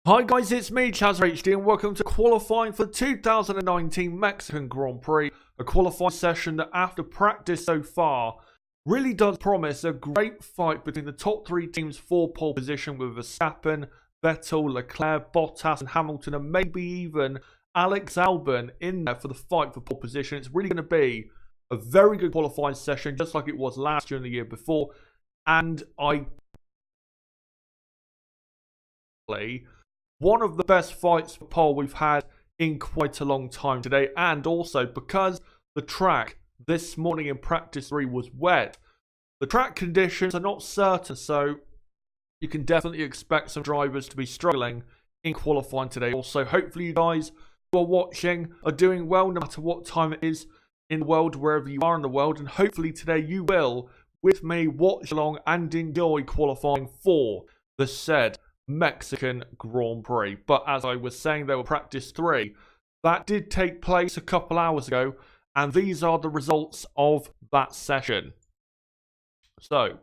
Hi guys, it's me, ChazHD, and welcome to qualifying for the 2019 Mexican Grand Prix, a qualifying session that after practice so far really does promise a great fight between the top three teams for pole position with Verstappen, Vettel, Leclerc, Bottas and Hamilton, and maybe even Alex Albon in there for the fight for pole position. It's really going to be a very good qualifying session, just like it was last year and the year before, and one of the best fights for pole we've had in quite a long time today. And also because the track this morning in practice 3 was wet, the track conditions are not certain, so you can definitely expect some drivers to be struggling in qualifying today. Also, hopefully you guys who are watching are doing well no matter what time it is in the world, wherever you are in the world, and hopefully today you will with me watch along and enjoy qualifying for the said Mexican Grand Prix. But as I was saying, there were practice 3 that did take place a couple hours ago, and these are the results of that session. So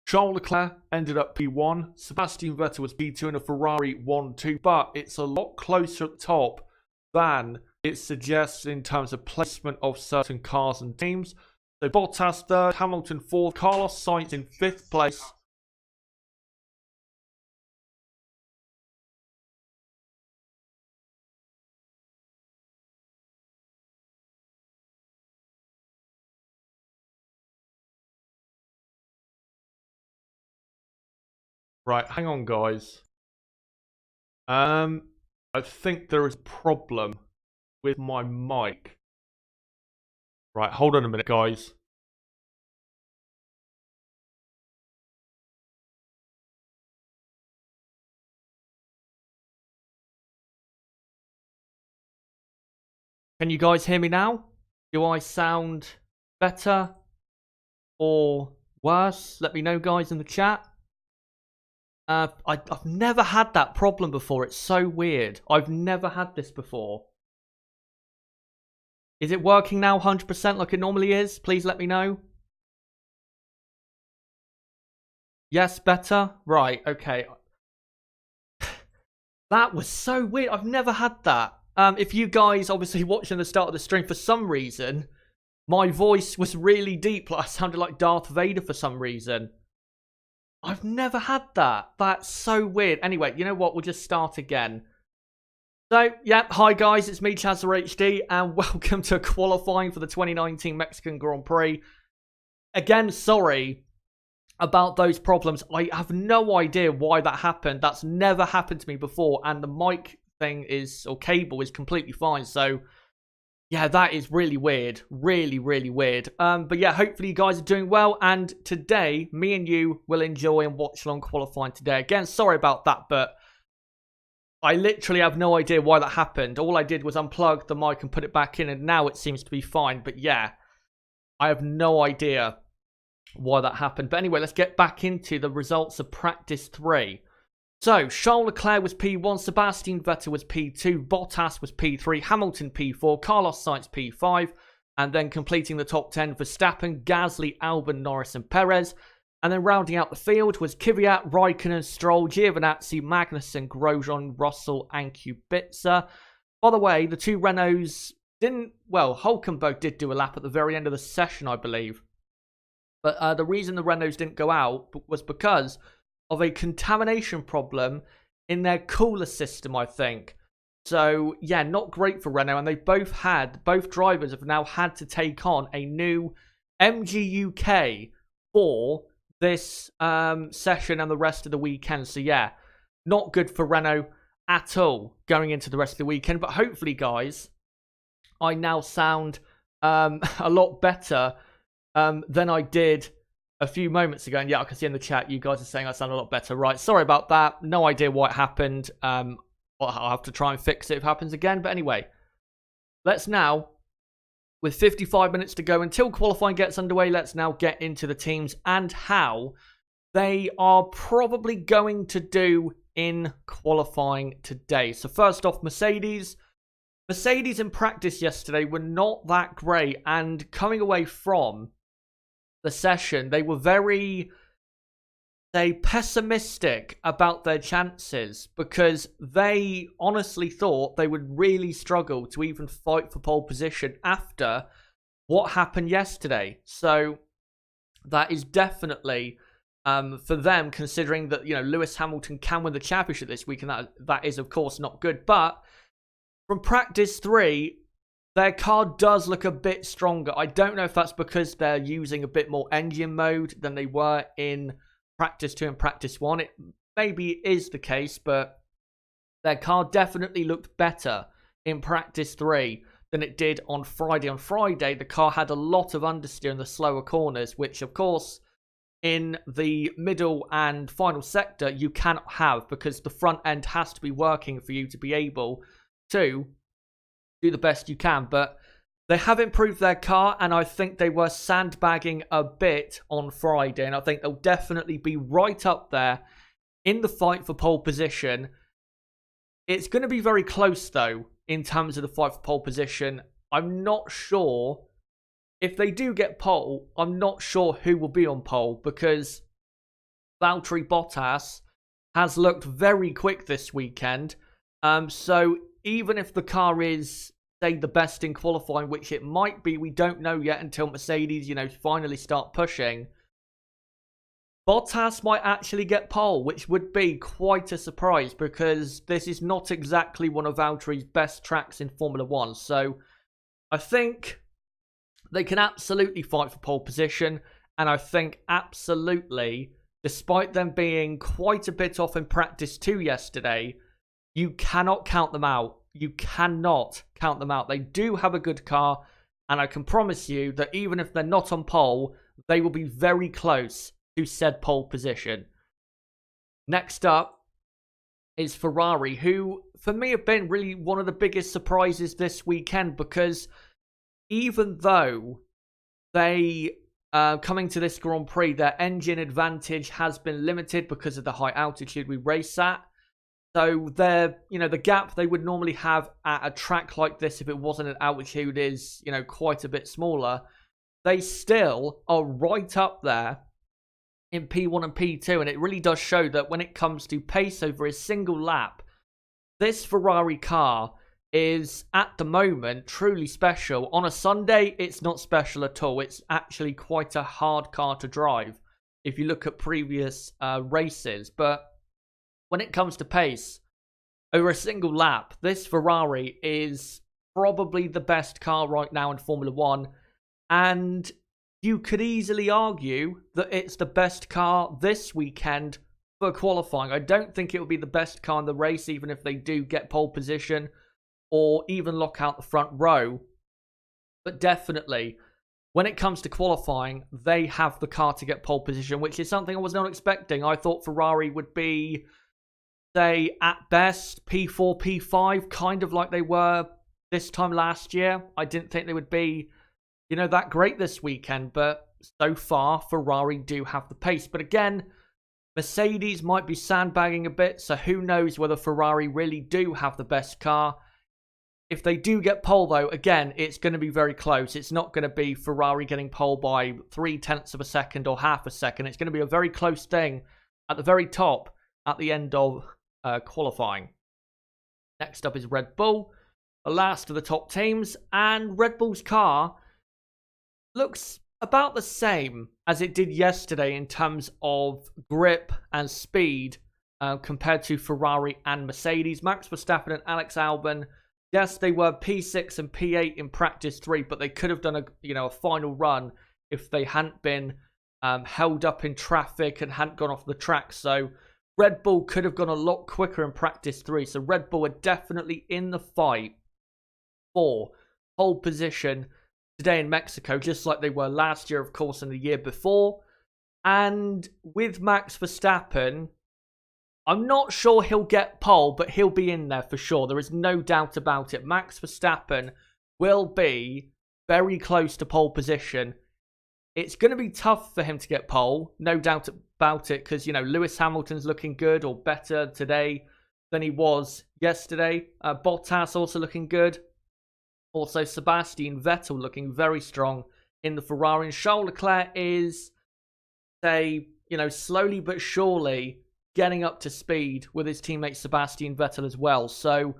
Charles Leclerc ended up P1, Sebastian Vettel was P2 and a Ferrari 1-2, but it's a lot closer at the top than it suggests in terms of placement of certain cars and teams. So Bottas 3rd, Hamilton 4th, Carlos Sainz in 5th place. Right, hang on guys. I think there is a problem with my mic. Right, hold on a minute guys. Can you guys hear me now? Do I sound better or worse? Let me know guys in the chat. I've never had that problem before. It's so weird. I've never had this before. Is it working now 100% like it normally is? Please let me know. Yes, better? Right, okay. That was so weird. I've never had that. If you guys obviously watching the start of the stream, for some reason, my voice was really deep. Like I sounded like Darth Vader for some reason. I've never had that. That's so weird. Anyway, you know what? We'll just start again. So, yeah, hi guys, it's me, ChazHD, and welcome to qualifying for the 2019 Mexican Grand Prix. Again, sorry about those problems. I have no idea why that happened. That's never happened to me before, and the mic thing is, or cable is completely fine. So, yeah, that is really weird. Really, really weird. But yeah, hopefully you guys are doing well. And today, me and you will enjoy and watch along qualifying today. Again, sorry about that, but I literally have no idea why that happened. All I did was unplug the mic and put it back in, and now it seems to be fine. But yeah, I have no idea why that happened. But anyway, let's get back into the results of practice 3. So, Charles Leclerc was P1, Sebastian Vettel was P2, Bottas was P3, Hamilton P4, Carlos Sainz P5, and then completing the top 10, Verstappen, Gasly, Albon, Norris and Perez. And then rounding out the field was Kvyat, Raikkonen, Stroll, Giovinazzi, Magnussen, Grosjean, Russell and Kubica. By the way, the two Renaults didn't, well, Hulkenberg did do a lap at the very end of the session, I believe. But the reason the Renaults didn't go out was because of a contamination problem in their cooler system, I think. So, yeah, not great for Renault. And they both drivers have now had to take on a new MGUK for this session and the rest of the weekend. So, yeah, not good for Renault at all going into the rest of the weekend. But hopefully, guys, I now sound a lot better than I did a few moments ago. And yeah, I can see in the chat you guys are saying I sound a lot better. Right, sorry about that. No idea what happened. I'll have to try and fix it if it happens again. But anyway, let's now, with 55 minutes to go until qualifying gets underway, let's now get into the teams and how they are probably going to do in qualifying today. So first off, Mercedes in practice yesterday were not that great, and coming away from the session, they were very say, pessimistic about their chances because they honestly thought they would really struggle to even fight for pole position after what happened yesterday. So that is definitely for them, considering that, you know, Lewis Hamilton can win the championship this week, and that is, of course, not good. But from practice 3, their car does look a bit stronger. I don't know if that's because they're using a bit more engine mode than they were in practice 2 and practice 1. It maybe is the case, but their car definitely looked better in practice 3 than it did on Friday. On Friday, the car had a lot of understeer in the slower corners, which, of course, in the middle and final sector, you cannot have because the front end has to be working for you to be able to do the best you can. But they have improved their car, and I think they were sandbagging a bit on Friday, and I think they'll definitely be right up there in the fight for pole position. It's going to be very close, though, in terms of the fight for pole position. I'm not sure if they do get pole. I'm not sure who will be on pole because Valtteri Bottas has looked very quick this weekend. So even if the car is, say, the best in qualifying, which it might be, we don't know yet until Mercedes, you know, finally start pushing. Bottas might actually get pole, which would be quite a surprise because this is not exactly one of Valtteri's best tracks in Formula 1. So I think they can absolutely fight for pole position, and I think absolutely, despite them being quite a bit off in practice 2 yesterday, you cannot count them out. You cannot count them out. They do have a good car, and I can promise you that even if they're not on pole, they will be very close to said pole position. Next up is Ferrari, who for me have been really one of the biggest surprises this weekend because even though they coming to this Grand Prix, their engine advantage has been limited because of the high altitude we race at. So the gap they would normally have at a track like this if it wasn't at altitude is, quite a bit smaller. They still are right up there in P1 and P2, and it really does show that when it comes to pace over a single lap, this Ferrari car is at the moment truly special. On a Sunday, it's not special at all. It's actually quite a hard car to drive if you look at previous races. But when it comes to pace over a single lap, this Ferrari is probably the best car right now in Formula 1. And you could easily argue that it's the best car this weekend for qualifying. I don't think it will be the best car in the race, even if they do get pole position or even lock out the front row. But definitely, when it comes to qualifying, they have the car to get pole position, which is something I was not expecting. I thought Ferrari would be, say, at best, P4, P5, kind of like they were this time last year. I didn't think they would be, that great this weekend, but so far, Ferrari do have the pace. But again, Mercedes might be sandbagging a bit, so who knows whether Ferrari really do have the best car. If they do get pole, though, again, it's going to be very close. It's not going to be Ferrari getting pole by 0.3 of a second or half a second. It's going to be a very close thing at the very top at the end of qualifying. Next up is Red Bull, the last of the top teams, and Red Bull's car looks about the same as it did yesterday in terms of grip and speed compared to Ferrari and Mercedes. Max Verstappen and Alex Albon, yes, they were P6 and P8 in practice 3, but they could have done a final run if they hadn't been held up in traffic and hadn't gone off the track. So Red Bull could have gone a lot quicker in practice 3. So Red Bull are definitely in the fight for pole position today in Mexico, just like they were last year, of course, and the year before. And with Max Verstappen, I'm not sure he'll get pole, but he'll be in there for sure. There is no doubt about it. Max Verstappen will be very close to pole position. It's going to be tough for him to get pole, no doubt about it, because, Lewis Hamilton's looking good or better today than he was yesterday. Bottas also looking good. Also, Sebastian Vettel looking very strong in the Ferrari. And Charles Leclerc is, you know, slowly but surely getting up to speed with his teammate Sebastian Vettel as well. So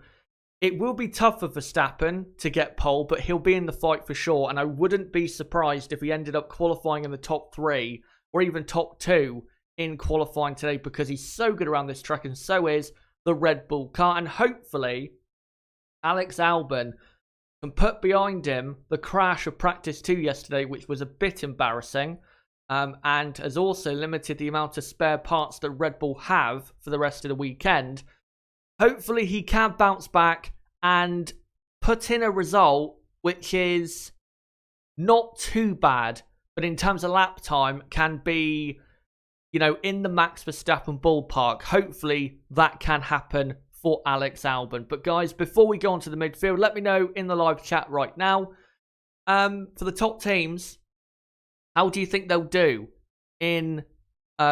it will be tough for Verstappen to get pole, but he'll be in the fight for sure. And I wouldn't be surprised if he ended up qualifying in the top 3 or even top 2 in qualifying today, because he's so good around this track and so is the Red Bull car. And hopefully Alex Albon can put behind him the crash of practice 2 yesterday, which was a bit embarrassing, and has also limited the amount of spare parts that Red Bull have for the rest of the weekend. Hopefully he can bounce back and put in a result which is not too bad, but in terms of lap time can be, you know, in the Max Verstappen ballpark. Hopefully that can happen for Alex Albon. But guys, before we go on to the midfield, let me know in the live chat right now, for the top teams, how do you think they'll do in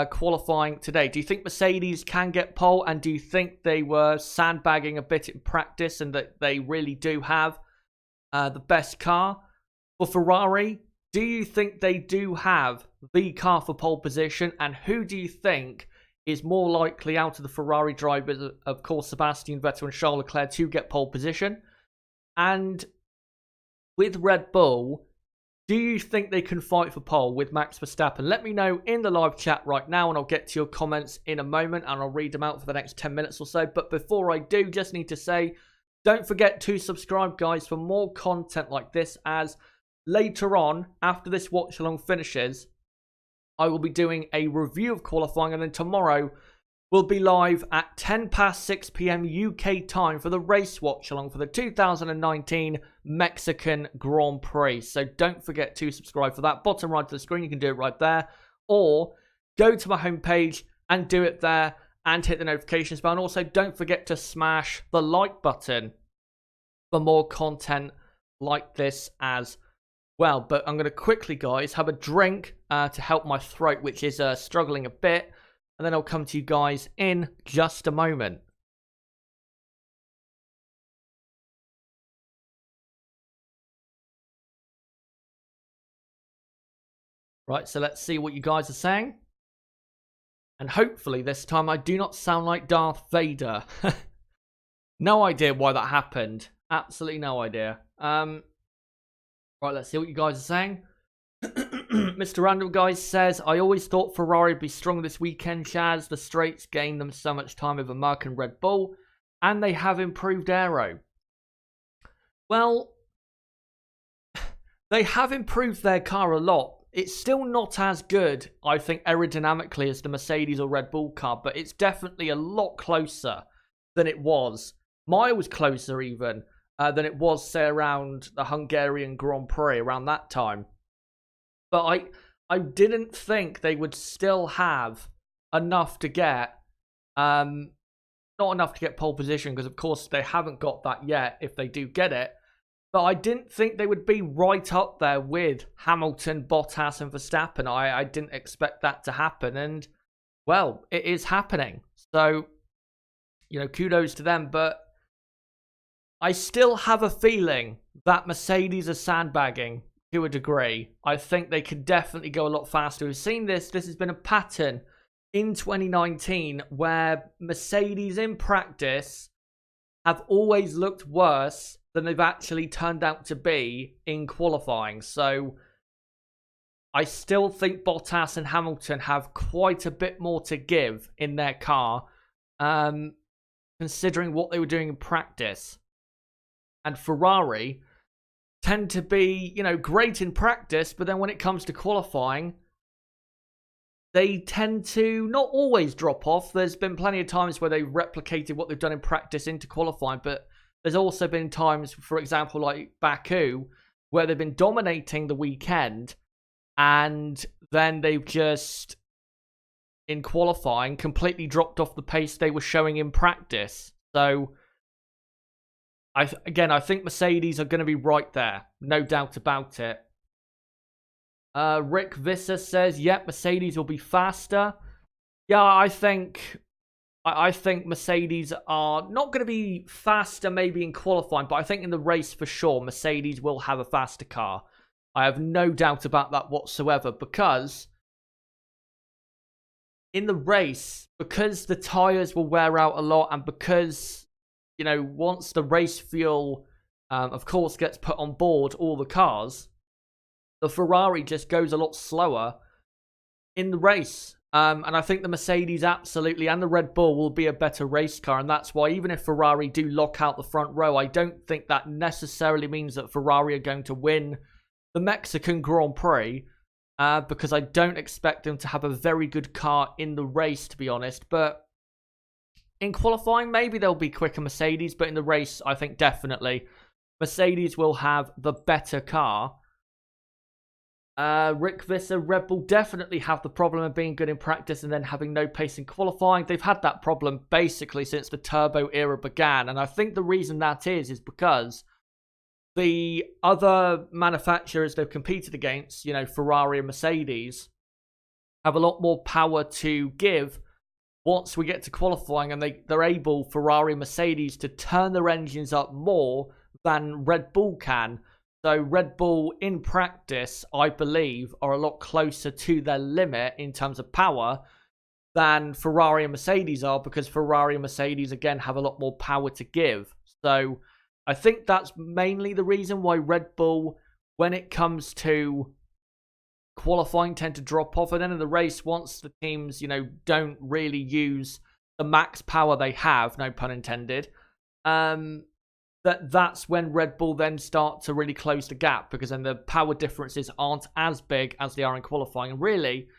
qualifying today? Do you think Mercedes can get pole, and do you think they were sandbagging a bit in practice and that they really do have the best car? For Ferrari, do you think they do have the car for pole position, and who do you think is more likely out of the Ferrari drivers, of course Sebastian Vettel and Charles Leclerc, to get pole position? And with Red Bull, do you think they can fight for pole with Max Verstappen? Let me know in the live chat right now, and I'll get to your comments in a moment, and I'll read them out for the next 10 minutes or so. But before I do, just need to say, don't forget to subscribe, guys, for more content like this, as later on, after this watch-along finishes, I will be doing a review of qualifying, and then tomorrow we'll be live at 6 p.m. UK time for the race watch-along for the 2019 Mexican Grand Prix. So don't forget to subscribe for that. Bottom right of the screen, you can do it right there. Or go to my homepage and do it there and hit the notifications bell. And also don't forget to smash the like button for more content like this as well. But I'm going to quickly, guys, have a drink to help my throat, which is struggling a bit. And then I'll come to you guys in just a moment. Right, so let's see what you guys are saying. And hopefully this time I do not sound like Darth Vader. No idea why that happened. Absolutely no idea. Right, let's see what you guys are saying. Mr. Random Guys says, I always thought Ferrari would be strong this weekend, Chaz. The straights gained them so much time over Merc and Red Bull, and they have improved aero. Well, they have improved their car a lot. It's still not as good, I think, aerodynamically as the Mercedes or Red Bull car, but it's definitely a lot closer than it was. Miles closer even than it was, say, around the Hungarian Grand Prix, around that time. But I didn't think they would still have enough to get, not enough to get pole position, because of course they haven't got that yet if they do get it. But I didn't think they would be right up there with Hamilton, Bottas and Verstappen. I didn't expect that to happen, and well, it is happening. So, you know, kudos to them, but I still have a feeling that Mercedes are sandbagging to a degree. I think they could definitely go a lot faster. We've seen this. This has been a pattern in 2019 where Mercedes in practice have always looked worse than they've actually turned out to be in qualifying. So I still think Bottas and Hamilton have quite a bit more to give in their car, considering what they were doing in practice. And Ferrari tend to be, you know, great in practice, but then when it comes to qualifying, they tend to not always drop off. There's been plenty of times where they've replicated what they've done in practice into qualifying, but there's also been times, for example, like Baku, where they've been dominating the weekend, and then they've just, in qualifying, completely dropped off the pace they were showing in practice. So I think Mercedes are going to be right there. No doubt about it. Rick Visser says, yep, Mercedes will be faster. Yeah, I think Mercedes are not going to be faster maybe in qualifying, but I think in the race for sure, Mercedes will have a faster car. I have no doubt about that whatsoever, because in the race, because the tyres will wear out a lot, and because, you know, once the race fuel, of course, gets put on board all the cars, the Ferrari just goes a lot slower in the race. And I think the Mercedes absolutely, and the Red Bull, will be a better race car. And that's why, even if Ferrari do lock out the front row, I don't think that necessarily means that Ferrari are going to win the Mexican Grand Prix. Because I don't expect them to have a very good car in the race, to be honest. But in qualifying, maybe they'll be quicker Mercedes. But in the race, I think definitely Mercedes will have the better car. Rick Visser, Red Bull definitely have the problem of being good in practice and then having no pace in qualifying. They've had that problem basically since the turbo era began. And I think the reason that is because the other manufacturers they've competed against, you know, Ferrari and Mercedes, have a lot more power to give once we get to qualifying, and they're able, Ferrari and Mercedes, to turn their engines up more than Red Bull can. So Red Bull, in practice, I believe, are a lot closer to their limit in terms of power than Ferrari and Mercedes are, because Ferrari and Mercedes, again, have a lot more power to give. So I think that's mainly the reason why Red Bull, when it comes to qualifying, tend to drop off. And then in the race, once the teams, you know, don't really use the max power they have, no pun intended, that's when Red Bull then start to really close the gap, because then the power differences aren't as big as they are in qualifying. And really,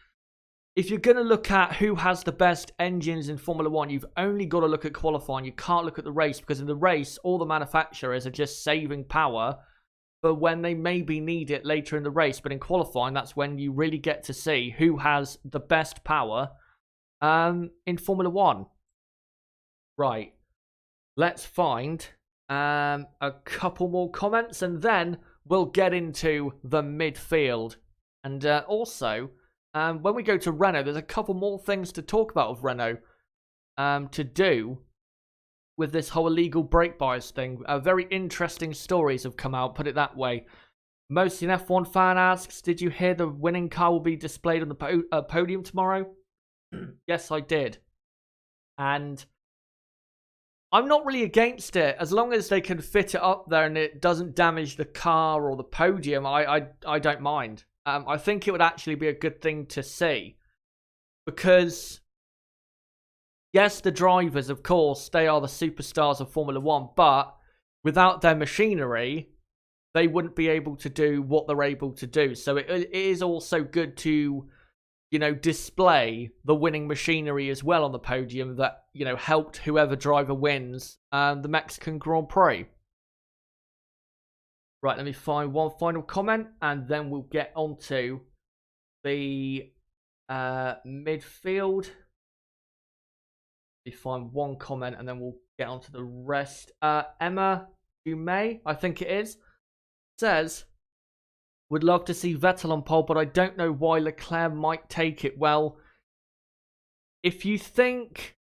if you're going to look at who has the best engines in Formula 1, you've only got to look at qualifying. You can't look at the race, because in the race, all the manufacturers are just saving power for when they maybe need it later in the race. But in qualifying, that's when you really get to see who has the best power in Formula 1. Right. Let's find a couple more comments, and then we'll get into the midfield. And also, when we go to Renault, there's a couple more things to talk about with Renault to do with this whole illegal brake bias thing. Very interesting stories have come out, put it that way. Mostly an F1 fan asks, did you hear the winning car will be displayed on the podium tomorrow? Yes, I did. And I'm not really against it, as long as they can fit it up there and it doesn't damage the car or the podium. I don't mind. I think it would actually be a good thing to see, because yes, the drivers, of course, they are the superstars of Formula 1, but without their machinery, they wouldn't be able to do what they're able to do. So it is also good to, you know, display the winning machinery as well on the podium that, you know, helped whoever driver wins the Mexican Grand Prix. Right, let me find one final comment, and then we'll get onto the midfield. Let me find one comment, and then we'll get onto the rest. Emma Dumay, I think it is, says, would love to see Vettel on pole, but I don't know why Leclerc might take it. Well, if you think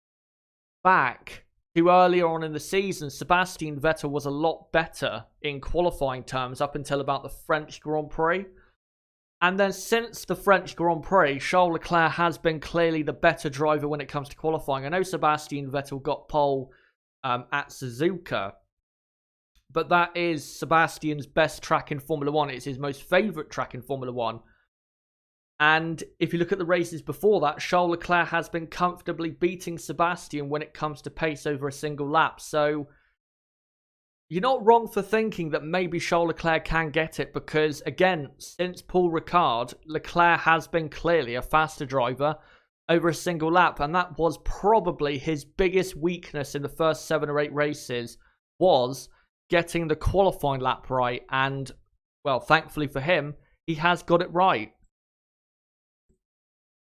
back to earlier on in the season, Sebastian Vettel was a lot better in qualifying terms up until about the French Grand Prix. And then since the French Grand Prix, Charles Leclerc has been clearly the better driver when it comes to qualifying. I know Sebastian Vettel got pole at Suzuka, but that is Sebastian's best track in Formula 1. It's his most favourite track in Formula 1. And if you look at the races before that, Charles Leclerc has been comfortably beating Sebastian when it comes to pace over a single lap. So you're not wrong for thinking that maybe Charles Leclerc can get it, because, again, since Paul Ricard, Leclerc has been clearly a faster driver over a single lap. And that was probably his biggest weakness in the first 7 or 8 races, was getting the qualifying lap right. And, well, thankfully for him, he has got it right.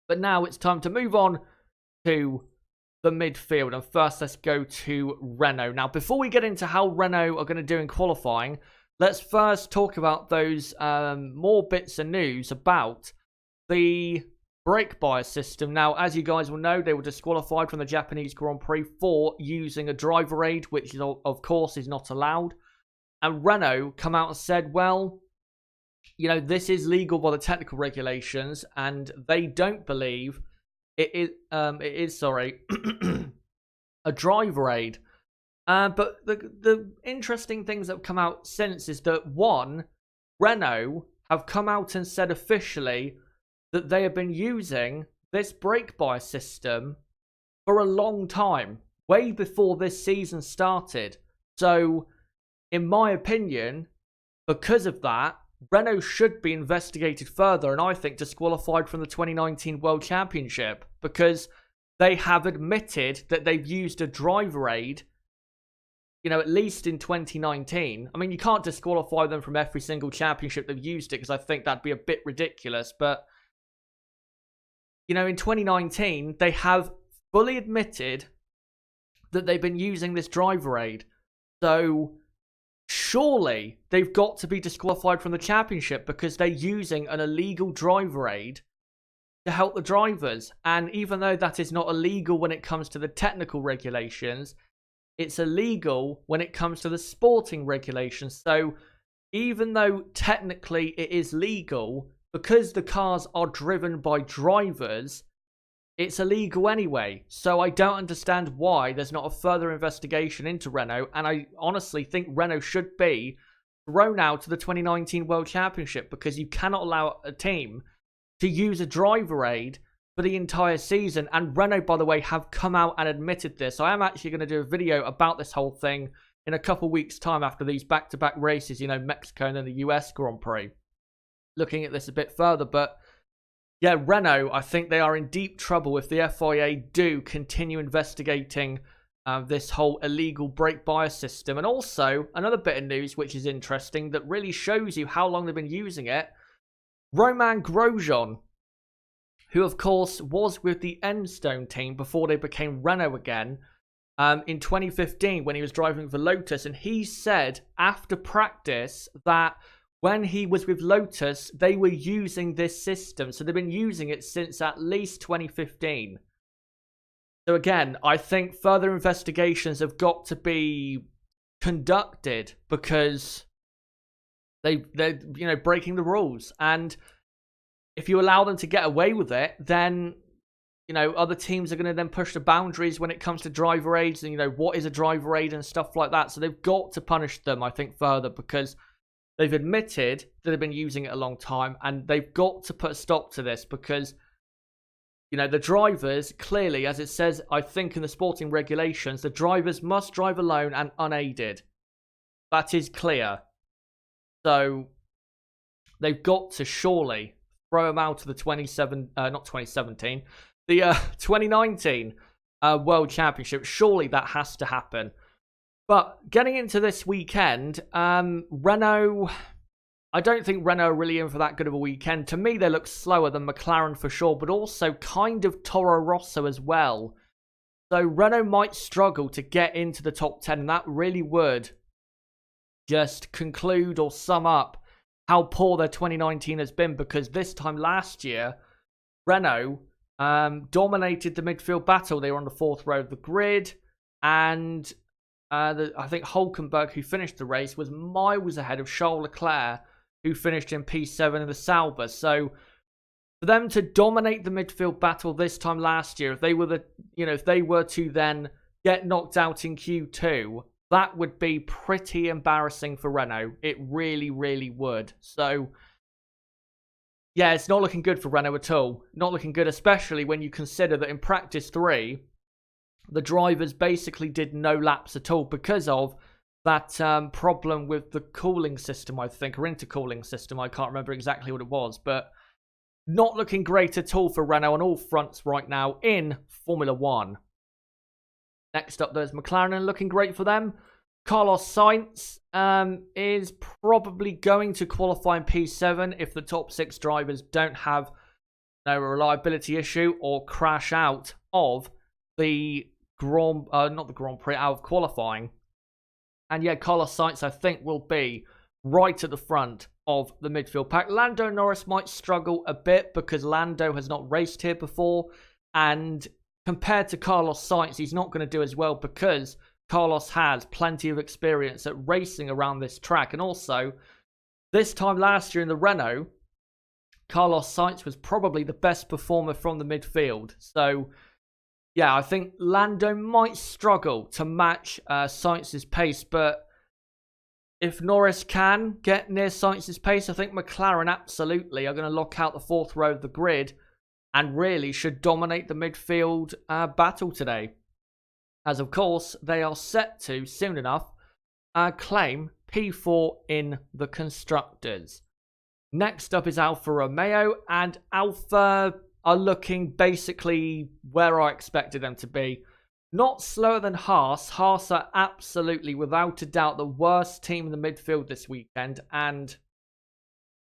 But now it's time to move on to the midfield. And first, let's go to Renault. Now, before we get into how Renault are going to do in qualifying, let's first talk about those more bits of news about the brake bias system. Now, as you guys will know, they were disqualified from the Japanese Grand Prix for using a driver aid, which is, of course, is not allowed. And Renault come out and said, well, you know, this is legal by the technical regulations, and they don't believe it is sorry, a driver aid. But the interesting things that have come out since is that, one, Renault have come out and said officially that they have been using this brake bias system for a long time, way before this season started. So, in my opinion, because of that, Renault should be investigated further and I think disqualified from the 2019 World Championship, because they have admitted that they've used a driver aid, at least in 2019. I mean, you can't disqualify them from every single championship they've used it, because I think that'd be a bit ridiculous. But, in 2019, they have fully admitted that they've been using this driver aid. So, surely they've got to be disqualified from the championship because they're using an illegal driver aid to help the drivers. And even though that is not illegal when it comes to the technical regulations, it's illegal when it comes to the sporting regulations. So even though technically it is legal, because the cars are driven by drivers, it's illegal anyway. So I don't understand why there's not a further investigation into Renault. And I honestly think Renault should be thrown out of the 2019 World Championship, because you cannot allow a team to use a driver aid for the entire season. And Renault, by the way, have come out and admitted this. I am actually going to do a video about this whole thing in a couple weeks' time after these back-to-back races, Mexico and then the US Grand Prix, looking at this a bit further. But yeah, Renault, I think they are in deep trouble if the FIA do continue investigating this whole illegal brake bias system. And also, another bit of news which is interesting that really shows you how long they've been using it. Romain Grosjean, who of course was with the Enstone team before they became Renault again, in 2015 when he was driving for Lotus, and he said after practice that when he was with Lotus, they were using this system. So they've been using it since at least 2015. So again, I think further investigations have got to be conducted, because they're breaking the rules. And if you allow them to get away with it, then other teams are going to then push the boundaries when it comes to driver aids and what is a driver aid and stuff like that. So they've got to punish them, I think, further, because they've admitted that they've been using it a long time, and they've got to put a stop to this, because the drivers, clearly, as it says, I think in the sporting regulations, the drivers must drive alone and unaided. That is clear. So they've got to surely throw them out of the 2019 World Championship. Surely that has to happen. But getting into this weekend, Renault, I don't think Renault are really in for that good of a weekend. To me, they look slower than McLaren for sure, but also kind of Toro Rosso as well. So Renault might struggle to get into the top 10, and that really would just conclude or sum up how poor their 2019 has been, because this time last year, Renault dominated the midfield battle. They were on the fourth row of the grid, and I think Hülkenberg, who finished the race, was miles ahead of Charles Leclerc, who finished in P7 in the Sauber. So for them to dominate the midfield battle this time last year, if they were if they were to then get knocked out in Q2, that would be pretty embarrassing for Renault. It really, really would. So yeah, it's not looking good for Renault at all. Not looking good, especially when you consider that in practice 3, the drivers basically did no laps at all because of that problem with the cooling system, I think, or intercooling system. I can't remember exactly what it was, but not looking great at all for Renault on all fronts right now in Formula 1. Next up, there's McLaren, looking great for them. Carlos Sainz is probably going to qualify in P7 if the top 6 drivers don't have no reliability issue or crash out of the not the Grand Prix, out of qualifying. And yeah, Carlos Sainz, I think, will be right at the front of the midfield pack. Lando Norris might struggle a bit because Lando has not raced here before, and compared to Carlos Sainz, he's not going to do as well because Carlos has plenty of experience at racing around this track. And also, this time last year in the Renault, Carlos Sainz was probably the best performer from the midfield. So, yeah, I think Lando might struggle to match Sainz's pace, but if Norris can get near Sainz's pace, I think McLaren absolutely are going to lock out the fourth row of the grid and really should dominate the midfield battle today. As of course, they are set to, soon enough, claim P4 in the Constructors. Next up is Alfa Romeo, and Alfa are looking basically where I expected them to be. Not slower than Haas. Haas are absolutely, without a doubt, the worst team in the midfield this weekend, and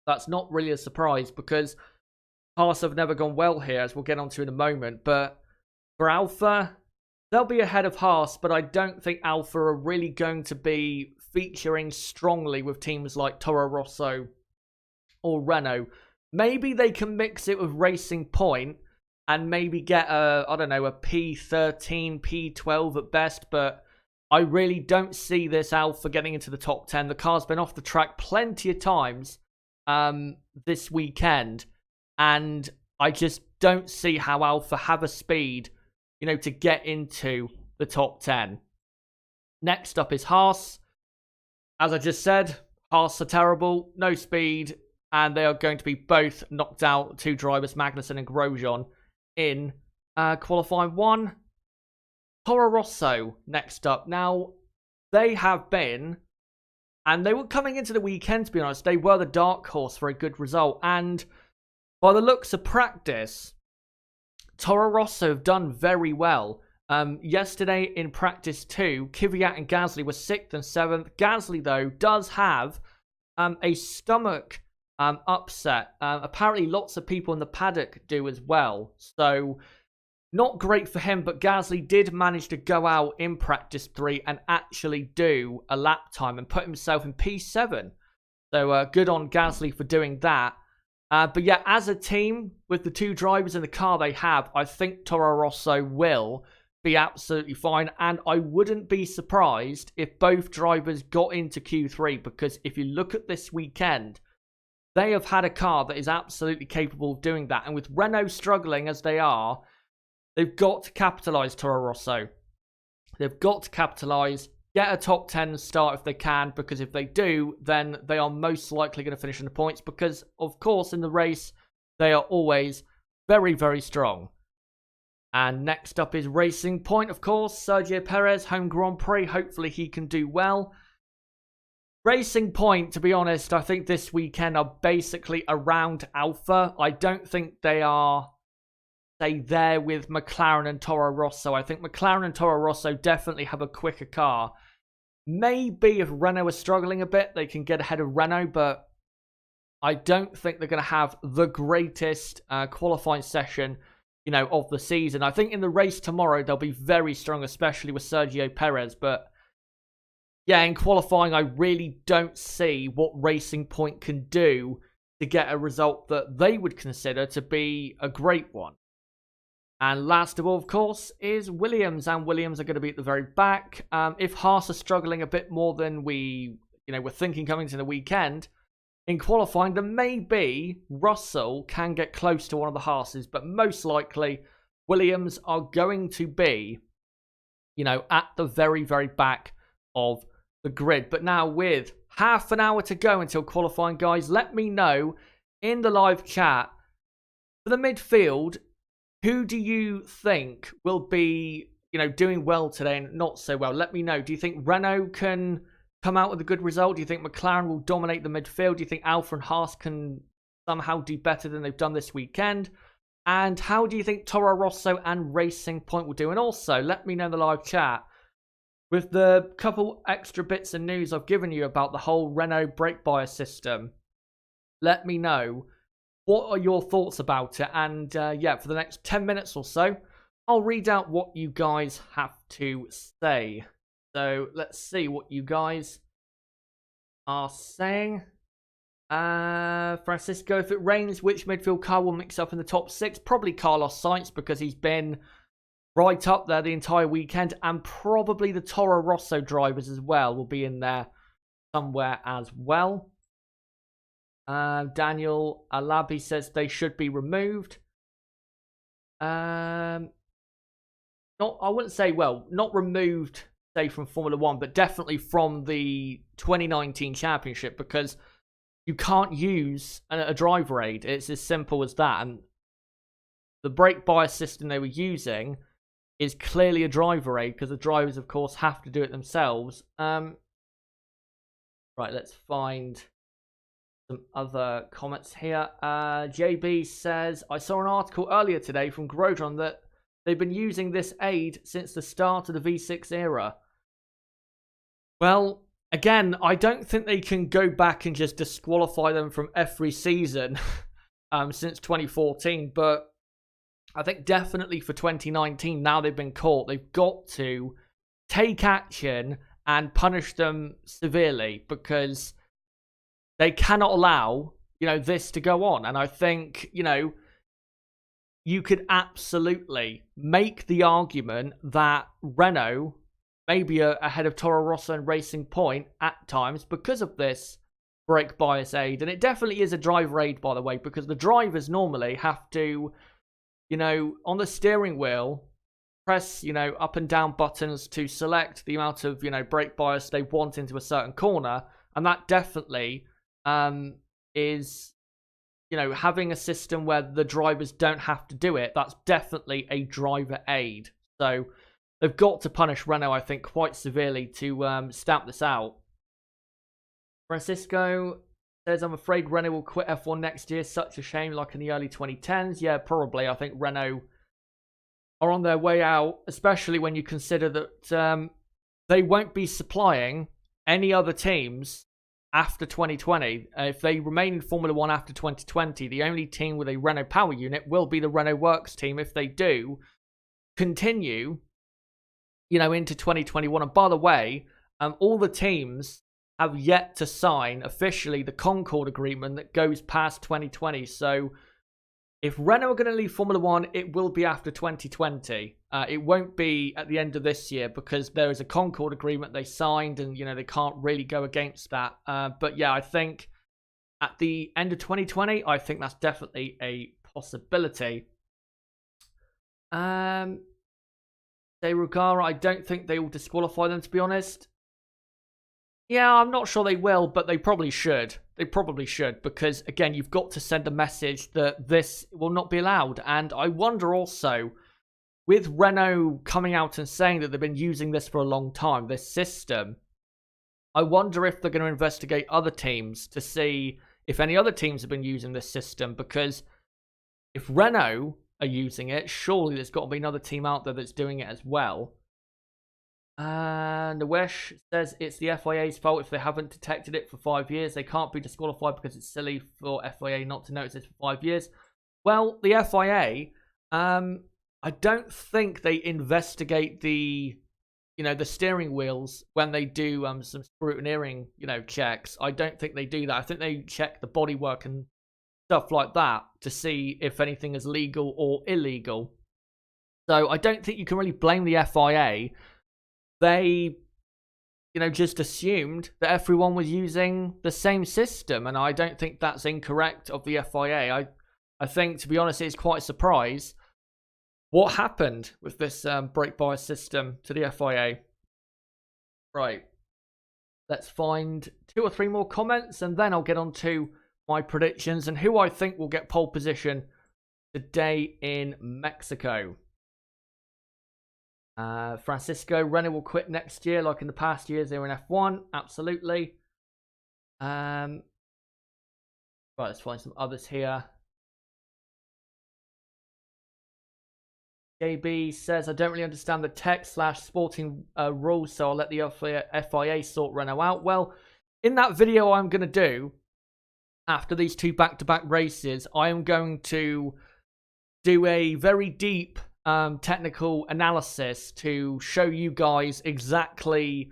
that's not really a surprise because Haas have never gone well here, as we'll get onto in a moment. But for Alfa, they'll be ahead of Haas, but I don't think Alfa are really going to be featuring strongly with teams like Toro Rosso or Renault. Maybe they can mix it with Racing Point and maybe get a P13, P12 at best, but I really don't see this Alfa getting into the top 10. The car's been off the track plenty of times this weekend, and I just don't see how Alfa have a speed, to get into the top 10. Next up is Haas. As I just said, Haas are terrible, no speed, and they are going to be both knocked out, two drivers, Magnussen and Grosjean, in qualifying 1. Toro Rosso next up. Now, they have been, and they were coming into the weekend, to be honest, they were the dark horse for a good result, and by the looks of practice, Toro Rosso have done very well. Yesterday in practice 2, Kvyat and Gasly were 6th and 7th. Gasly, though, does have a stomach upset. Apparently, lots of people in the paddock do as well. So, not great for him, but Gasly did manage to go out in practice 3 and actually do a lap time and put himself in P7. So, good on Gasly for doing that. But yeah, as a team, with the two drivers in the car they have, I think Toro Rosso will be absolutely fine. And I wouldn't be surprised if both drivers got into Q3, because if you look at this weekend, they have had a car that is absolutely capable of doing that. And with Renault struggling as they are, they've got to capitalise, Toro Rosso. They've got to capitalise, get a top 10 start if they can, because if they do, then they are most likely going to finish in the points, because, of course, in the race, they are always very, very strong. And next up is Racing Point, of course. Sergio Perez, home Grand Prix. Hopefully he can do well. Racing Point, to be honest, I think this weekend are basically around Alfa. I don't think they are, say, there with McLaren and Toro Rosso. I think McLaren and Toro Rosso definitely have a quicker car. Maybe if Renault are struggling a bit, they can get ahead of Renault, but I don't think they're going to have the greatest qualifying session, of the season. I think in the race tomorrow, they'll be very strong, especially with Sergio Perez, but yeah, in qualifying, I really don't see what Racing Point can do to get a result that they would consider to be a great one. And last of all, of course, is Williams. And Williams are going to be at the very back. If Haas are struggling a bit more than we were thinking coming to the weekend, in qualifying, then maybe Russell can get close to one of the Haases. But most likely, Williams are going to be, at the very, very back of the grid. But now with half an hour to go until qualifying, guys, let me know in the live chat for the midfield, who do you think will be, doing well today and not so well? Let me know. Do you think Renault can come out with a good result? Do you think McLaren will dominate the midfield? Do you think Alfa and Haas can somehow do better than they've done this weekend? And how do you think Toro Rosso and Racing Point will do? And also, let me know in the live chat, with the couple extra bits of news I've given you about the whole Renault brake bias system, let me know what are your thoughts about it. And yeah, for the next 10 minutes or so, I'll read out what you guys have to say. So let's see what you guys are saying. Francisco, if it rains, which midfield car will mix up in the top 6? Probably Carlos Sainz, because he's been right up there the entire weekend. And probably the Toro Rosso drivers as well will be in there somewhere as well. Daniel Alabi says they should be removed. Not, I wouldn't say, well, not removed, say, from Formula One, but definitely from the 2019 championship, because you can't use a driver aid. It's as simple as that. And the brake bias system they were using is clearly a driver aid, because the drivers, of course, have to do it themselves. Right, let's find some other comments here. JB says, I saw an article earlier today from Grodron that they've been using this aid since the start of the V6 era. Well, again, I don't think they can go back and just disqualify them from every season since 2014, but I think definitely for 2019, now they've been caught, they've got to take action and punish them severely, because they cannot allow, this to go on. And I think, you could absolutely make the argument that Renault may be ahead of Toro Rosso and Racing Point at times because of this brake bias aid. And it definitely is a driver aid, by the way, because the drivers normally have to, on the steering wheel, press, up and down buttons to select the amount of, brake bias they want into a certain corner. And that definitely is, having a system where the drivers don't have to do it. That's definitely a driver aid. So they've got to punish Renault, I think, quite severely to stamp this out. Francisco says, I'm afraid Renault will quit F1 next year. Such a shame, like in the early 2010s. Yeah, probably. I think Renault are on their way out, especially when you consider that they won't be supplying any other teams after 2020. If they remain in Formula 1 after 2020, the only team with a Renault power unit will be the Renault Works team if they do continue, into 2021. And by the way, all the teams have yet to sign officially the Concord agreement that goes past 2020. So if Renault are going to leave Formula 1, it will be after 2020. It won't be at the end of this year, because there is a Concord agreement they signed, and, they can't really go against that. But yeah, I think at the end of 2020, I think that's definitely a possibility. De Rugara, I don't think they will disqualify them, to be honest. Yeah, I'm not sure they will, but they probably should. They probably should, because, again, you've got to send a message that this will not be allowed. And I wonder also, with Renault coming out and saying that they've been using this for a long time, this system, I wonder if they're going to investigate other teams to see if any other teams have been using this system, because if Renault are using it, surely there's got to be another team out there that's doing it as well. And Awesh says it's the FIA's fault if they haven't detected it for 5 years. They can't be disqualified because it's silly for FIA not to notice it for 5 years. Well, the FIA, I don't think they investigate the steering wheels when they do some scrutineering, checks. I don't think they do that. I think they check the bodywork and stuff like that to see if anything is legal or illegal. So I don't think you can really blame the FIA. They, just assumed that everyone was using the same system, and I don't think that's incorrect of the FIA. I think, to be honest, it's quite a surprise what happened with this brake bias system to the FIA. Right. Let's find 2 or 3 more comments, and then I'll get on to my predictions and who I think will get pole position today in Mexico. Francisco, Renault will quit next year like in the past years they were in F1. Absolutely. Right, let's find some others here. JB says, I don't really understand the tech/sporting rules, so I'll let the FIA sort Renault out. Well, in that video I'm going to do, after these 2 back-to-back races, I am going to do a very deep technical analysis to show you guys exactly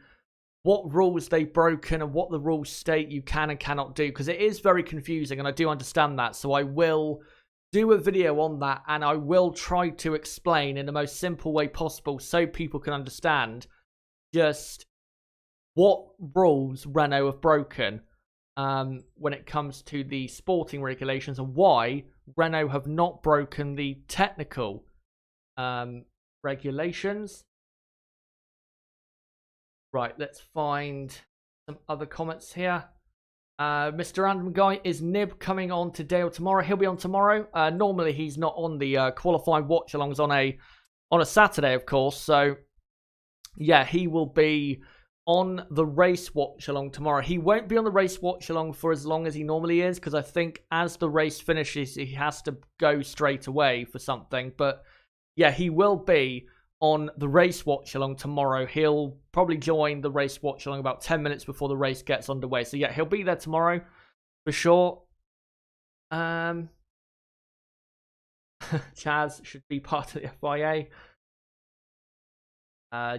what rules they've broken and what the rules state you can and cannot do, because it is very confusing, and I do understand that. So I will do a video on that, and I will try to explain in the most simple way possible so people can understand just what rules Renault have broken. when it comes to the sporting regulations and why Renault have not broken the technical regulations. Right, let's find some other comments here. Mr. Random Guy, is Nib coming on today or tomorrow? He'll be on tomorrow. Normally he's not on the qualifying watch-alongs on a Saturday, of course. So yeah, he will be on the race watch-along tomorrow. He won't be on the race watch-along for as long as he normally is, because I think as the race finishes, he has to go straight away for something. But yeah, he will be on the race watch-along tomorrow. He'll probably join the race watch-along about 10 minutes before the race gets underway. So yeah, he'll be there tomorrow for sure. Chaz should be part of the FIA.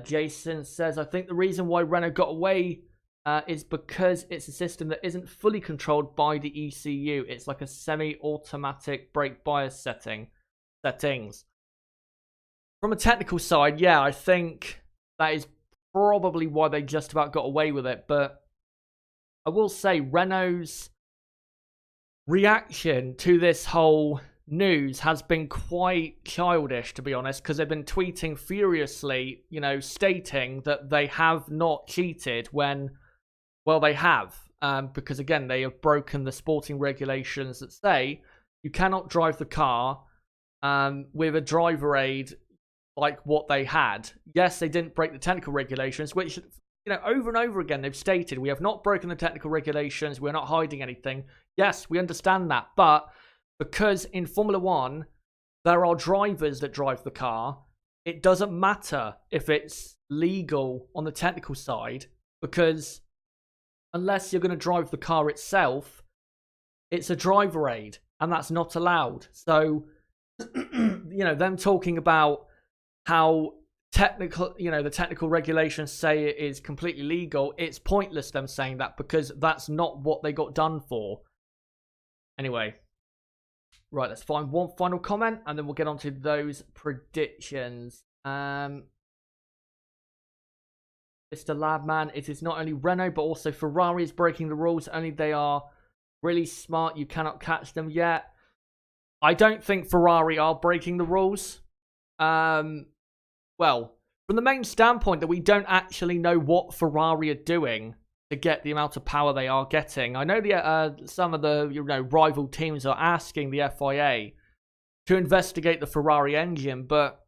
Jason says, I think the reason why Renault got away is because it's a system that isn't fully controlled by the ECU. It's like a semi-automatic brake bias settings. From a technical side, yeah, I think that is probably why they just about got away with it. But I will say Renault's reaction to this whole news has been quite childish, to be honest, because they've been tweeting furiously, stating that they have not cheated when, well, they have. Because, again, they have broken the sporting regulations that say you cannot drive the car with a driver aid like what they had. Yes, they didn't break the technical regulations, which, over and over again, they've stated, we have not broken the technical regulations, we're not hiding anything. Yes, we understand that, but because in Formula 1, there are drivers that drive the car, it doesn't matter if it's legal on the technical side, because unless you're going to drive the car itself, it's a driver aid, and that's not allowed. So, them talking about how technical, the technical regulations say it is completely legal, it's pointless them saying that, because that's not what they got done for. Anyway, right, let's find one final comment and then we'll get on to those predictions. Mr. Labman, it is not only Renault but also Ferrari is breaking the rules, only they are really smart, you cannot catch them yet. I don't think Ferrari are breaking the rules. Well, from the main standpoint that we don't actually know what Ferrari are doing to get the amount of power they are getting. I know some of the rival teams are asking the FIA to investigate the Ferrari engine, but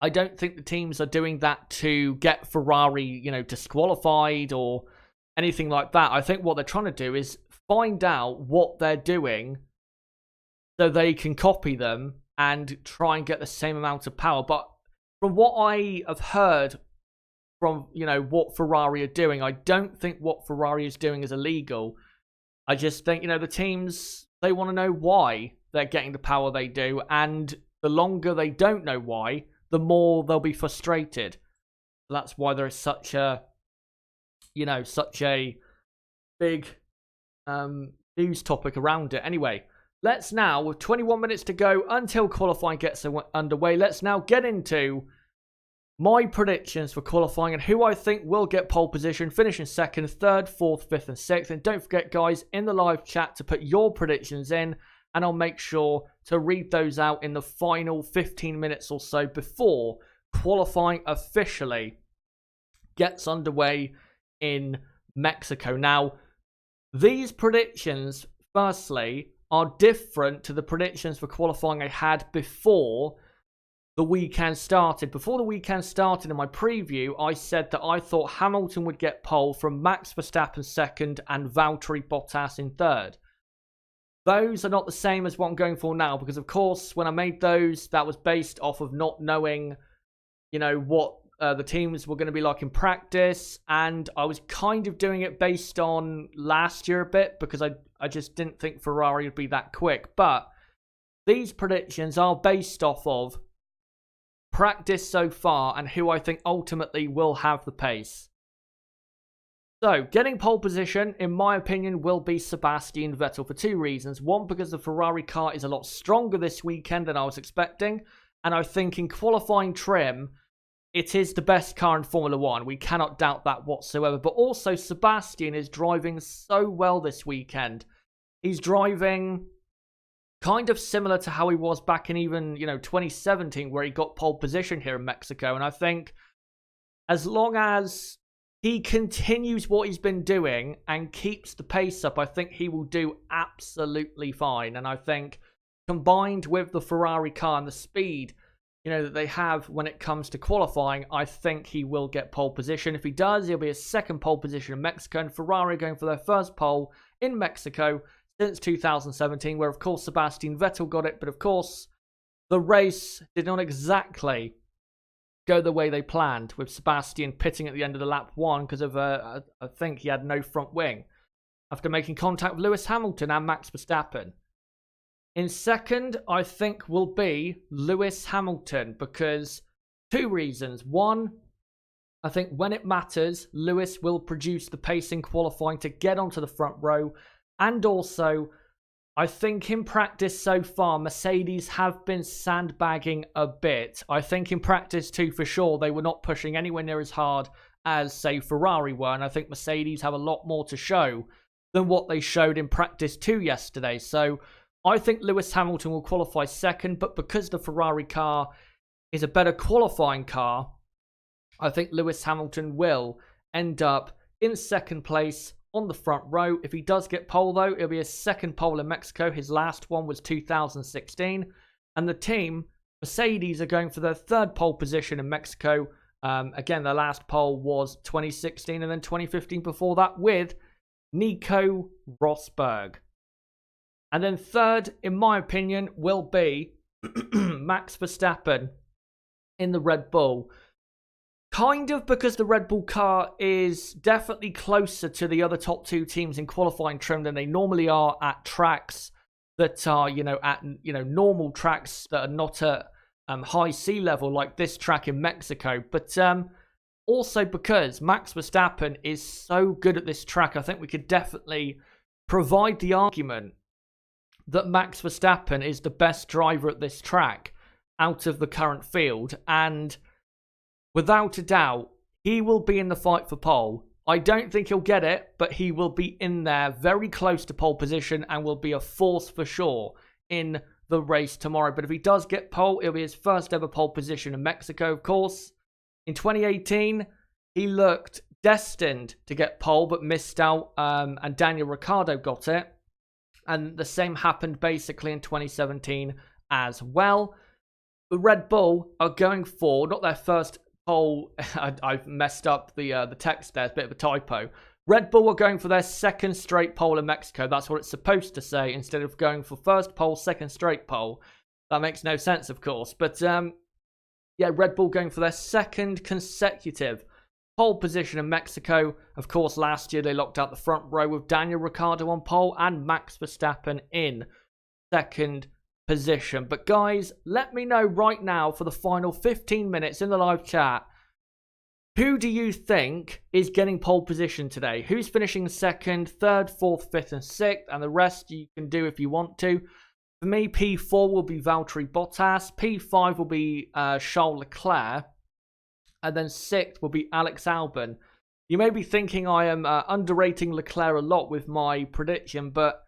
I don't think the teams are doing that to get Ferrari, disqualified or anything like that. I think what they're trying to do is find out what they're doing so they can copy them and try and get the same amount of power. But from what I have heard from, what Ferrari are doing, I don't think what Ferrari is doing is illegal. I just think, the teams, they want to know why they're getting the power they do. And the longer they don't know why, the more they'll be frustrated. That's why there is such a big news topic around it. Anyway, let's now, with 21 minutes to go until qualifying gets underway, let's now get into my predictions for qualifying and who I think will get pole position, finishing second, third, fourth, fifth, and sixth. And don't forget, guys, in the live chat to put your predictions in, and I'll make sure to read those out in the final 15 minutes or so before qualifying officially gets underway in Mexico. Now, these predictions, firstly, are different to the predictions for qualifying I had before the weekend started. Before the weekend started, in my preview, I said that I thought Hamilton would get pole from Max Verstappen second and Valtteri Bottas in third. Those are not the same as what I'm going for now, because of course, when I made those, that was based off of not knowing, what the teams were going to be like in practice, and I was kind of doing it based on last year a bit, because I just didn't think Ferrari would be that quick. But these predictions are based off of practice so far and who I think ultimately will have the pace. So, getting pole position, in my opinion, will be Sebastian Vettel for two reasons. One, because the Ferrari car is a lot stronger this weekend than I was expecting, and I think in qualifying trim, it is the best car in Formula 1. We cannot doubt that whatsoever. But also, Sebastian is driving so well this weekend. He's driving kind of similar to how he was back in even, 2017, where he got pole position here in Mexico. And I think as long as he continues what he's been doing and keeps the pace up, I think he will do absolutely fine. And I think combined with the Ferrari car and the speed, that they have when it comes to qualifying, I think he will get pole position. If he does, he'll be a second pole position in Mexico, and Ferrari going for their first pole in Mexico since 2017, where of course Sebastian Vettel got it, but of course the race did not exactly go the way they planned, with Sebastian pitting at the end of the lap 1 because of I think he had no front wing after making contact with Lewis Hamilton and Max Verstappen. In second, I think will be Lewis Hamilton, because 2 reasons. One, I think when it matters, Lewis will produce the pace in qualifying to get onto the front row. And also, I think in practice so far, Mercedes have been sandbagging a bit. I think in practice too, for sure, they were not pushing anywhere near as hard as, say, Ferrari were. And I think Mercedes have a lot more to show than what they showed in practice too yesterday. So I think Lewis Hamilton will qualify second, but because the Ferrari car is a better qualifying car, I think Lewis Hamilton will end up in second place on the front row. If he does get pole, though, it'll be his second pole in Mexico. His last one was 2016. And the team, Mercedes, are going for their third pole position in Mexico. Again, their last pole was 2016 and then 2015 before that with Nico Rosberg. And then third, in my opinion, will be Max Verstappen in the Red Bull. Kind of because the Red Bull car is definitely closer to the other top 2 teams in qualifying trim than they normally are at tracks that are, normal tracks that are not at high sea level like this track in Mexico. But also because Max Verstappen is so good at this track, I think we could definitely provide the argument that Max Verstappen is the best driver at this track out of the current field. And without a doubt, he will be in the fight for pole. I don't think he'll get it, but he will be in there very close to pole position and will be a force for sure in the race tomorrow. But if he does get pole, it'll be his first ever pole position in Mexico, of course. In 2018, he looked destined to get pole, but missed out, and Daniel Ricciardo got it. And the same happened basically in 2017 as well. The Red Bull are going for, not their first pole, I've messed up the text there, it's a bit of a typo. Red Bull are going for their second straight pole in Mexico. That's what it's supposed to say, instead of going for first pole, second straight pole. That makes no sense, of course. But yeah, Red Bull going for their second consecutive pole position in Mexico. Of course, last year they locked out the front row with Daniel Ricciardo on pole and Max Verstappen in second position. But guys, let me know right now for the final 15 minutes in the live chat, who do you think is getting pole position today? Who's finishing second, third, fourth, fifth and sixth? And the rest you can do if you want to. For me, P4 will be Valtteri Bottas, P5 will be Charles Leclerc, and then 6th will be Alex Albon. You may be thinking I am underrating Leclerc a lot with my prediction, but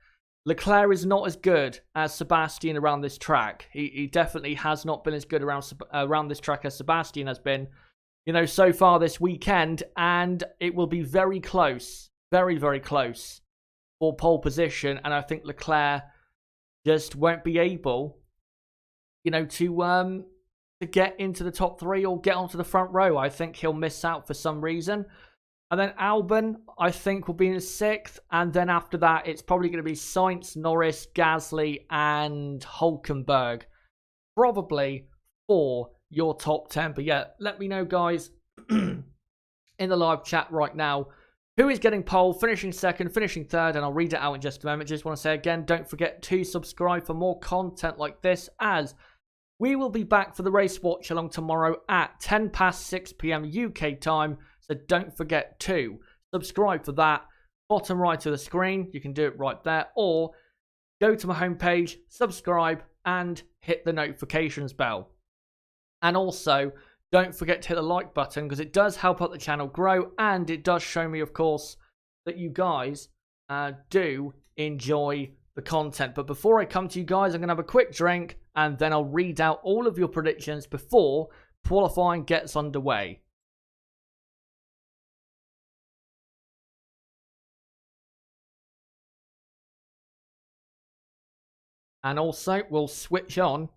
Leclerc is not as good as Sebastian around this track. He definitely has not been as good around this track as Sebastian has been, so far this weekend. And it will be very close, very, very close for pole position. And I think Leclerc just won't be able, to get into the top 3 or get onto the front row. I think he'll miss out for some reason. And then Albon, I think, will be in 6th. And then after that, it's probably going to be Sainz, Norris, Gasly, and Hülkenberg. Probably for your top 10. But yeah, let me know, guys, in the live chat right now, who is getting pole, finishing second, finishing third, and I'll read it out in just a moment. Just want to say again, don't forget to subscribe for more content like this, as we will be back for the race watch along tomorrow at 6 p.m. UK time. So don't forget to subscribe for that. Bottom right of the screen, you can do it right there, or go to my homepage, subscribe, and hit the notifications bell. And also, don't forget to hit the like button because it does help out the channel grow, and it does show me, of course, that you guys do enjoy the content. But before I come to you guys, I'm going to have a quick drink and then I'll read out all of your predictions before qualifying gets underway. And also, we'll switch on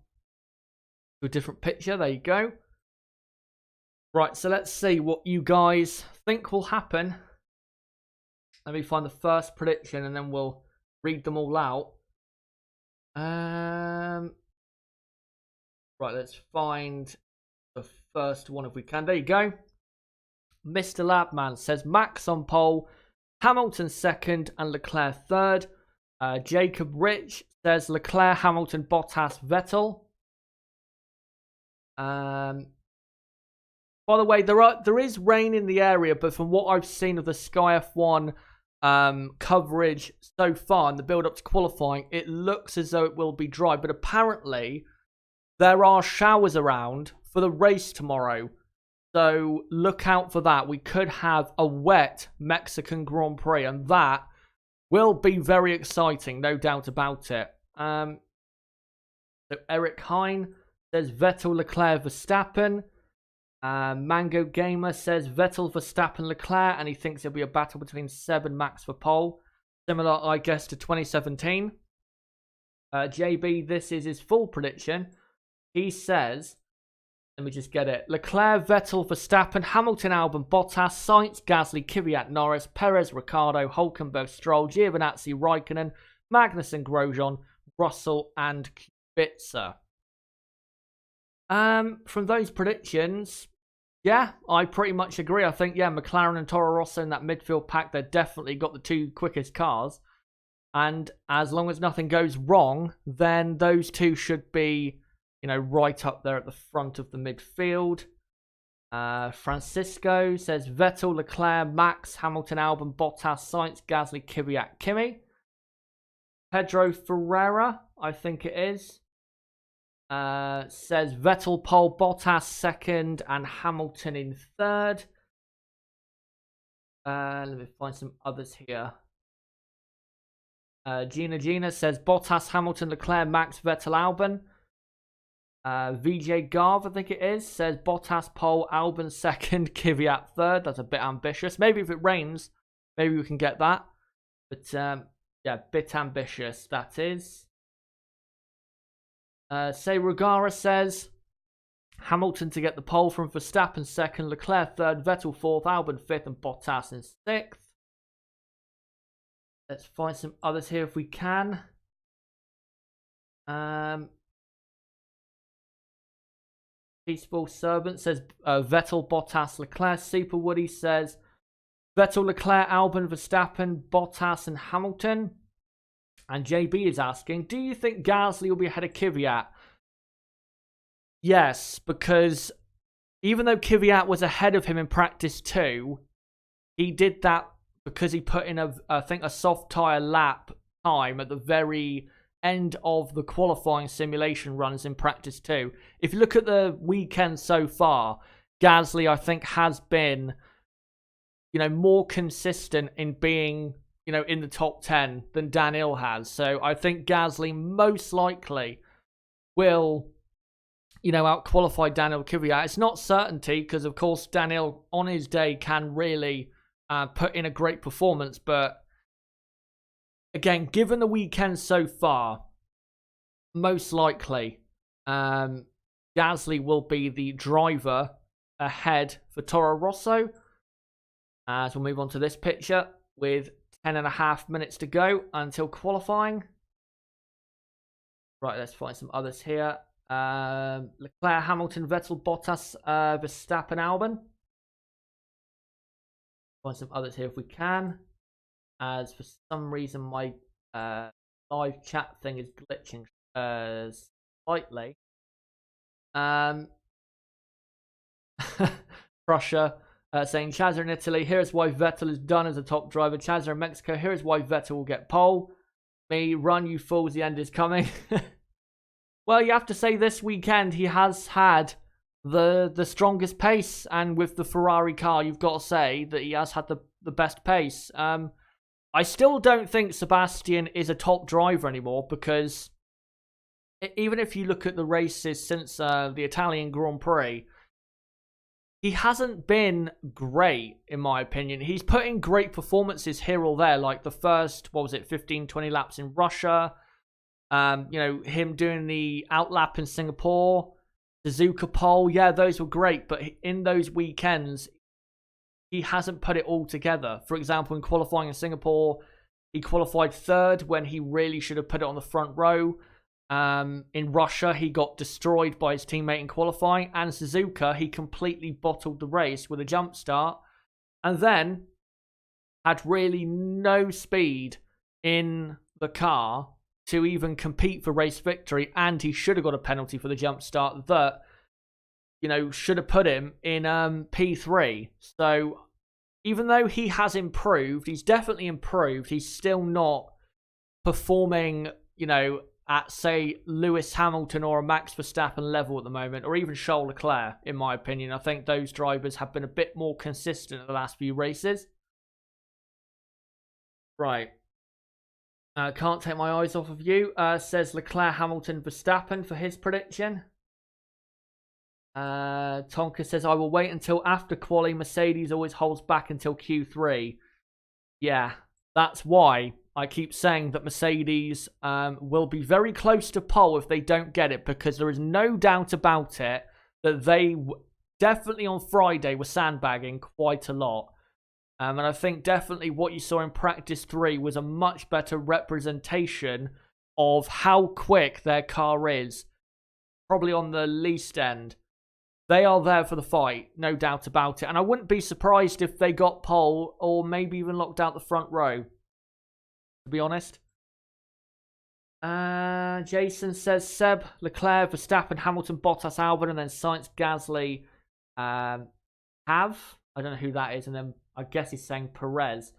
to a different picture. There you go. Right, so let's see what you guys think will happen. Let me find the first prediction and then we'll read them all out. Right, let's find the first one if we can. There you go. Mr. Labman says Max on pole, Hamilton second, and Leclerc third. Jacob Rich says Leclerc, Hamilton, Bottas, Vettel. By the way, there is rain in the area, but from what I've seen of the Sky F1 coverage so far in the build up to qualifying, it looks as though it will be dry. But apparently, there are showers around for the race tomorrow. So look out for that. We could have a wet Mexican Grand Prix, and that will be very exciting, no doubt about it. So Eric Hine says Vettel, Leclerc, Verstappen. Mango Gamer says Vettel, Verstappen, Leclerc, and he thinks it'll be a battle between Seb and Max for pole. Similar, I guess, to 2017. JB, this is his full prediction. He says, let me just get it. Leclerc, Vettel, Verstappen, Hamilton, Albon, Bottas, Sainz, Gasly, Kvyat, Norris, Perez, Ricciardo, Hulkenberg, Stroll, Giovinazzi, Raikkonen, Magnussen, Grosjean, Russell, and Kubica. From those predictions, yeah, I pretty much agree. I think, yeah, McLaren and Toro Rosso in that midfield pack, they've definitely got the two quickest cars. And as long as nothing goes wrong, then those two should be, you know, right up there at the front of the midfield. Francisco says Vettel, Leclerc, Max, Hamilton, Albon, Bottas, Sainz, Gasly, Kvyat, Kimi. Pedro Ferreira, I think it is, says Vettel pole, Bottas second, and Hamilton in third. Let me find some others here. Gina says Bottas, Hamilton, Leclerc, Max, Vettel, Albon. VJ Garv, I think it is, says Bottas pole, Albon second, Kvyat third. That's a bit ambitious. Maybe if it rains, maybe we can get that. But yeah, bit ambitious, that is. Say Rugara says Hamilton to get the pole from Verstappen second, Leclerc third, Vettel fourth, Albon fifth, and Bottas in sixth. Let's find some others here if we can. Peaceful Servant says Vettel, Bottas, Leclerc. Super Woody says Vettel, Leclerc, Albon, Verstappen, Bottas, and Hamilton. And JB is asking, do you think Gasly will be ahead of Kvyat? Yes, because even though Kvyat was ahead of him in practice 2, he did that because he put in I think a soft tyre lap time at the very end of the qualifying simulation runs in practice 2. If you look at the weekend so far, Gasly, I think, has been, you know, more consistent in being, you know, in the top 10 than Daniel has. So I think Gasly most likely will, you know, out-qualify Daniel Kvyat. It's not certainty because, of course, Daniel on his day can really put in a great performance. But again, given the weekend so far, most likely Gasly will be the driver ahead for Toro Rosso. As we'll move on to this picture with 10.5 minutes to go until qualifying. Right, let's find some others here. Leclerc, Hamilton, Vettel, Bottas, Verstappen, Albon. Find some others here if we can. As for some reason my live chat thing is glitching slightly. Prussia saying Chazza in Italy, here's why Vettel is done as a top driver. Chazza in Mexico, here's why Vettel will get pole. Me, run you fools, the end is coming. Well, you have to say this weekend he has had the strongest pace, and with the Ferrari car, you've got to say that he has had the best pace. I still don't think Sebastian is a top driver anymore, because even if you look at the races since the Italian Grand Prix, he hasn't been great, in my opinion. He's put in great performances here or there, like the first, 15, 20 laps in Russia. Him doing the outlap in Singapore, Suzuka pole, yeah, those were great. But in those weekends, he hasn't put it all together. For example, in qualifying in Singapore, he qualified third when he really should have put it on the front row. In Russia, he got destroyed by his teammate in qualifying. And Suzuka, he completely bottled the race with a jump start. And then had really no speed in the car to even compete for race victory. And he should have got a penalty for the jump start that, should have put him in P3. So even though he has improved, he's definitely improved, he's still not performing, at, say, Lewis Hamilton or a Max Verstappen level at the moment, or even Charles Leclerc, in my opinion. I think those drivers have been a bit more consistent in the last few races. Right. Can't take my eyes off of you, says Leclerc, Hamilton, Verstappen for his prediction. Tonka says, I will wait until after quali. Mercedes always holds back until Q3. Yeah, that's why I keep saying that Mercedes will be very close to pole if they don't get it, because there is no doubt about it that they definitely on Friday were sandbagging quite a lot. And I think definitely what you saw in practice 3 was a much better representation of how quick their car is. Probably on the least end. They are there for the fight, no doubt about it. And I wouldn't be surprised if they got pole or maybe even locked out the front row, to be honest. Jason says, Seb, Leclerc, Verstappen, Hamilton, Bottas, Albon, and then Sainz, Gasly have. I don't know who that is. And then I guess he's saying Perez.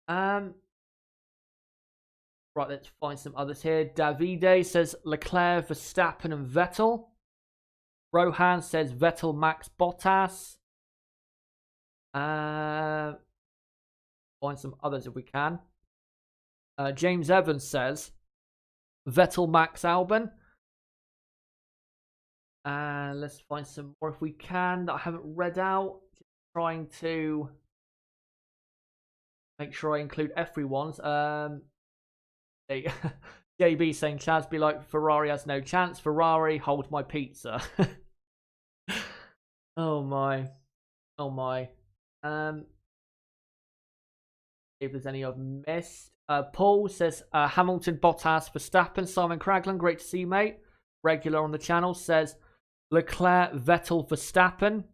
Right, let's find some others here. Davide says Leclerc, Verstappen, and Vettel. Rohan says Vettel, Max, Bottas. Find some others if we can. James Evans says Vettel, Max, Albon. Let's find some more if we can that I haven't read out. Just trying to make sure I include everyone's. JB saying Chaz be like Ferrari has no chance. Ferrari, hold my pizza. Oh my. If there's any I've missed. Paul says Hamilton, Bottas, Verstappen. Simon Craglan, great to see you, mate. Regular on the channel, says Leclerc, Vettel, Verstappen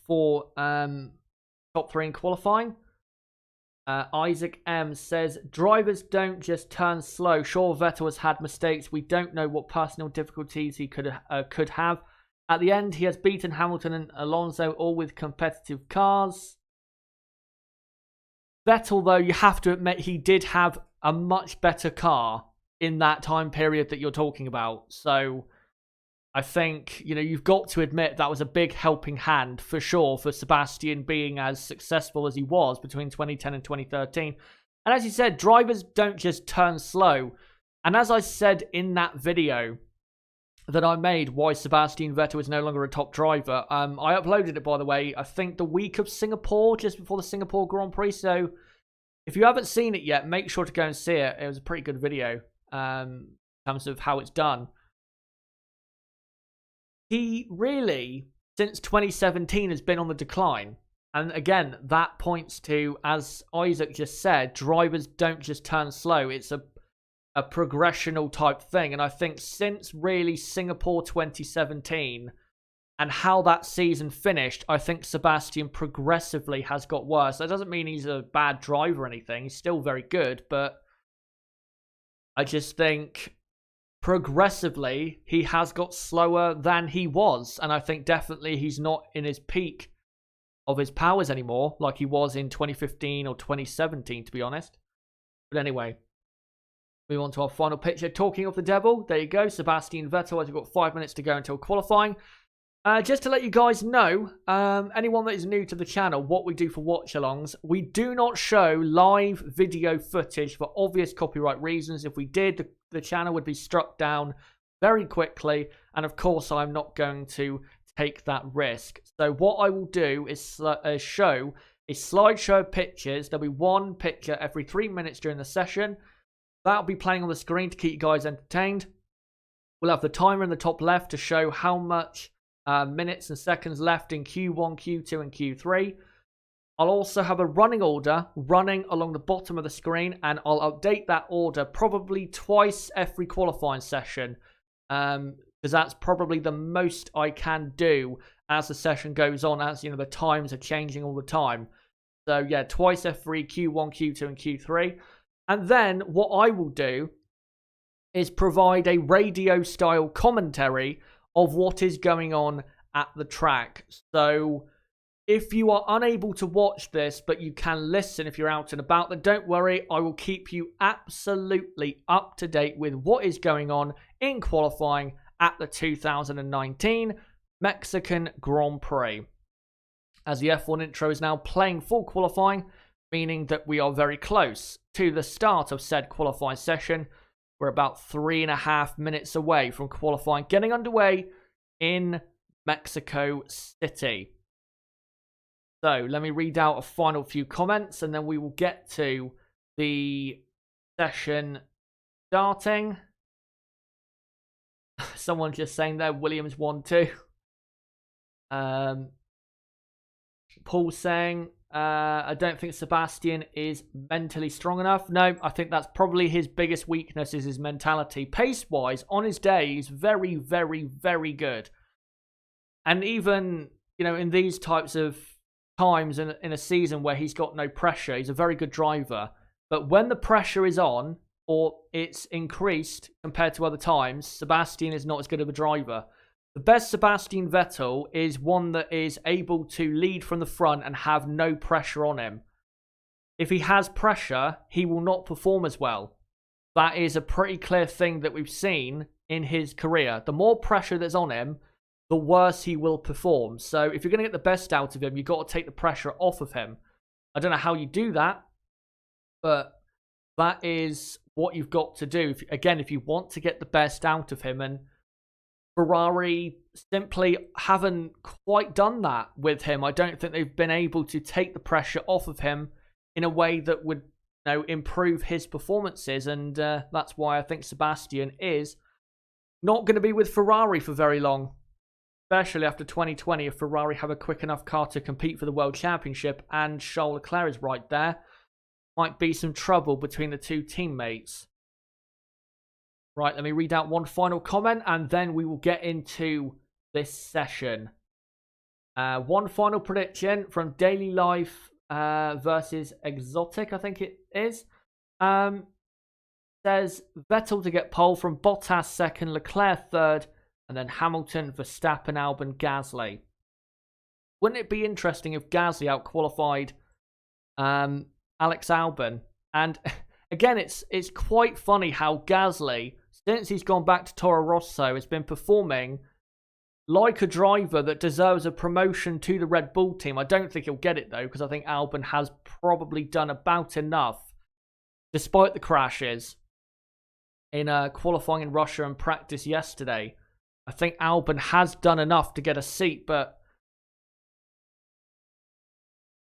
for top 3 in qualifying. Isaac M says drivers don't just turn slow. Sure, Vettel has had mistakes. We don't know what personal difficulties he could have. At the end, he has beaten Hamilton and Alonso, all with competitive cars. Vettel, though, you have to admit he did have a much better car in that time period that you're talking about. So I think, you've got to admit that was a big helping hand for sure for Sebastian being as successful as he was between 2010 and 2013. And as you said, drivers don't just turn slow. And as I said in that video that I made, why Sebastian Vettel is no longer a top driver, I uploaded it, by the way, I think the week of Singapore, just before the Singapore Grand Prix. So if you haven't seen it yet, make sure to go and see it. It was a pretty good video in terms of how it's done. He really, since 2017, has been on the decline. And again, that points to, as Isaac just said, drivers don't just turn slow. It's a progressional type thing. And I think since really Singapore 2017 and how that season finished, I think Sebastian progressively has got worse. That doesn't mean he's a bad driver or anything. He's still very good. But I just think progressively he has got slower than he was. And I think definitely he's not in his peak of his powers anymore like he was in 2015 or 2017, to be honest. But anyway, move on to our final picture. Talking of the devil, there you go. Sebastian Vettel, as we've got 5 minutes to go until qualifying. Just to let you guys know, anyone that is new to the channel, what we do for watch-alongs, we do not show live video footage for obvious copyright reasons. If we did, the channel would be struck down very quickly, and of course I'm not going to take that risk. So what I will do is show a slideshow of pictures. There'll be one picture every 3 minutes during the session. That'll be playing on the screen to keep you guys entertained. We'll have the timer in the top left to show how much minutes and seconds left in Q1, Q2 and Q3. I'll also have a running order running along the bottom of the screen, and I'll update that order probably twice every qualifying session, because that's probably the most I can do as the session goes on, as the times are changing all the time. So yeah, twice every Q1, Q2 and Q3. And then what I will do is provide a radio style commentary of what is going on at the track. So if you are unable to watch this, but you can listen if you're out and about, then don't worry, I will keep you absolutely up to date with what is going on in qualifying at the 2019 Mexican Grand Prix. As the F1 intro is now playing full qualifying, meaning that we are very close to the start of said qualifying session. We're about 3.5 minutes away from qualifying getting underway in Mexico City. So let me read out a final few comments and then we will get to the session starting. Someone just saying there, Williams 1-2. Paul saying, I don't think Sebastian is mentally strong enough. No, I think that's probably his biggest weakness is his mentality. Pace-wise, on his day, he's very, very, very good. And even, in these types of times in a season where he's got no pressure, he's a very good driver. But when the pressure is on, or it's increased compared to other times, Sebastian is not as good of a driver. The best Sebastian Vettel is one that is able to lead from the front and have no pressure on him. If he has pressure, he will not perform as well. That is a pretty clear thing that we've seen in his career. The more pressure that's on him, the worse he will perform. So if you're going to get the best out of him, you've got to take the pressure off of him. I don't know how you do that, but that is what you've got to do. If you want to get the best out of him, and Ferrari simply haven't quite done that with him. I don't think they've been able to take the pressure off of him in a way that would improve his performances, and that's why I think Sebastian is not going to be with Ferrari for very long, especially after 2020. If Ferrari have a quick enough car to compete for the World Championship and Charles Leclerc is right there, might be some trouble between the two teammates. Right, let me read out one final comment and then we will get into this session. One final prediction from Daily Life versus Exotic, I think it is. Says Vettel to get pole, from Bottas second, Leclerc third, and then Hamilton, Verstappen, Albon, Gasly. Wouldn't it be interesting if Gasly out-qualified Alex Albon? And again, it's quite funny how Gasly, since he's gone back to Toro Rosso, has been performing like a driver that deserves a promotion to the Red Bull team. I don't think he'll get it, though, because I think Albon has probably done about enough, despite the crashes in qualifying in Russia and practice yesterday. I think Albon has done enough to get a seat, but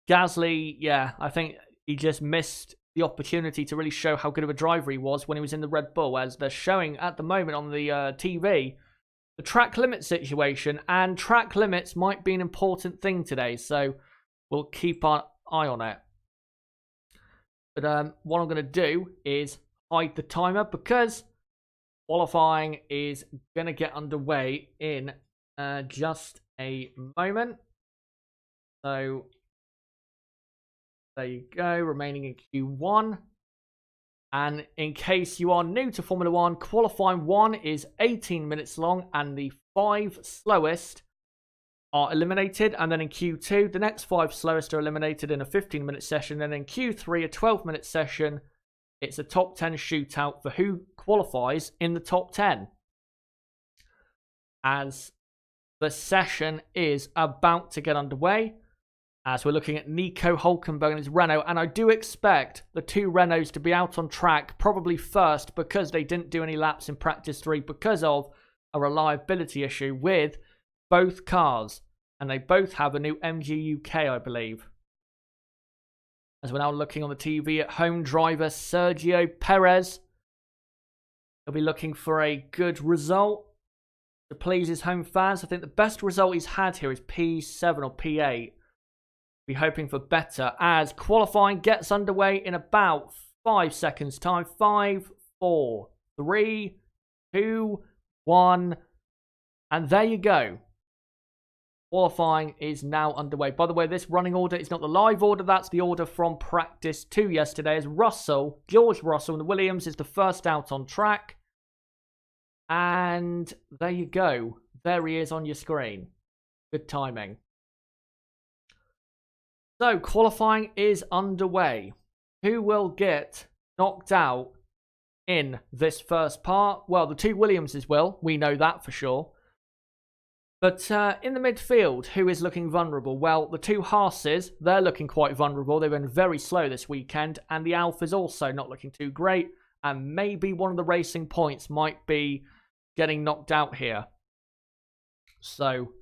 Gasly, yeah, I think he just missed the opportunity to really show how good of a driver he was when he was in the Red Bull, as they're showing at the moment on the TV, the track limit situation, and track limits might be an important thing today, so we'll keep our eye on it. But what I'm going to do is hide the timer, because qualifying is going to get underway in just a moment. So there you go, remaining in Q1. And in case you are new to Formula 1, qualifying 1 is 18 minutes long, and the 5 slowest are eliminated. And then in Q2, the next 5 slowest are eliminated in a 15-minute session. And in Q3, a 12-minute session. It's a top 10 shootout for who qualifies in the top 10. As the session is about to get underway, as we're looking at Nico Hülkenberg and his Renault, and I do expect the two Renaults to be out on track probably first because they didn't do any laps in practice 3 because of a reliability issue with both cars, and they both have a new MG UK, I believe. As we're now looking on the TV at home, driver Sergio Perez. He'll be looking for a good result to please his home fans. I think the best result he's had here is P7 or P8. Be hoping for better as qualifying gets underway in about 5 seconds time. 5, 4, 3, 2, 1, and there you go. Qualifying is now underway. By the way, this running order is not the live order. That's the order from practice 2 yesterday. As George Russell, and the Williams is the first out on track. And there you go. There he is on your screen. Good timing. So, qualifying is underway. Who will get knocked out in this first part? Well, the two Williamses will. We know that for sure. But in the midfield, who is looking vulnerable? Well, the two Haases, they're looking quite vulnerable. They've been very slow this weekend. And the Alfa's also not looking too great. And maybe one of the Racing Points might be getting knocked out here. So,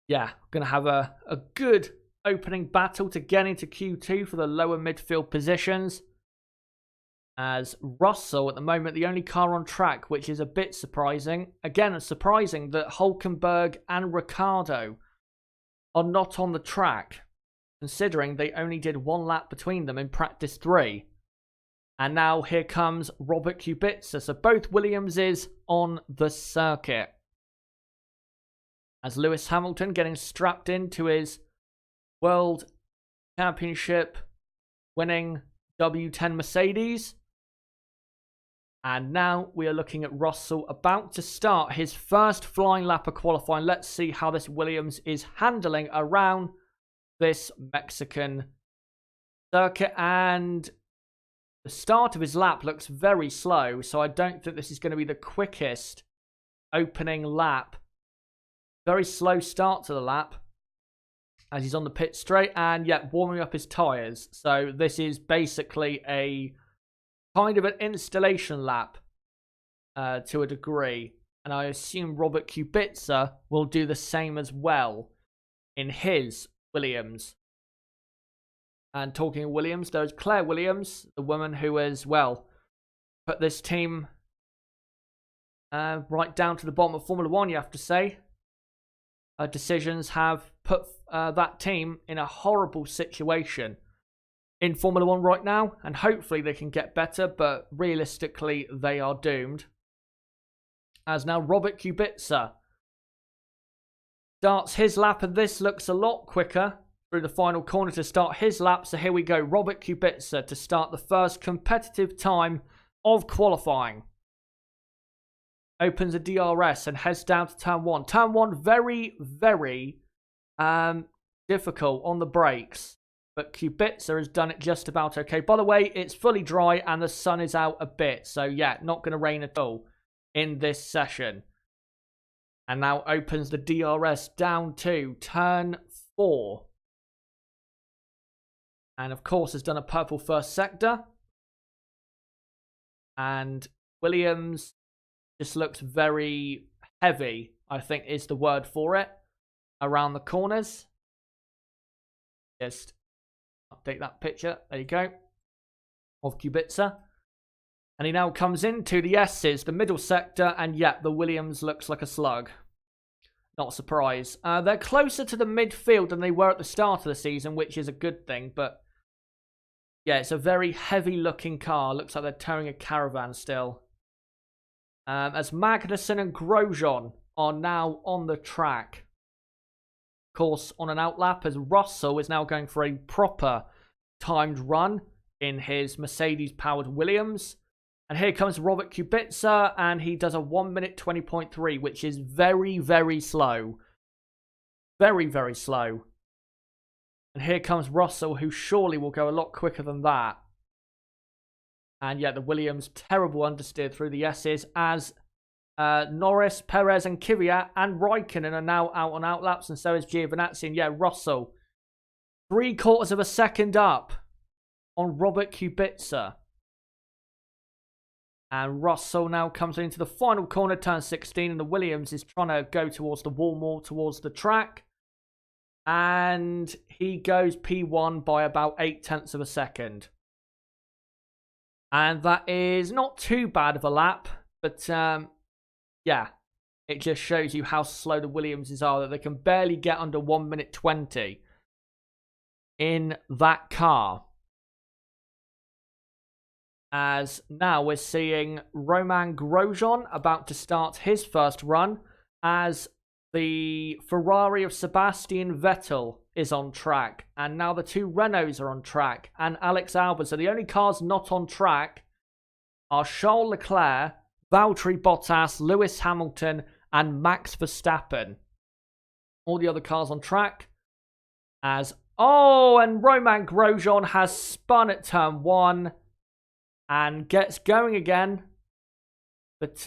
yeah, going to have a good opening battle to get into Q2 for the lower midfield positions. As Russell, at the moment, the only car on track, which is a bit surprising. Again, it's surprising that Hülkenberg and Ricciardo are not on the track, considering they only did 1 lap between them in practice 3. And now here comes Robert Kubica. So both Williamses on the circuit. As Lewis Hamilton getting strapped into his World Championship winning W10 Mercedes. And now we are looking at Russell about to start his first flying lap of qualifying. Let's see how this Williams is handling around this Mexican circuit. And the start of his lap looks very slow, so I don't think this is going to be the quickest opening lap. Very slow start to the lap as he's on the pit straight and yet warming up his tyres. So this is basically a kind of an installation lap to a degree. And I assume Robert Kubica will do the same as well in his Williams. And talking of Williams, there's Claire Williams, the woman who has, well, put this team right down to the bottom of Formula 1, you have to say. Her decisions have put that team in a horrible situation in Formula 1 right now, and hopefully they can get better, but realistically they are doomed. As now Robert Kubica starts his lap, and this looks a lot quicker through the final corner to start his lap. So here we go, Robert Kubica to start the first competitive time of qualifying. Opens a DRS and heads down to turn 1. Turn 1 very, very difficult on the brakes. But Kubica has done it just about okay. By the way, it's fully dry and the sun is out a bit. So yeah, not going to rain at all in this session. And now opens the DRS down to turn 4. And of course has done a purple first sector. And Williams just looks very heavy, I think is the word for it, around the corners. Just update that picture. There you go. Of Kubica. And he now comes into the S's, the middle sector, and yeah, the Williams looks like a slug. Not a surprise. They're closer to the midfield than they were at the start of the season, which is a good thing, but yeah, it's a very heavy looking car. Looks like they're towing a caravan still. As Magnussen and Grosjean are now on the track. Of course, on an outlap, as Russell is now going for a proper timed run in his Mercedes-powered Williams. And here comes Robert Kubica, and he does a 1 minute 20.3, which is very, very slow. Very, very slow. And here comes Russell, who surely will go a lot quicker than that. And yeah, the Williams, terrible understeer through the S's as Norris, Perez and Kvyat and Raikkonen are now out on outlaps, and so is Giovinazzi. And yeah, Russell, 3/4 of a second up on Robert Kubica. And Russell now comes into the final corner, turn 16, and the Williams is trying to go towards the wall, more towards the track. And he goes P1 by about 0.8 of a second. And that is not too bad of a lap, but yeah, it just shows you how slow the Williamses are, that they can barely get under 1 minute 20 in that car. As now we're seeing Romain Grosjean about to start his first run, as the Ferrari of Sebastian Vettel is on track. And now the two Renaults are on track, and Alex Albon. So the only cars not on track are Charles Leclerc, Valtteri Bottas, Lewis Hamilton, and Max Verstappen. All the other cars on track. And Romain Grosjean has spun at turn 1 and gets going again. But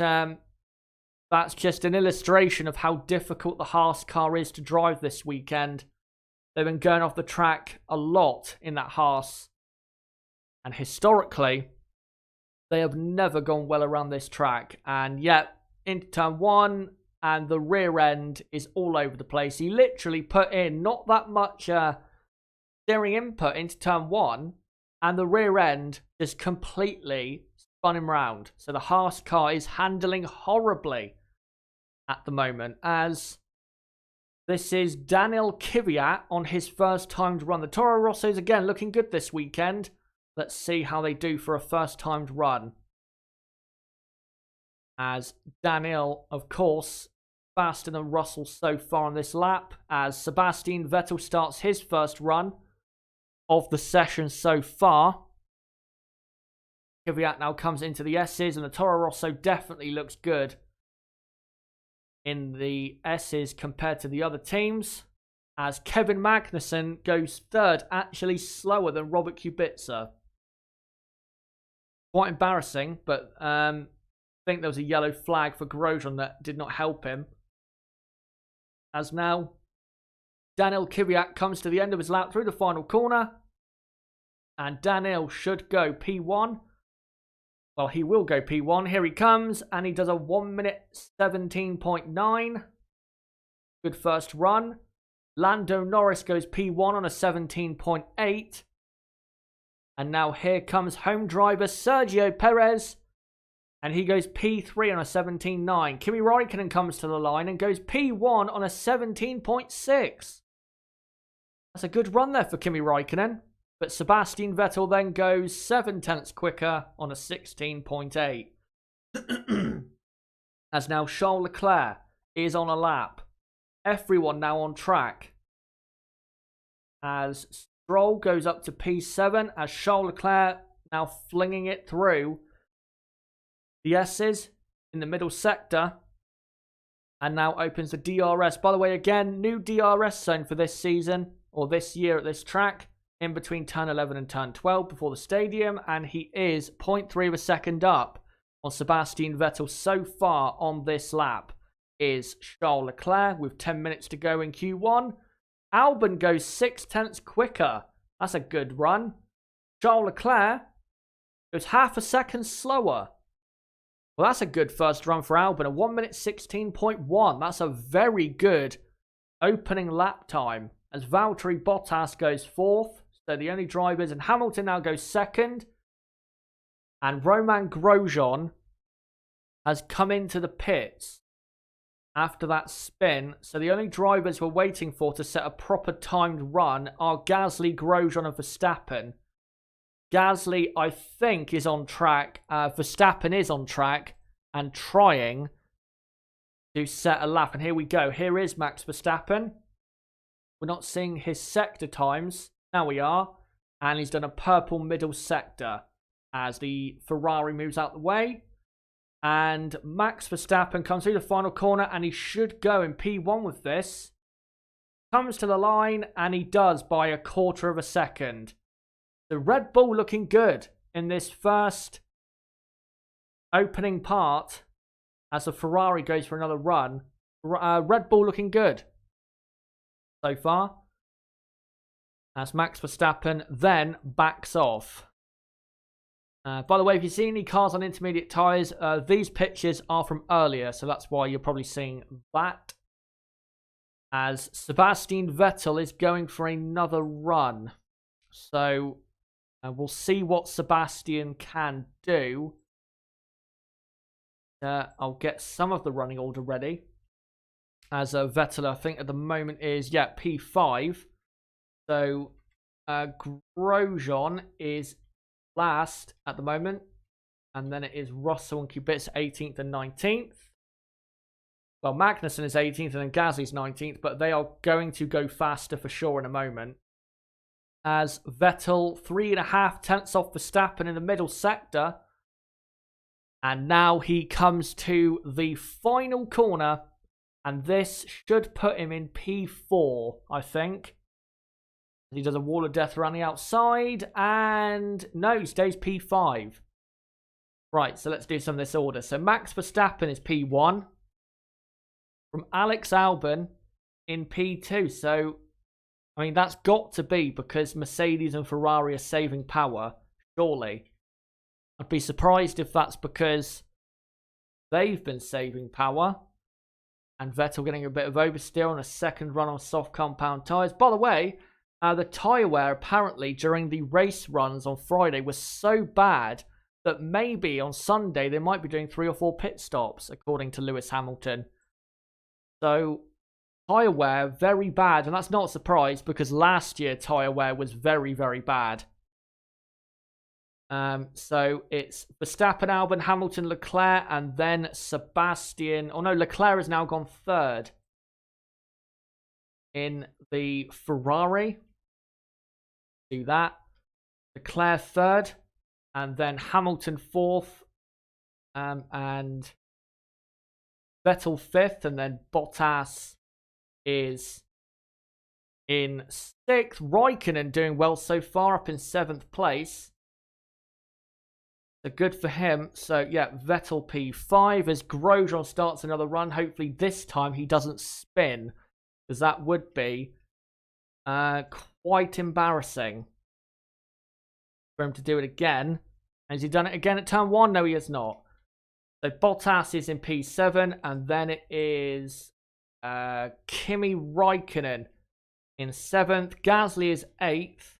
that's just an illustration of how difficult the Haas car is to drive this weekend. They've been going off the track a lot in that Haas. And historically, they have never gone well around this track. And yet, into turn 1, and the rear end is all over the place. He literally put in not that much steering input into turn 1, and the rear end just completely spun him round. So the Haas car is handling horribly at the moment, as this is Daniel Kvyat on his first timed run. The Toro Rosso is again looking good this weekend. Let's see how they do for a first timed run. As Daniel, of course, faster than Russell so far on this lap, as Sebastian Vettel starts his first run of the session so far. Kvyat now comes into the S's, and the Toro Rosso definitely looks good in the S's compared to the other teams, as Kevin Magnussen goes third, actually slower than Robert Kubica. Quite embarrassing, but I think there was a yellow flag for Grosjean that did not help him. As now Daniel Kvyat comes to the end of his lap through the final corner, and Daniel should go P1. Well, he will go P1. Here he comes, and he does a 1 minute 17.9. Good first run. Lando Norris goes P1 on a 17.8. And now here comes home driver Sergio Perez, and he goes P3 on a 17.9. Kimi Raikkonen comes to the line and goes P1 on a 17.6. That's a good run there for Kimi Raikkonen. But Sebastian Vettel then goes 0.7 quicker on a 16.8. As now Charles Leclerc is on a lap. Everyone now on track. As Stroll goes up to P7, as Charles Leclerc now flinging it through the S's in the middle sector. And now opens the DRS. By the way, again, new DRS zone for this season, or this year at this track, in between turn 11 and turn 12 before the stadium, and he is 0.3 of a second up on Sebastian Vettel so far on this lap is Charles Leclerc with 10 minutes to go in Q1. Albon goes 0.6 quicker. That's a good run. Charles Leclerc goes half a second slower. Well, that's a good first run for Albon, a 1 minute 16.1. That's a very good opening lap time, as Valtteri Bottas goes 4th. So the only drivers, and Hamilton now goes 2nd. And Romain Grosjean has come into the pits after that spin. So the only drivers we're waiting for to set a proper timed run are Gasly, Grosjean and Verstappen. Gasly, I think, is on track. Verstappen is on track and trying to set a lap. And here we go. Here is Max Verstappen. We're not seeing his sector times. Now we are. And he's done a purple middle sector as the Ferrari moves out the way. And Max Verstappen comes through the final corner, and he should go in P1 with this. Comes to the line, and he does by 1/4 of a second. The Red Bull looking good in this first opening part as the Ferrari goes for another run. Red Bull looking good so far, as Max Verstappen then backs off. By the way, if you see any cars on intermediate tyres, these pictures are from earlier, so that's why you're probably seeing that. As Sebastian Vettel is going for another run. So we'll see what Sebastian can do. I'll get some of the running order ready. As Vettel, I think at the moment is, P5. So Grosjean is last at the moment, and then it is Russell and Kubica 18th and 19th. Well, Magnussen is 18th and then Gasly's 19th, but they are going to go faster for sure in a moment. As Vettel 3.5 tenths off Verstappen in the middle sector, and now he comes to the final corner, and this should put him in P4, I think. He does a wall of death around the outside, and no, he stays P5. Right, so let's do some of this order. So Max Verstappen is P1. From Alex Albon in P2. So, I mean, that's got to be because Mercedes and Ferrari are saving power, surely. I'd be surprised if that's because they've been saving power. And Vettel getting a bit of oversteer on a second run on soft compound tyres. By the way, the tyre wear apparently during the race runs on Friday was so bad that maybe on Sunday they might be doing 3 or 4 pit stops, according to Lewis Hamilton. So, tyre wear, very bad. And that's not a surprise because last year tyre wear was very, very bad. So, it's Verstappen, Albon, Hamilton, Leclerc, and then Sebastian. Oh no, Leclerc has now gone third in the Ferrari. Do that. Leclerc third. And then Hamilton fourth. And Vettel fifth. And then Bottas is in sixth. Raikkonen doing well so far, up in 7th place. So good for him. So yeah, Vettel P5 as Grosjean starts another run. Hopefully this time he doesn't spin, because that would be quite embarrassing for him to do it again. Has he done it again at turn 1? No, he has not. So Bottas is in P7, and then it is Kimi Raikkonen in 7th. Gasly is 8th.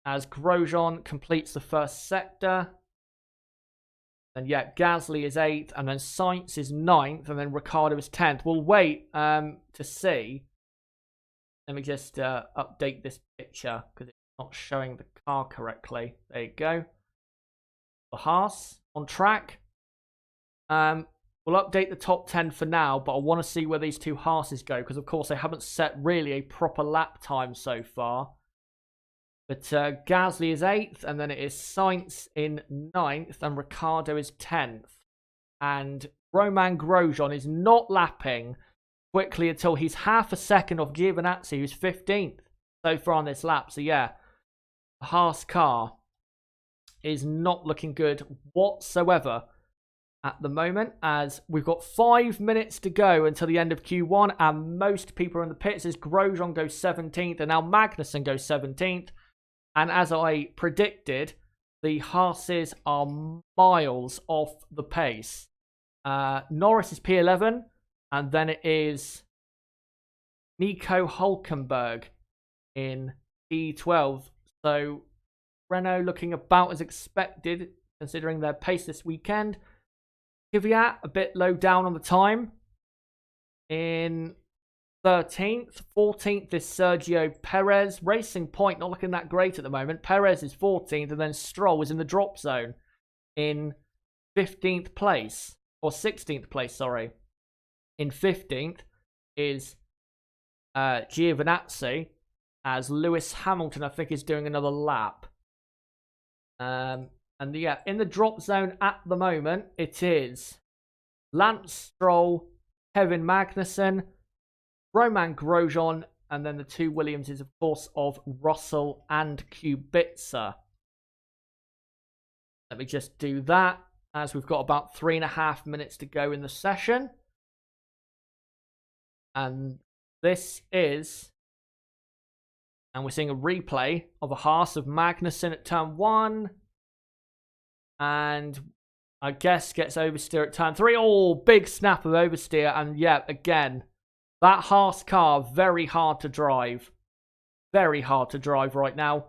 As Grosjean completes the first sector. And yeah, Gasly is 8th, and then Sainz is 9th, and then Ricciardo is 10th. We'll wait to see. Let me just update this picture, because it's not showing the car correctly. There you go. The Haas on track. We'll update the top 10 for now, but I want to see where these two Haases go, because of course they haven't set really a proper lap time so far. But Gasly is 8th, and then it is Sainz in 9th, and Ricciardo is 10th. And Romain Grosjean is not lapping quickly until he's half a second off Giovinazzi, who's 15th so far on this lap. So yeah, the Haas car is not looking good whatsoever at the moment, as we've got 5 minutes to go until the end of Q1, and most people are in the pits as Grosjean goes 17th, and now Magnussen goes 17th. And as I predicted, the Haases are miles off the pace. Norris is P11, and then it is Nico Hülkenberg in P12. So Renault looking about as expected, considering their pace this weekend. Kvyat a bit low down on the time in 13th. 14th is Sergio Perez. Racing Point not looking that great at the moment. Perez is 14th, and then Stroll is in the drop zone in 15th place. Or 16th place, sorry. In 15th is Giovinazzi, as Lewis Hamilton, I think, is doing another lap. And yeah, in the drop zone at the moment, it is Lance Stroll, Kevin Magnussen, Romain Grosjean, and then the two Williamses, of course, of Russell and Kubica. Let me just do that. as we've got about 3.5 minutes to go in the session. And this is, and we're seeing a replay of a Haas of Magnussen at turn 1. And I guess gets oversteer at turn 3. Oh, big snap of oversteer. And yeah, again, that Haas car, very hard to drive. Very hard to drive right now.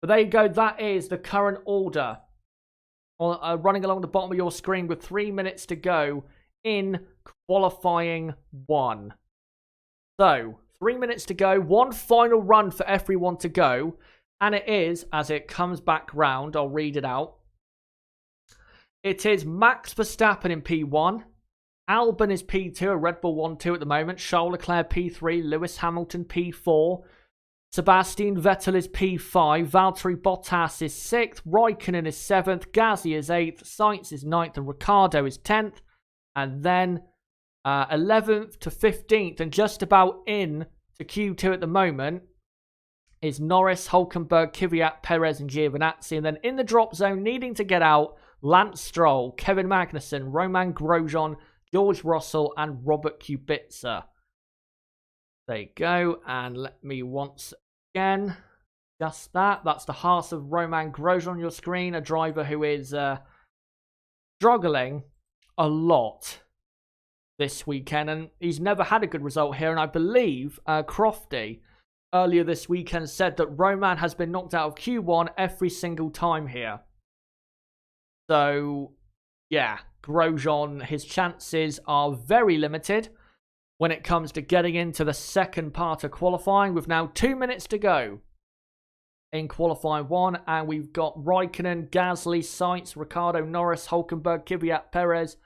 But there you go. That is the current order. Running along the bottom of your screen with 3 minutes to go in qualifying 1. So, 3 minutes to go. One final run for everyone to go. And it is, as it comes back round, I'll read it out. It is Max Verstappen in P1. Albon is P2, a Red Bull 1-2 at the moment. Charles Leclerc P3. Lewis Hamilton P4. Sebastian Vettel is P5. Valtteri Bottas is 6th. Raikkonen is 7th. Gasly is 8th. Sainz is 9th. And Ricciardo is 10th. And then 11th to 15th. And just about in to Q2 at the moment is Norris, Hülkenberg, Kvyat, Perez and Giovinazzi. And then in the drop zone, needing to get out, Lance Stroll, Kevin Magnussen, Romain Grosjean, George Russell and Robert Kubica. There you go. And let me once again, just that. That's the Haas of Romain Grosjean on your screen. A driver who is struggling a lot this weekend. And he's never had a good result here. And I believe Crofty earlier this weekend said that Romain has been knocked out of Q1 every single time here. So, yeah, Grosjean, his chances are very limited when it comes to getting into the second part of qualifying. With now 2 minutes to go in qualifying 1. And we've got Raikkonen, Gasly, Sainz, Ricciardo, Norris, Hülkenberg, Kvyat, Perez,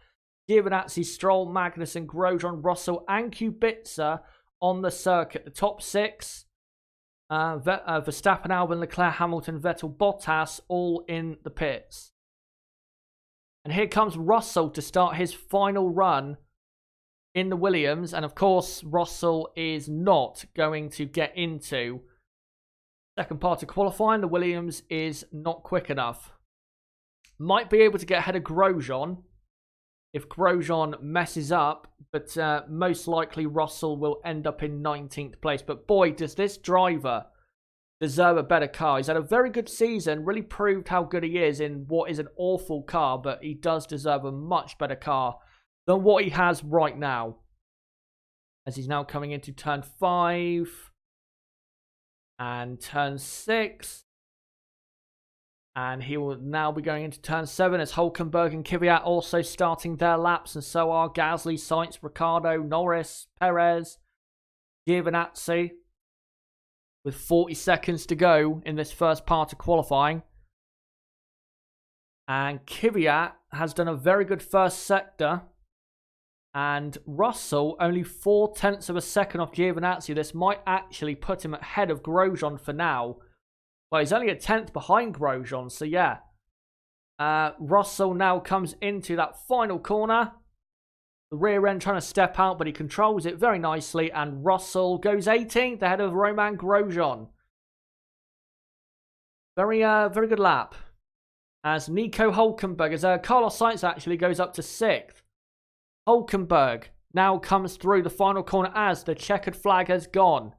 Giovinazzi, Stroll, Magnussen, Grosjean, Russell and Kubica on the circuit. The top 6, Verstappen, Albon, Leclerc, Hamilton, Vettel, Bottas, all in the pits. And here comes Russell to start his final run in the Williams. And of course, Russell is not going to get into second part of qualifying. The Williams is not quick enough. Might be able to get ahead of Grosjean if Grosjean messes up. But most likely Russell will end up in 19th place. But boy, does this driver deserve a better car. He's had a very good season, really proved how good he is in what is an awful car, but he does deserve a much better car than what he has right now. As he's now coming into turn 5 and turn 6. And he will now be going into turn 7 as Hülkenberg and Kvyat also starting their laps, and so are Gasly, Sainz, Ricciardo, Norris, Perez, Giovinazzi. With 40 seconds to go in this first part of qualifying. And Kvyat has done a very good first sector. And Russell only 0.4 of a second off Giovinazzi. This might actually put him ahead of Grosjean for now. Well, he's only a 10th behind Grosjean. So yeah. Russell now comes into that final corner. The rear end trying to step out, but he controls it very nicely. And Russell goes 18th ahead of Romain Grosjean. Very good lap. As Nico Hülkenberg, as Carlos Sainz actually goes up to 6th. Hülkenberg now comes through the final corner as the checkered flag has gone.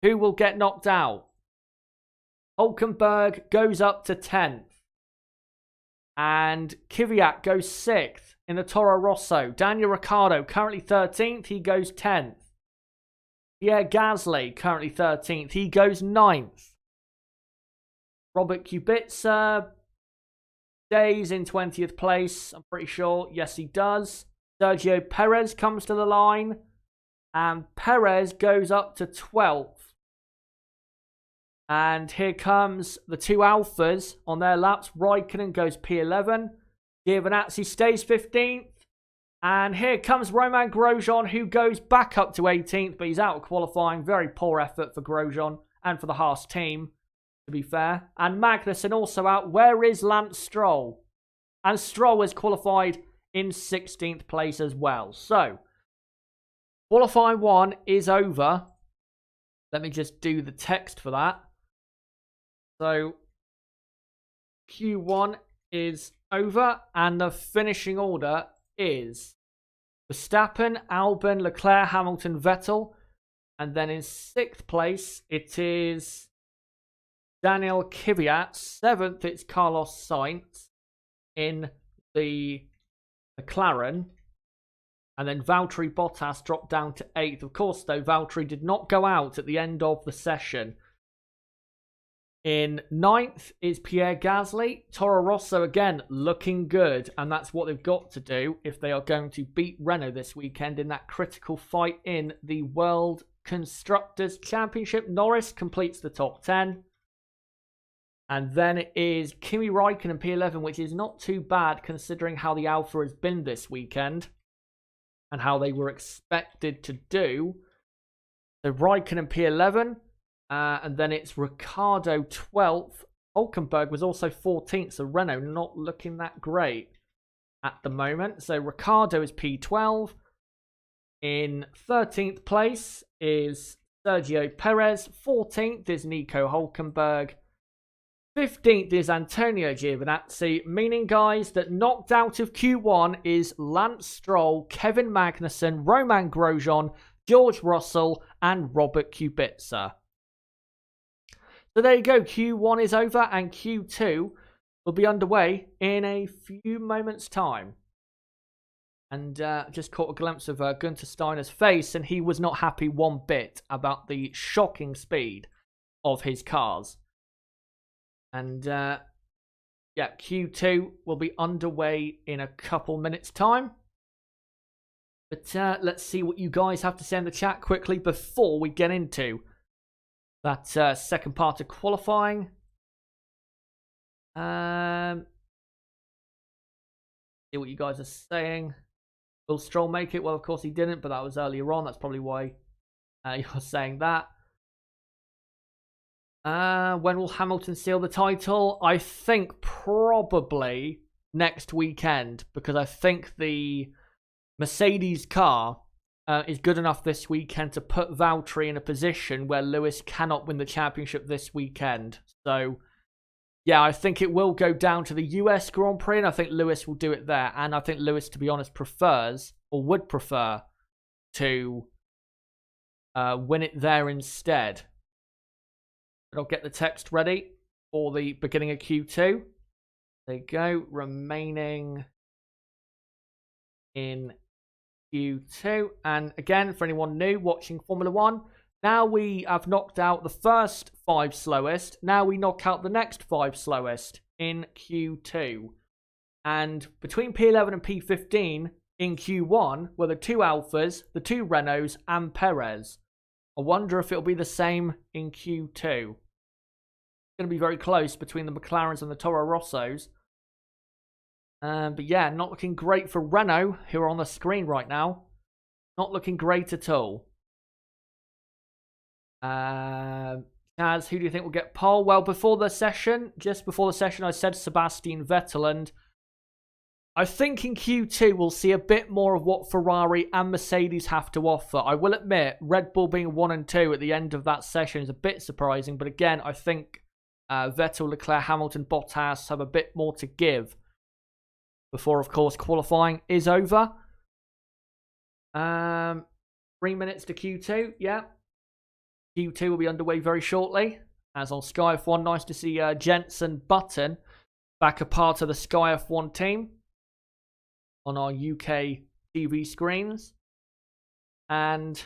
Who will get knocked out? Hülkenberg goes up to 10th. And Kvyat goes 6th in the Toro Rosso. Daniel Ricciardo currently 13th. He goes 10th. Pierre Gasly currently 13th. He goes 9th. Robert Kubica stays in 20th place. I'm pretty sure. Yes, he does. Sergio Perez comes to the line. And Perez goes up to 12th. And here comes the two Alphas on their laps. Raikkonen goes P11. Giovinazzi stays 15th. And here comes Romain Grosjean, who goes back up to 18th. But he's out of qualifying. Very poor effort for Grosjean and for the Haas team, to be fair. And Magnussen also out. Where is Lance Stroll? And Stroll is qualified in 16th place as well. So, qualifying 1 is over. Let me just do the text for that. So, Q1 is over, and the finishing order is Verstappen, Albon, Leclerc, Hamilton, Vettel, and then in 6th place it is Daniel Kvyat. 7th it's Carlos Sainz in the McLaren, and then Valtteri Bottas dropped down to 8th. Of course, though, Valtteri did not go out at the end of the session. In 9th is Pierre Gasly. Toro Rosso, again, looking good. And that's what they've got to do if they are going to beat Renault this weekend in that critical fight in the World Constructors' Championship. Norris completes the top 10. And then it is Kimi Räikkönen P11, which is not too bad considering how the Alfa has been this weekend and how they were expected to do. So Räikkönen P11. And then it's Ricciardo 12th. Hulkenberg was also 14th, so Renault not looking that great at the moment. So Ricciardo is P12. In 13th place is Sergio Perez. 14th is Nico Hulkenberg. 15th is Antonio Giovinazzi, meaning, guys, that knocked out of Q1 is Lance Stroll, Kevin Magnussen, Romain Grosjean, George Russell, and Robert Kubica. So there you go, Q1 is over and Q2 will be underway in a few moments' time. And just caught a glimpse of Gunther Steiner's face, and he was not happy one bit about the shocking speed of his cars. And yeah, Q2 will be underway in a couple minutes' time. But let's see what you guys have to say in the chat quickly before we get into that second part of qualifying. See what you guys are saying. Will Stroll make it? Well, of course he didn't, but that was earlier on. That's probably why you're saying that. When will Hamilton seal the title? I think probably next weekend, because I think the Mercedes car is good enough this weekend to put Valtteri in a position where Lewis cannot win the championship this weekend. So, yeah, I think it will go down to the US Grand Prix, and I think Lewis will do it there. And I think Lewis, to be honest, prefers, or would prefer, to win it there instead. But I'll get the text ready for the beginning of Q2. There you go, remaining in Q2. And again, for anyone new watching Formula 1, now we have knocked out the first 5 slowest. Now we knock out the next 5 slowest in Q2. And between P11 and P15 in Q1 were the 2 Alphas, the 2 Renaults, and Perez. I wonder if it'll be the same in Q2. It's going to be very close between the McLarens and the Toro Rossos. But yeah, not looking great for Renault, who are on the screen right now. Not looking great at all. Chaz, who do you think will get pole? Well, just before the session, I said Sebastian Vettel, and I think in Q2 we'll see a bit more of what Ferrari and Mercedes have to offer. I will admit, Red Bull being 1 and 2 at the end of that session is a bit surprising, but again, I think Vettel, Leclerc, Hamilton, Bottas have a bit more to give before, of course, qualifying is over. 3 minutes to Q2, yeah. Q2 will be underway very shortly. As on Sky F1, nice to see Jenson Button back a part of the Sky F1 team on our UK TV screens. And, of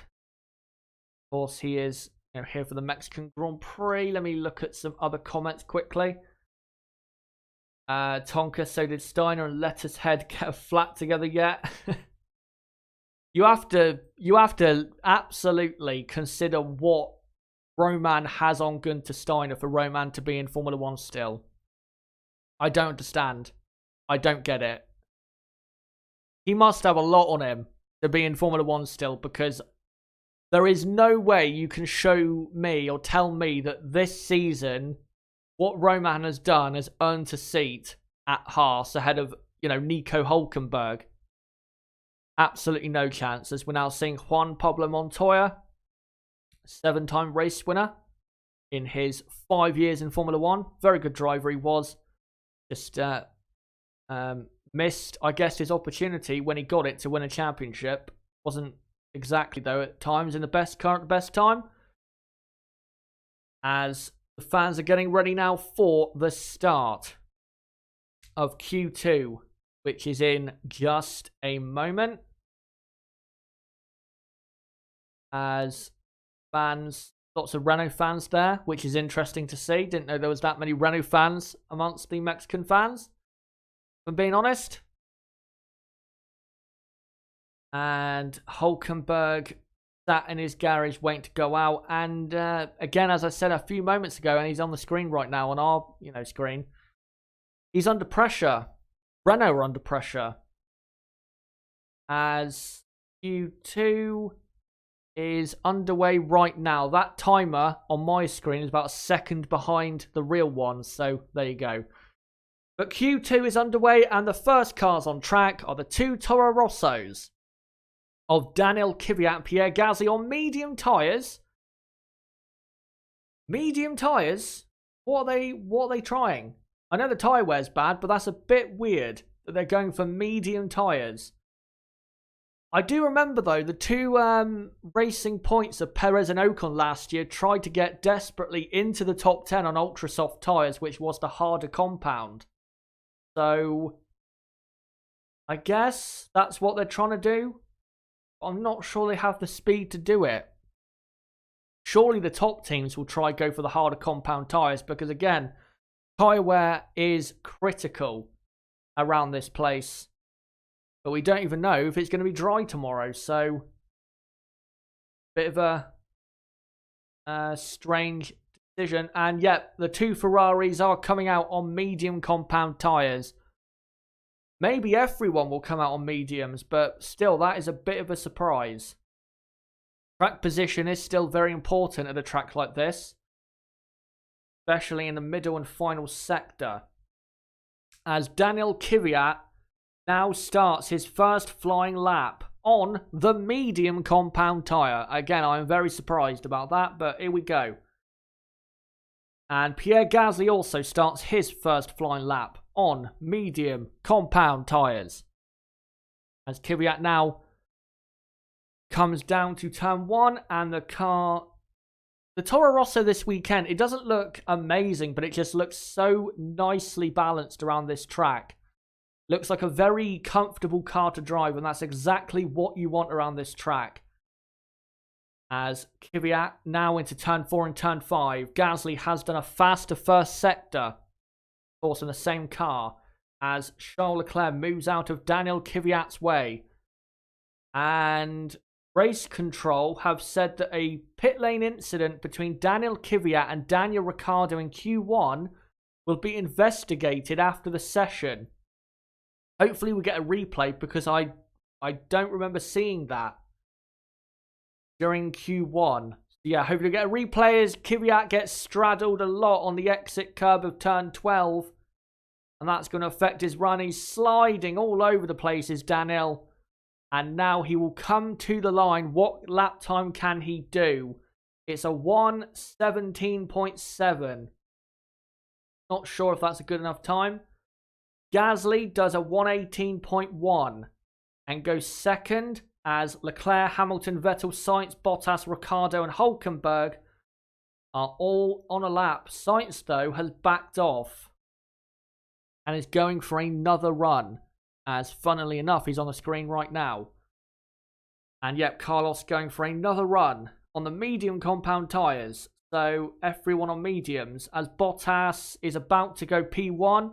course, he is here for the Mexican Grand Prix. Let me look at some other comments quickly. Tonka, so did Steiner, and Letter's Head get a flat together yet? You have to absolutely consider what Roman has on Gunther Steiner for Roman to be in Formula 1 still. I don't understand. I don't get it. He must have a lot on him to be in Formula 1 still, because there is no way you can show me or tell me that this season what Roman has done has earned a seat at Haas ahead of, Nico Hulkenberg. Absolutely no chance, as we're now seeing Juan Pablo Montoya, 7-time race winner in his 5 years in Formula 1. Very good driver he was. Just Missed, I guess, his opportunity when he got it to win a championship. Wasn't exactly, though, at times in the best time. As the fans are getting ready now for the start of Q2, which is in just a moment. As fans, lots of Renault fans there, which is interesting to see. Didn't know there was that many Renault fans amongst the Mexican fans, if I'm being honest. And Hulkenberg sat in his garage waiting to go out. And again, as I said a few moments ago, and he's on the screen right now on our screen, he's under pressure. Renault are under pressure. As Q2 is underway right now. That timer on my screen is about a second behind the real one, so there you go. But Q2 is underway, and the first cars on track are the two Toro Rossos of Daniel Kvyat and Pierre Gasly on medium tyres. Medium tyres? What are they trying? I know the tyre wear's bad, but that's a bit weird that they're going for medium tyres. I do remember, though, the two racing points of Perez and Ocon last year tried to get desperately into the top 10 on ultra soft tyres, which was the harder compound. So, I guess that's what they're trying to do. I'm not sure they have the speed to do it. Surely the top teams will try go for the harder compound tyres because, again, tyre wear is critical around this place. But we don't even know if it's going to be dry tomorrow, so bit of a strange decision. And yep, the two Ferraris are coming out on medium compound tyres. Maybe everyone will come out on mediums, but still, that is a bit of a surprise. Track position is still very important at a track like this, especially in the middle and final sector. As Daniel Kvyat now starts his first flying lap on the medium compound tyre. Again, I'm very surprised about that, but here we go. And Pierre Gasly also starts his first flying lap on medium compound tyres. As Kvyat now comes down to turn 1, and the Toro Rosso this weekend, it doesn't look amazing, but it just looks so nicely balanced around this track. Looks like a very comfortable car to drive, and that's exactly what you want around this track. As Kvyat now into turn 4 and turn 5. Gasly has done a faster first sector, of course in the same car, as Charles Leclerc moves out of Daniel Kvyat's way. And Race Control have said that a pit lane incident between Daniel Kvyat and Daniel Ricciardo in Q1 will be investigated after the session. Hopefully we get a replay because I don't remember seeing that during Q1. Yeah, hopefully we get a replay as Kvyat gets straddled a lot on the exit curb of turn 12. And that's going to affect his run. He's sliding all over the place, is Daniel. And now he will come to the line. What lap time can he do? It's a 1:17.7. Not sure if that's a good enough time. Gasly does a 1:18.1 and goes second as Leclerc, Hamilton, Vettel, Sainz, Bottas, Ricciardo and Hulkenberg are all on a lap. Sainz, though, has backed off and is going for another run, as funnily enough, he's on the screen right now. And yep, Carlos going for another run on the medium compound tyres. So everyone on mediums, as Bottas is about to go P1.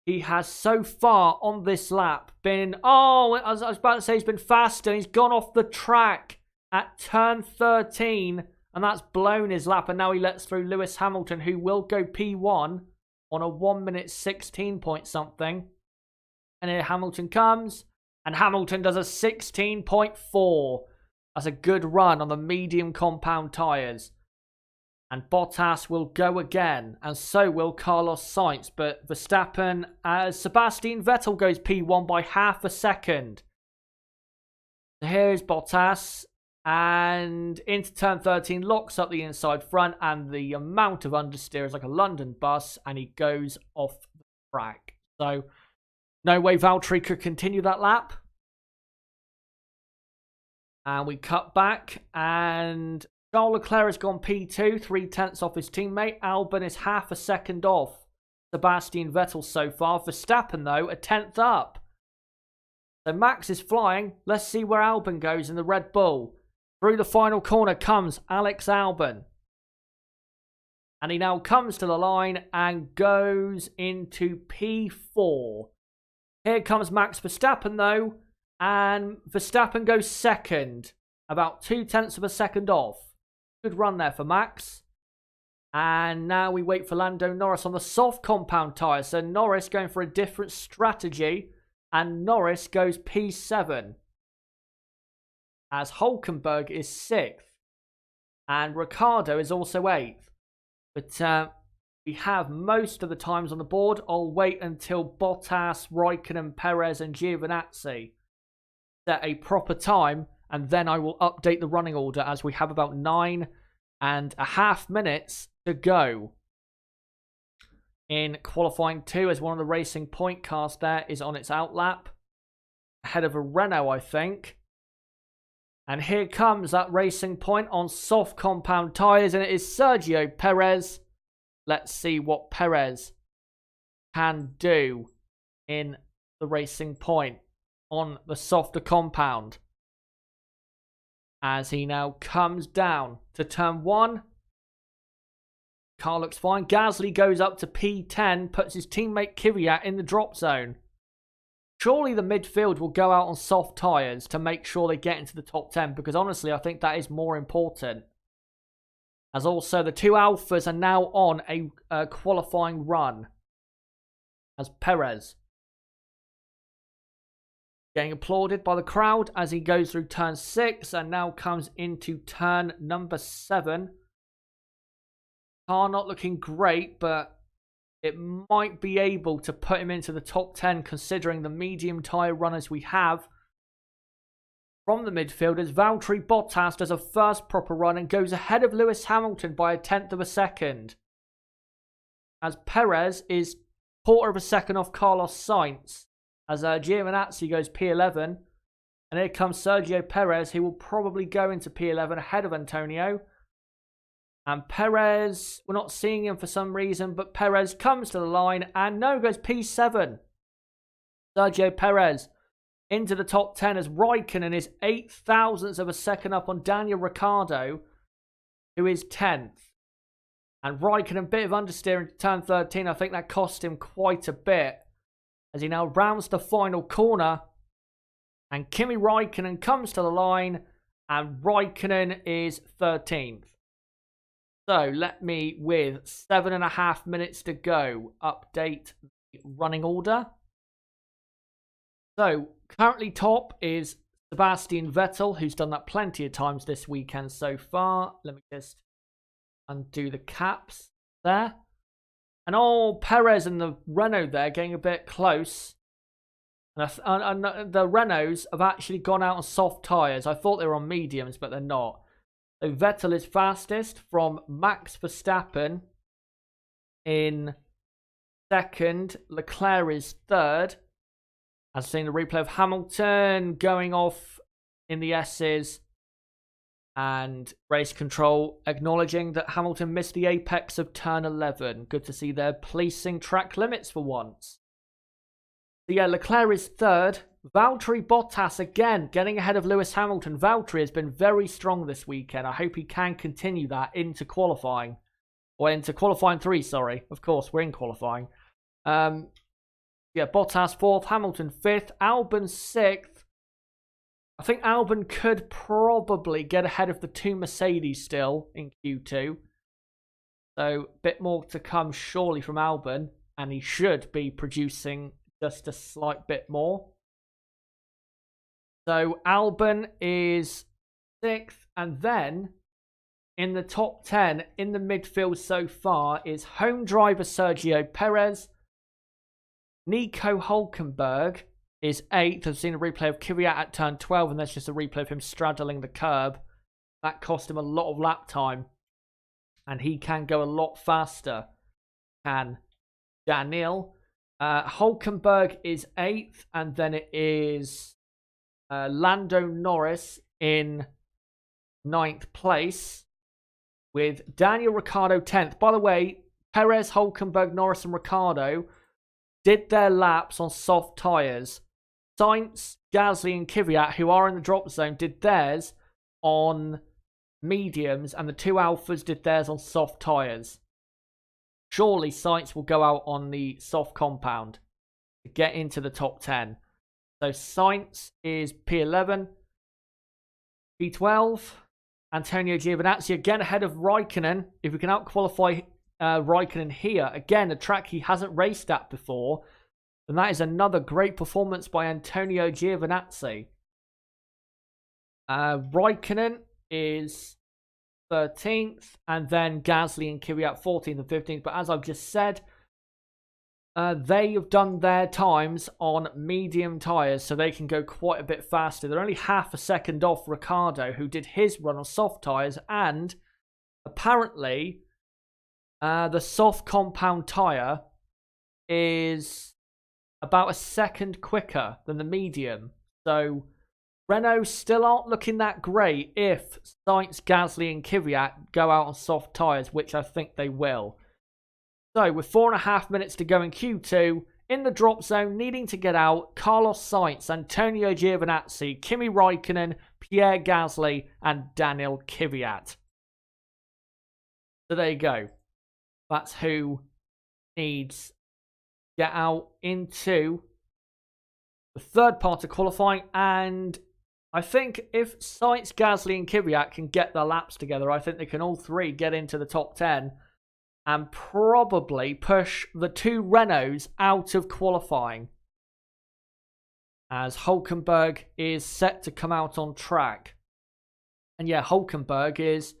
He has so far on this lap been, I was about to say he's been fast, and he's gone off the track at turn 13, and that's blown his lap, and now he lets through Lewis Hamilton, who will go P1 on a 1:16 point something. And here Hamilton comes, and Hamilton does a 16.4. That's a good run on the medium compound tyres. And Bottas will go again, and so will Carlos Sainz. But Verstappen, as Sebastian Vettel goes P1 by half a second. So here's Bottas, and into turn 13, locks up the inside front, and the amount of understeer is like a London bus, and he goes off the track. So no way Valtteri could continue that lap. And we cut back, and Charles Leclerc has gone P2, 3/10 off his teammate. Albon is half a second off Sebastian Vettel so far. Verstappen, though, a 10th up. So Max is flying. Let's see where Albon goes in the Red Bull. Through the final corner comes Alex Albon. And he now comes to the line and goes into P4. Here comes Max Verstappen, though. And Verstappen goes second. About 0.2 of a second off. Good run there for Max. And now we wait for Lando Norris on the soft compound tyres. So Norris going for a different strategy. And Norris goes P7. As Hülkenberg is 6th. And Ricciardo is also 8th. But we have most of the times on the board. I'll wait until Bottas, Raikkonen, Perez and Giovinazzi set a proper time. And then I will update the running order as we have about 9.5 minutes to go. In qualifying 2, as one of the Racing Point cars there is on its outlap. Ahead of a Renault, I think. And here comes that Racing Point on soft compound tyres. And it is Sergio Perez. Let's see what Perez can do in the Racing Point on the softer compound. As he now comes down to turn 1. Car looks fine. Gasly goes up to P10. Puts his teammate Kvyat in the drop zone. Surely the midfield will go out on soft tyres to make sure they get into the top 10. Because honestly, I think that is more important. As also the two Alphas are now on a qualifying run. As Perez getting applauded by the crowd as he goes through turn 6 and now comes into turn number 7. Car not looking great, but it might be able to put him into the top 10 considering the medium tyre runners we have. From the midfielders, Valtteri Bottas does a first proper run and goes ahead of Lewis Hamilton by 1/10 of a second. As Perez is 1/4 of a second off Carlos Sainz. As Giovinazzi goes P11. And here comes Sergio Perez, who will probably go into P11 ahead of Antonio. And Perez, we're not seeing him for some reason, but Perez comes to the line and no, goes P7. Sergio Perez into the top 10 as Raikkonen is 0.008 of a second up on Daniel Ricciardo, who is 10th. And Raikkonen, bit of understeer into turn 13. I think that cost him quite a bit. As he now rounds the final corner. And Kimi Raikkonen comes to the line. And Raikkonen is 13th. So let me, with 7.5 minutes to go, update the running order. So currently top is Sebastian Vettel, who's done that plenty of times this weekend so far. Let me just undo the caps there. And Perez and the Renault there getting a bit close. And the Renaults have actually gone out on soft tyres. I thought they were on mediums, but they're not. So Vettel is fastest from Max Verstappen in second. Leclerc is third. I've seen the replay of Hamilton going off in the S's. And race control acknowledging that Hamilton missed the apex of turn 11. Good to see they're policing track limits for once. So yeah, Leclerc is third. Valtteri Bottas again getting ahead of Lewis Hamilton. Valtteri has been very strong this weekend. I hope he can continue that into qualifying. Or into qualifying 3, sorry. Of course, we're in qualifying. Yeah, Bottas 4th, Hamilton 5th, Albon 6th. I think Albon could probably get ahead of the two Mercedes still in Q2. So a bit more to come surely from Albon. And he should be producing just a slight bit more. So Albon is 6th. And then in the top 10 in the midfield so far is home driver Sergio Perez. Nico Hülkenberg is 8th. I've seen a replay of Kvyat at turn 12, and there's just a replay of him straddling the curb. That cost him a lot of lap time, and he can go a lot faster. Can Daniel. Hulkenberg is 8th, and then it is Lando Norris in 9th place, with Daniel Ricciardo 10th. By the way, Perez, Hulkenberg, Norris, and Ricciardo did their laps on soft tyres. Sainz, Gasly, and Kvyat, who are in the drop zone, did theirs on mediums, and the 2 Alphas did theirs on soft tyres. Surely Sainz will go out on the soft compound to get into the top 10. So Sainz is P11. P12, Antonio Giovinazzi again ahead of Raikkonen. If we can out-qualify Raikkonen here, again, a track he hasn't raced at before, then that is another great performance by Antonio Giovinazzi. Raikkonen is 13th, and then Gasly and Kvyat 14th and 15th. But as I've just said, they have done their times on medium tyres, so they can go quite a bit faster. They're only half a second off Ricciardo, who did his run on soft tyres, and apparently the soft compound tyre is about a second quicker than the medium. So Renault still aren't looking that great if Sainz, Gasly and Kvyat go out on soft tyres, which I think they will. So with 4.5 minutes to go in Q2, in the drop zone, needing to get out, Carlos Sainz, Antonio Giovinazzi, Kimi Raikkonen, Pierre Gasly and Daniel Kvyat. So there you go. That's who needs to get out into the third part of qualifying, and I think if Sainz, Gasly and Kvyat can get their laps together, I think they can all three get into the top 10 and probably push the 2 Renaults out of qualifying, as Hulkenberg is set to come out on track. And yeah, Hulkenberg is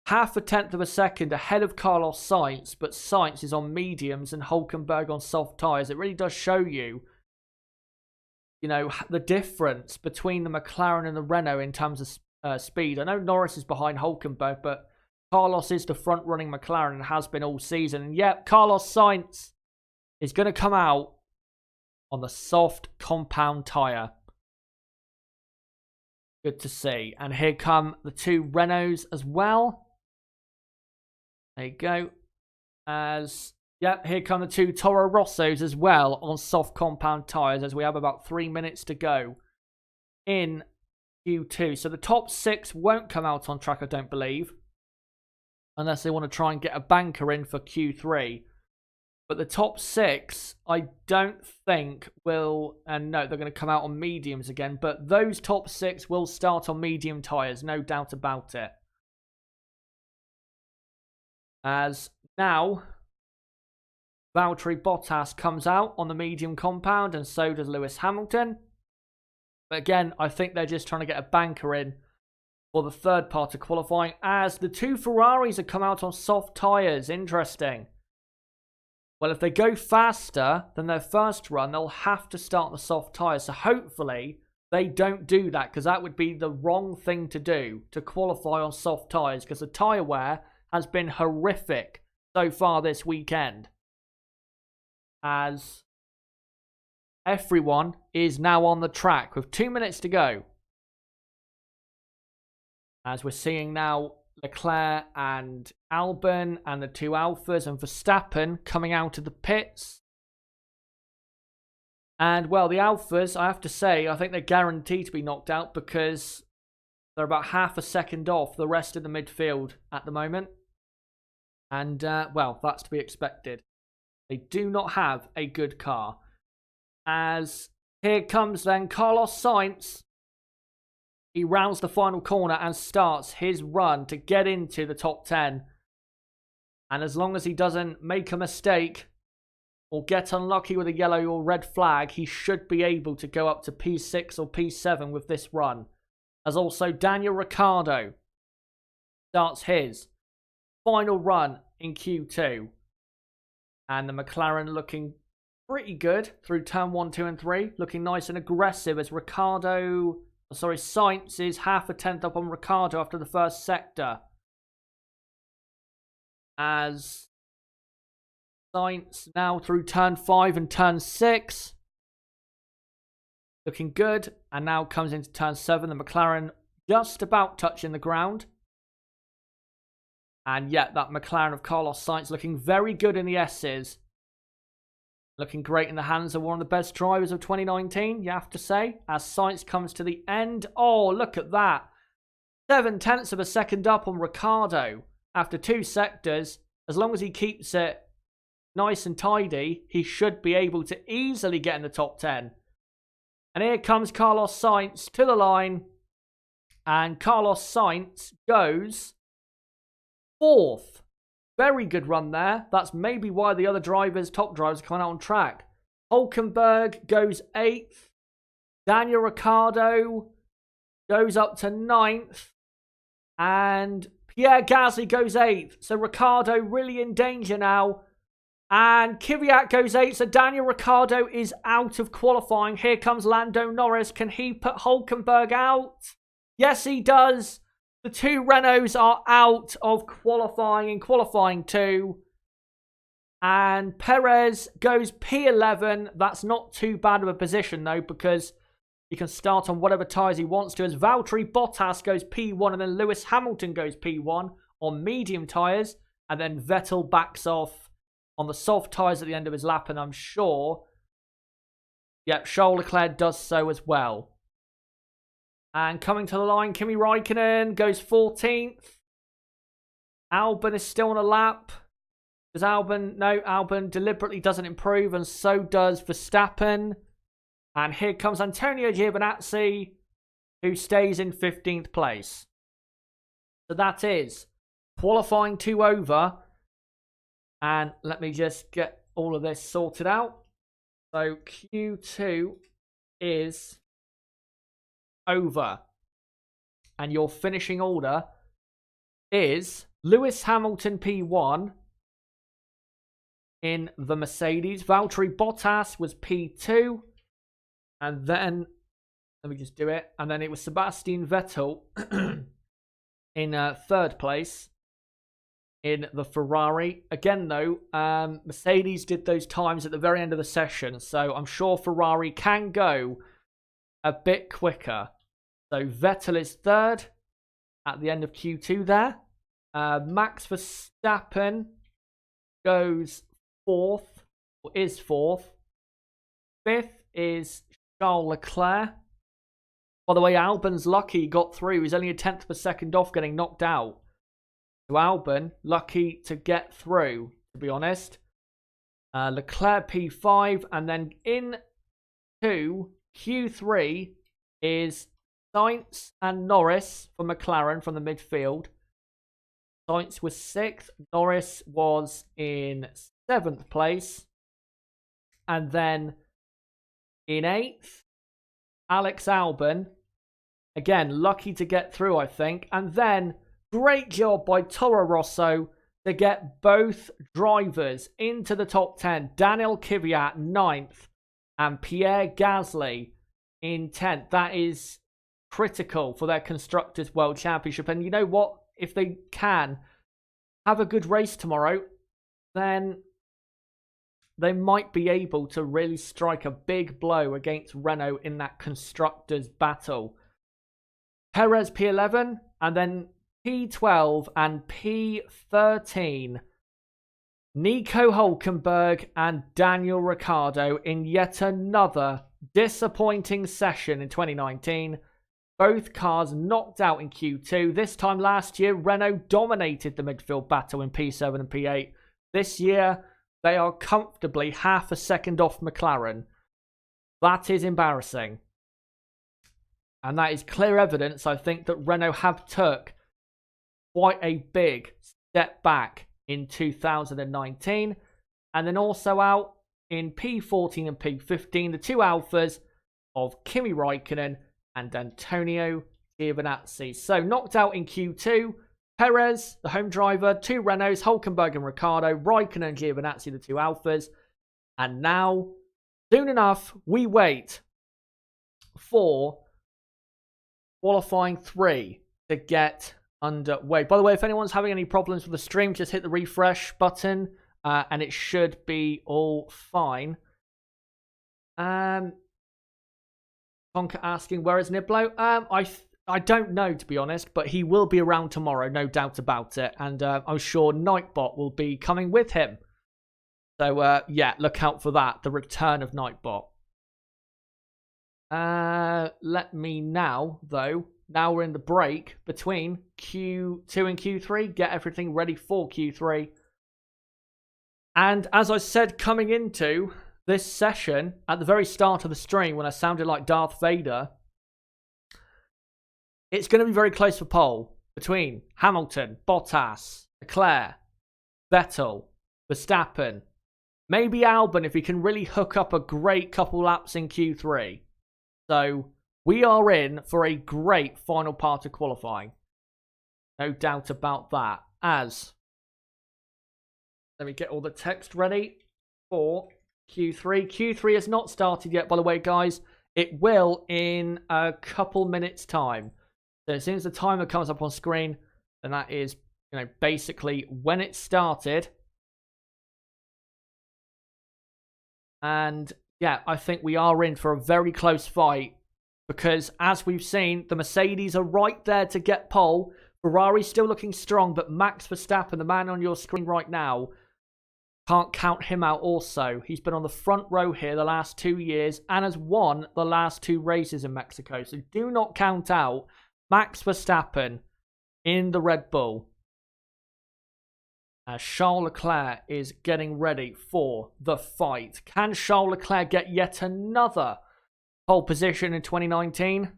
half a tenth of a second ahead of Carlos Sainz, but Sainz is on mediums and Hulkenberg on soft tyres. It really does show you, the difference between the McLaren and the Renault in terms of speed. I know Norris is behind Hulkenberg, but Carlos is the front-running McLaren and has been all season. And yep, Carlos Sainz is going to come out on the soft compound tyre. Good to see. And here come the 2 Renaults as well. There you go. Here come the 2 Toro Rossos as well on soft compound tyres, as we have about 3 minutes to go in Q2. So the top 6 won't come out on track, I don't believe, unless they want to try and get a banker in for Q3. But the top 6, I don't think will, and no, they're going to come out on mediums again, but those top 6 will start on medium tyres, no doubt about it. As now Valtteri Bottas comes out on the medium compound, and so does Lewis Hamilton. But again, I think they're just trying to get a banker in for the third part of qualifying, as the 2 Ferraris have come out on soft tyres. Interesting. Well, if they go faster than their first run, they'll have to start the soft tyres. So hopefully they don't do that, because that would be the wrong thing to do, to qualify on soft tyres, because the tyre wear has been horrific so far this weekend, as everyone is now on the track with 2 minutes to go. As we're seeing now Leclerc and Albon and the 2 Alphas and Verstappen coming out of the pits. And well, the Alphas, I have to say, I think they're guaranteed to be knocked out, because they're about half a second off the rest of the midfield at the moment. And well, that's to be expected. They do not have a good car. As here comes then Carlos Sainz. He rounds the final corner and starts his run to get into the top 10. And as long as he doesn't make a mistake or get unlucky with a yellow or red flag, he should be able to go up to P6 or P7 with this run. As also Daniel Ricciardo starts his final run in Q2. And the McLaren looking pretty good through turn 1, 2 and 3. Looking nice and aggressive as Sainz is half a tenth up on Ricciardo after the first sector. As Sainz now through turn 5 and turn 6. Looking good. And now comes into turn 7. The McLaren just about touching the ground. And yeah, that McLaren of Carlos Sainz looking very good in the S's. Looking great in the hands of one of the best drivers of 2019, you have to say. As Sainz comes to the end. Oh, look at that. 0.7 of a second up on Ricciardo after 2 sectors. As long as he keeps it nice and tidy, he should be able to easily get in the top 10. And here comes Carlos Sainz to the line. And Carlos Sainz goes 4th. Very good run there. That's maybe why the other drivers, top drivers, are coming out on track. Hülkenberg goes 8th. Daniel Ricciardo goes up to 9th. And Pierre Gasly goes 8th. So Ricciardo really in danger now. And Kvyat goes 8th. So Daniel Ricciardo is out of qualifying. Here comes Lando Norris. Can he put Hülkenberg out? Yes, he does. The 2 Renaults are out of qualifying in qualifying 2. And Perez goes P11. That's not too bad of a position, though, because he can start on whatever tyres he wants to. As Valtteri Bottas goes P1 and then Lewis Hamilton goes P1 on medium tyres. And then Vettel backs off on the soft tyres at the end of his lap. And I'm sure, yep, Charles Leclerc does so as well. And coming to the line, Kimi Räikkönen goes 14th. Albon is still on a lap. Does Albon? No, Albon deliberately doesn't improve, and so does Verstappen. And here comes Antonio Giovinazzi, who stays in 15th place. So that is qualifying 2 over. And let me just get all of this sorted out. So Q2 is over. And your finishing order is Lewis Hamilton P1 in the Mercedes. Valtteri Bottas was P2. And then, let me just do it. And then it was Sebastian Vettel in 3rd place in the Ferrari. Again, though, Mercedes did those times at the very end of the session. So I'm sure Ferrari can go a bit quicker. So Vettel is 3rd at the end of Q2 there. Max Verstappen goes 4th, or is 4th. 5th is Charles Leclerc. By the way, Albon's lucky he got through. He's only a 10th of a second off getting knocked out. So Albon, lucky to get through, to be honest. Leclerc P5, and then in Q3 is Sainz and Norris for McLaren from the midfield. Sainz was 6th. Norris was in 7th place. And then in 8th, Alex Albon. Again, lucky to get through, I think. And then, great job by Toro Rosso to get both drivers into the top 10. Daniel Kvyat, 9th. And Pierre Gasly in 10th. That is critical for their Constructors' World Championship. And you know what? If they can have a good race tomorrow, then they might be able to really strike a big blow against Renault in that Constructors' battle. Perez P11, and then P12 and P13. Nico Hülkenberg and Daniel Ricciardo in yet another disappointing session in 2019. Both cars knocked out in Q2. This time last year, Renault dominated the midfield battle in P7 and P8. This year, they are comfortably half a second off McLaren. That is embarrassing. And that is clear evidence, I think, that Renault have took quite a big step back in 2019. And then also out in P14 and P15, the 2 Alphas of Kimi Räikkönen and Antonio Giovinazzi. So knocked out in Q2, Perez, the home driver, 2 Renaults, Hülkenberg and Ricciardo, Räikkönen and Giovinazzi, the 2 Alphas. And now, soon enough, we wait for qualifying 3 to get underway. By the way, if anyone's having any problems with the stream, just hit the refresh button and it should be all fine. Tonka asking, where is Niblo? I don't know, to be honest, but he will be around tomorrow, no doubt about it. And I'm sure Nightbot will be coming with him. So, yeah, look out for that, the return of Nightbot. Let me now, though, now we're in the break between Q2 and Q3, get everything ready for Q3. And as I said coming into this session, at the very start of the stream, when I sounded like Darth Vader, it's going to be very close for pole between Hamilton, Bottas, Leclerc, Vettel, Verstappen, maybe Albon if he can really hook up a great couple laps in Q3. So we are in for a great final part of qualifying. No doubt about that. Let me get all the text ready for Q3. Q3 has not started yet, by the way, guys. It will in a couple minutes' time. So as soon as the timer comes up on screen, then that is, basically when it started. And yeah, I think we are in for a very close fight because as we've seen, the Mercedes are right there to get pole. Ferrari's still looking strong, but Max Verstappen, the man on your screen right now, can't count him out also. He's been on the front row here the last 2 years and has won the last 2 races in Mexico. So do not count out Max Verstappen in the Red Bull. As Charles Leclerc is getting ready for the fight. Can Charles Leclerc get yet another pole position in 2019?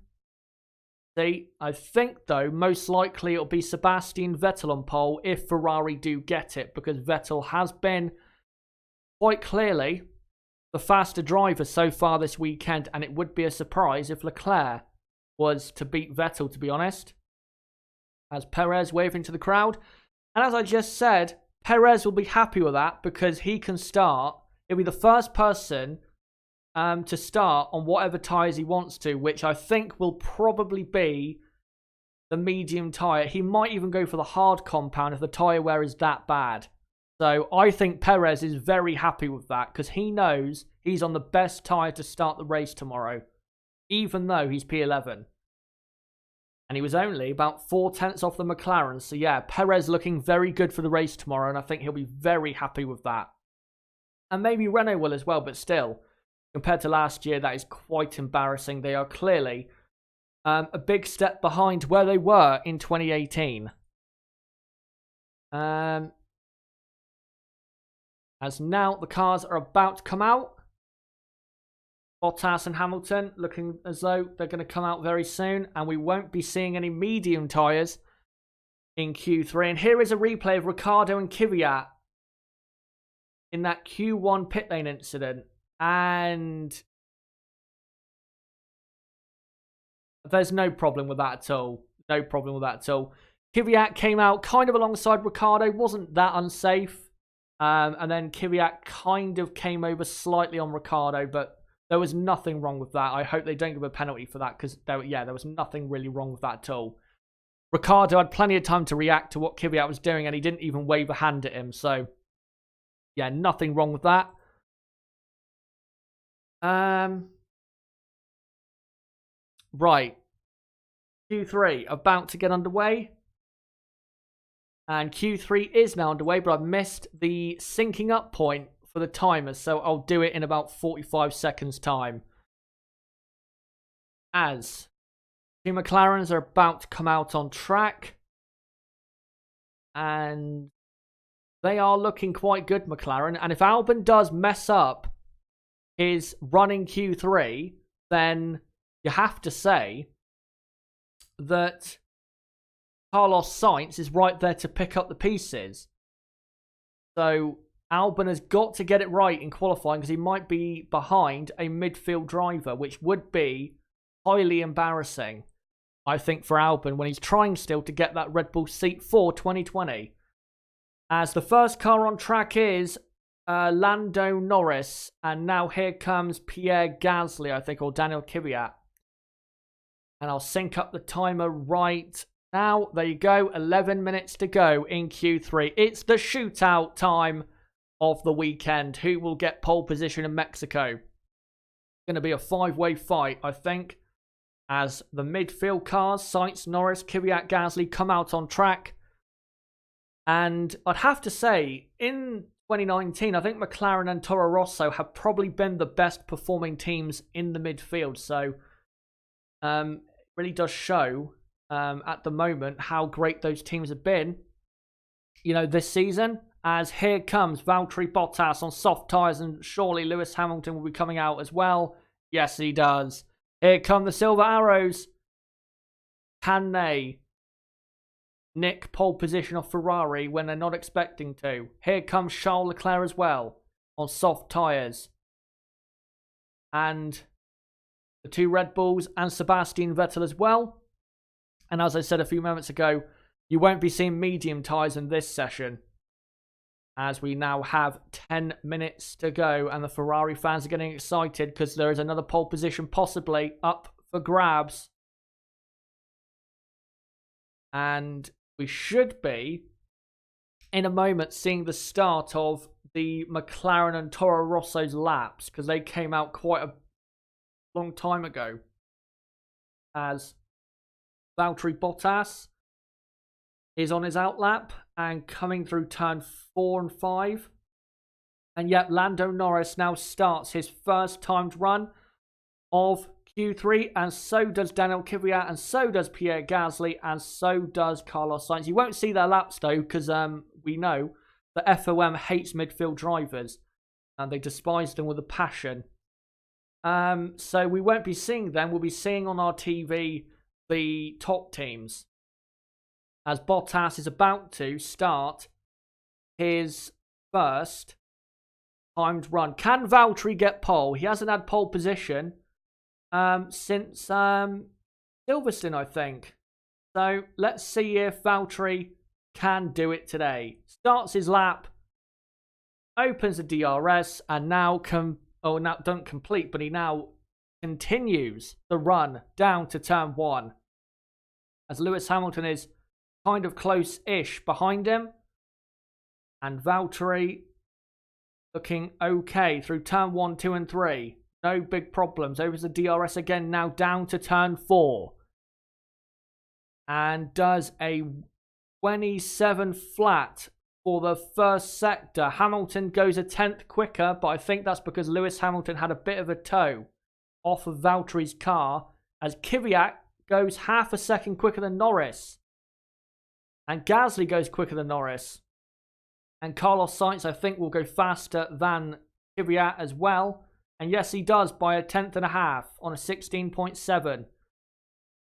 See, I think, though, most likely it'll be Sebastian Vettel on pole if Ferrari do get it, because Vettel has been quite clearly the faster driver so far this weekend, and it would be a surprise if Leclerc was to beat Vettel, to be honest. As Perez waving to the crowd. And as I just said, Perez will be happy with that because he can start. He'll be the first person to start on whatever tyres he wants to, which I think will probably be the medium tyre. He might even go for the hard compound if the tyre wear is that bad. So I think Perez is very happy with that because he knows he's on the best tyre to start the race tomorrow, even though he's P11. And he was only about 4 tenths off the McLaren. So yeah, Perez looking very good for the race tomorrow, and I think he'll be very happy with that. And maybe Renault will as well, but still, compared to last year, that is quite embarrassing. They are clearly a big step behind where they were in 2018. As now the cars are about to come out. Bottas and Hamilton looking as though they're going to come out very soon. And we won't be seeing any medium tyres in Q3. And here is a replay of Ricciardo and Kvyat in that Q1 pit lane incident. And there's no problem with that at all. No problem with that at all. Kvyat came out kind of alongside Ricciardo. Wasn't that unsafe. And then Kvyat kind of came over slightly on Ricciardo. But there was nothing wrong with that. I hope they don't give a penalty for that. Because, there was nothing really wrong with that at all. Ricciardo had plenty of time to react to what Kvyat was doing. And he didn't even wave a hand at him. So, yeah, nothing wrong with that. Right. Q3 about to get underway. And Q3 is now underway, but I've missed the syncing up point for the timers, so I'll do it in about 45 seconds time. As two McLarens are about to come out on track. And they are looking quite good, McLaren. And if Albon does mess up his running Q3, then you have to say that Carlos Sainz is right there to pick up the pieces. So Albon has got to get it right in qualifying because he might be behind a midfield driver, which would be highly embarrassing, I think, for Albon when he's trying still to get that Red Bull seat for 2020. As the first car on track is Lando Norris, and now here comes Pierre Gasly, I think, or Daniel Kvyat. And I'll sync up the timer right now. There you go, 11 minutes to go in Q3. It's the shootout time of the weekend. Who will get pole position in Mexico? Going to be a 5-way fight, I think, as the midfield cars, Sainz, Norris, Kvyat, Gasly come out on track. And I'd have to say, in 2019, I think McLaren and Toro Rosso have probably been the best performing teams in the midfield. So it really does show at the moment how great those teams have been, this season. As here comes Valtteri Bottas on soft tyres, and surely Lewis Hamilton will be coming out as well. Yes, he does. Here come the Silver Arrows. Can they nick pole position off Ferrari when they're not expecting to? Here comes Charles Leclerc as well on soft tyres. And the 2 Red Bulls and Sebastian Vettel as well. And as I said a few moments ago, you won't be seeing medium tyres in this session, as we now have 10 minutes to go, and the Ferrari fans are getting excited because there is another pole position possibly up for grabs. And we should be, in a moment, seeing the start of the McLaren and Toro Rosso's laps, because they came out quite a long time ago. As Valtteri Bottas is on his outlap and coming through turn 4 and 5. And yet Lando Norris now starts his first timed run of Q3, and so does Daniel Kvyat, and so does Pierre Gasly, and so does Carlos Sainz. You won't see their laps though, because we know that FOM hates midfield drivers and they despise them with a passion. So we won't be seeing them. We'll be seeing on our TV the top teams, as Bottas is about to start his first timed run. Can Valtteri get pole? He hasn't had pole position since Silverstone, I think. So let's see if Valtteri can do it today. Starts his lap, opens the DRS, and now don't complete, but he now continues the run down to turn 1, as Lewis Hamilton is kind of close-ish behind him, and Valtteri looking okay through turn 1, 2 and 3. No big problems. Opens the DRS again, now down to turn 4, and does a 27 flat for the first sector. Hamilton goes a 10th quicker, but I think that's because Lewis Hamilton had a bit of a toe off of Valtteri's car, as Kvyat goes half a second quicker than Norris. And Gasly goes quicker than Norris. And Carlos Sainz, I think, will go faster than Kvyat as well. And yes, he does by a 10th and a half on a 16.7.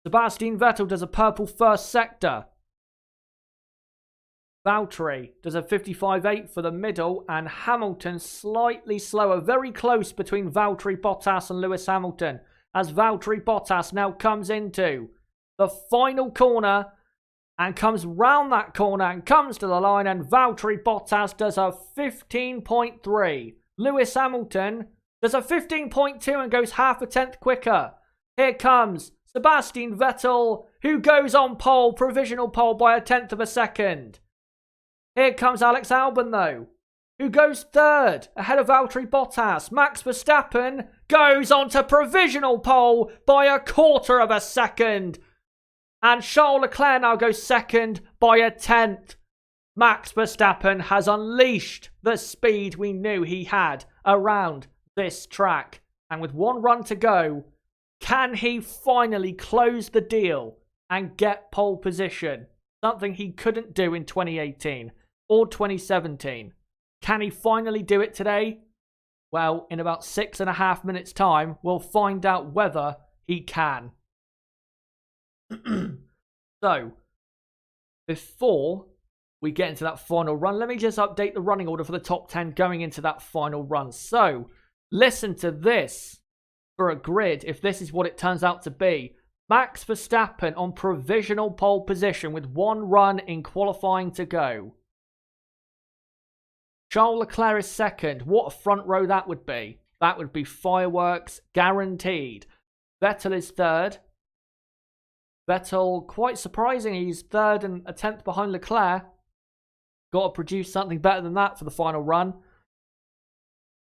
Sebastian Vettel does a purple first sector. Valtteri does a 55.8 for the middle, and Hamilton slightly slower. Very close between Valtteri Bottas and Lewis Hamilton, as Valtteri Bottas now comes into the final corner and comes round that corner and comes to the line, and Valtteri Bottas does a 15.3. Lewis Hamilton does a 15.2 and goes half a 10th quicker. Here comes Sebastian Vettel, who goes on pole, provisional pole, by a 10th of a second. Here comes Alex Albon, though, who goes 3rd, ahead of Valtteri Bottas. Max Verstappen goes on to provisional pole by a 1/4 of a second. And Charles Leclerc now goes 2nd by a 10th. Max Verstappen has unleashed the speed we knew he had around this track. And with 1 run to go, can he finally close the deal and get pole position? Something he couldn't do in 2018 or 2017. Can he finally do it today? Well, in about 6.5 minutes' time, we'll find out whether he can. So, before we get into that final run, let me just update the running order for the top 10 going into that final run. So, listen to this for a grid, if this is what it turns out to be. Max Verstappen on provisional pole position with 1 run in qualifying to go. Charles Leclerc is 2nd. What a front row that would be. That would be fireworks guaranteed. Vettel is 3rd. Vettel, quite surprising, he's 3rd and a 10th behind Leclerc. Got to produce something better than that for the final run.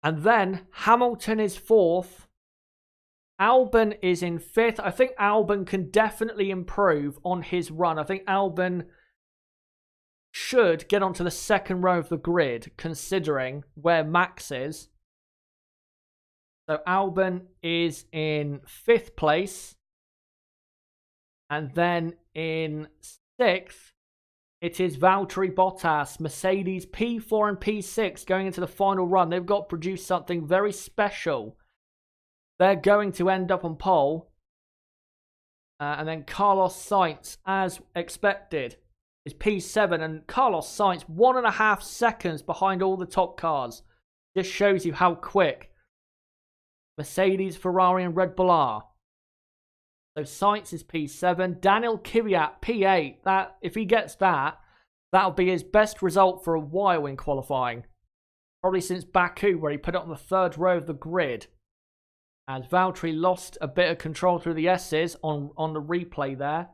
And then Hamilton is 4th. Albon is in 5th. I think Albon can definitely improve on his run. I think Albon should get onto the 2nd row of the grid, considering where Max is. So Albon is in 5th place. And then in 6th, it is Valtteri Bottas, Mercedes P4 and P6 going into the final run. They've got to produce something very special. They're going to end up on pole. And then Carlos Sainz, as expected, is P7. And Carlos Sainz, 1.5 seconds behind all the top cars. Just shows you how quick Mercedes, Ferrari and Red Bull are. So Sainz is P7. Daniel Kvyat, P8. That, if he gets that, that'll be his best result for a while in qualifying. Probably since Baku, where he put it on the 3rd row of the grid. As Valtteri lost a bit of control through the S's on the replay there.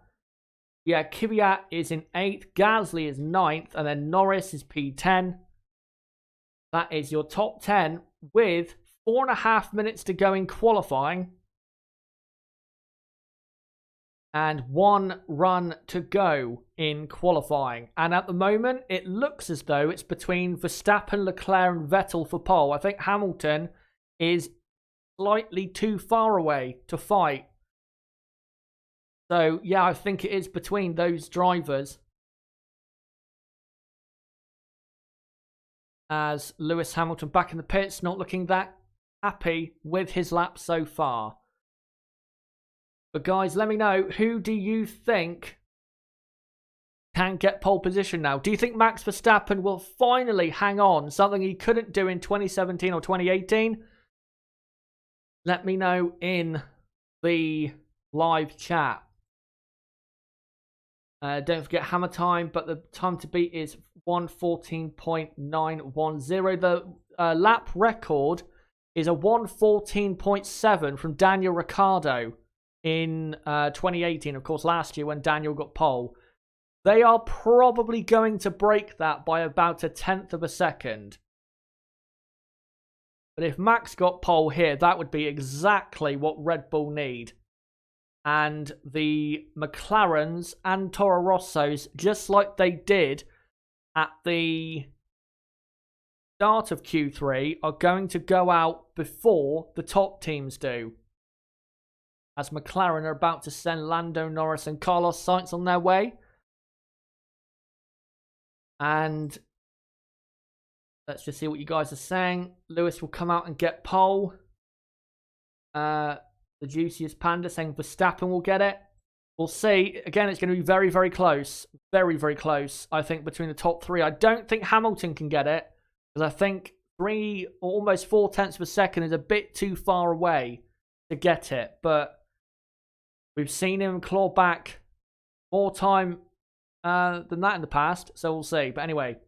Yeah, Kvyat is in 8th. Gasly is 9th. And then Norris is P10. That is your top 10 with 4.5 minutes to go in qualifying. And 1 run to go in qualifying. And at the moment, it looks as though it's between Verstappen, Leclerc and Vettel for pole. I think Hamilton is slightly too far away to fight. So, yeah, I think it is between those drivers. As Lewis Hamilton back in the pits, not looking that happy with his lap so far. But guys, let me know, who do you think can get pole position now? Do you think Max Verstappen will finally hang on, something he couldn't do in 2017 or 2018? Let me know in the live chat. Don't forget hammer time, but the time to beat is 1:14.910. The lap record is a 1:14.7 from Daniel Ricciardo in 2018, of course, last year when Daniel got pole. They are probably going to break that by about 1/10 of a second. But if Max got pole here, that would be exactly what Red Bull need. And the McLarens and Toro Rossos, just like they did at the start of Q3, are going to go out before the top teams do. As McLaren are about to send Lando Norris and Carlos Sainz on their way. And let's just see what you guys are saying. Lewis will come out and get pole. The juiciest panda saying Verstappen will get it. We'll see. Again, it's going to be very, very close. Very, very close, I think, between the top 3. I don't think Hamilton can get it. Because I think 3 or almost 4/10 of a second is a bit too far away to get it. But we've seen him claw back more time than that in the past. So we'll see. But anyway,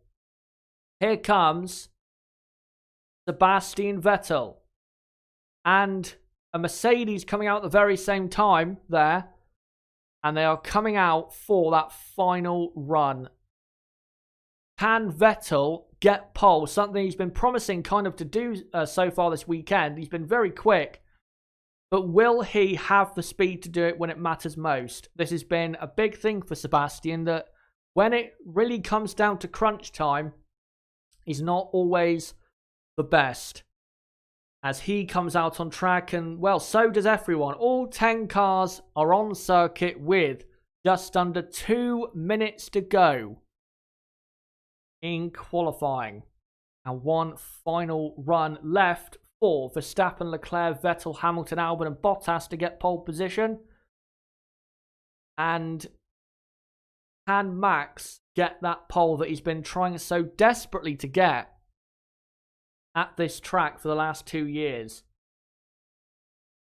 here comes Sebastian Vettel. And a Mercedes coming out at the very same time there. And they are coming out for that final run. Can Vettel get pole? Something he's been promising kind of to do so far this weekend. He's been very quick. But will he have the speed to do it when it matters most? This has been a big thing for Sebastian, that when it really comes down to crunch time, he's not always the best. As he comes out on track, and well, so does everyone. All 10 cars are on circuit with just under 2 minutes to go in qualifying. And 1 final run left for Verstappen, Leclerc, Vettel, Hamilton, Albon and Bottas to get pole position. And can Max get that pole that he's been trying so desperately to get at this track for the last 2 years?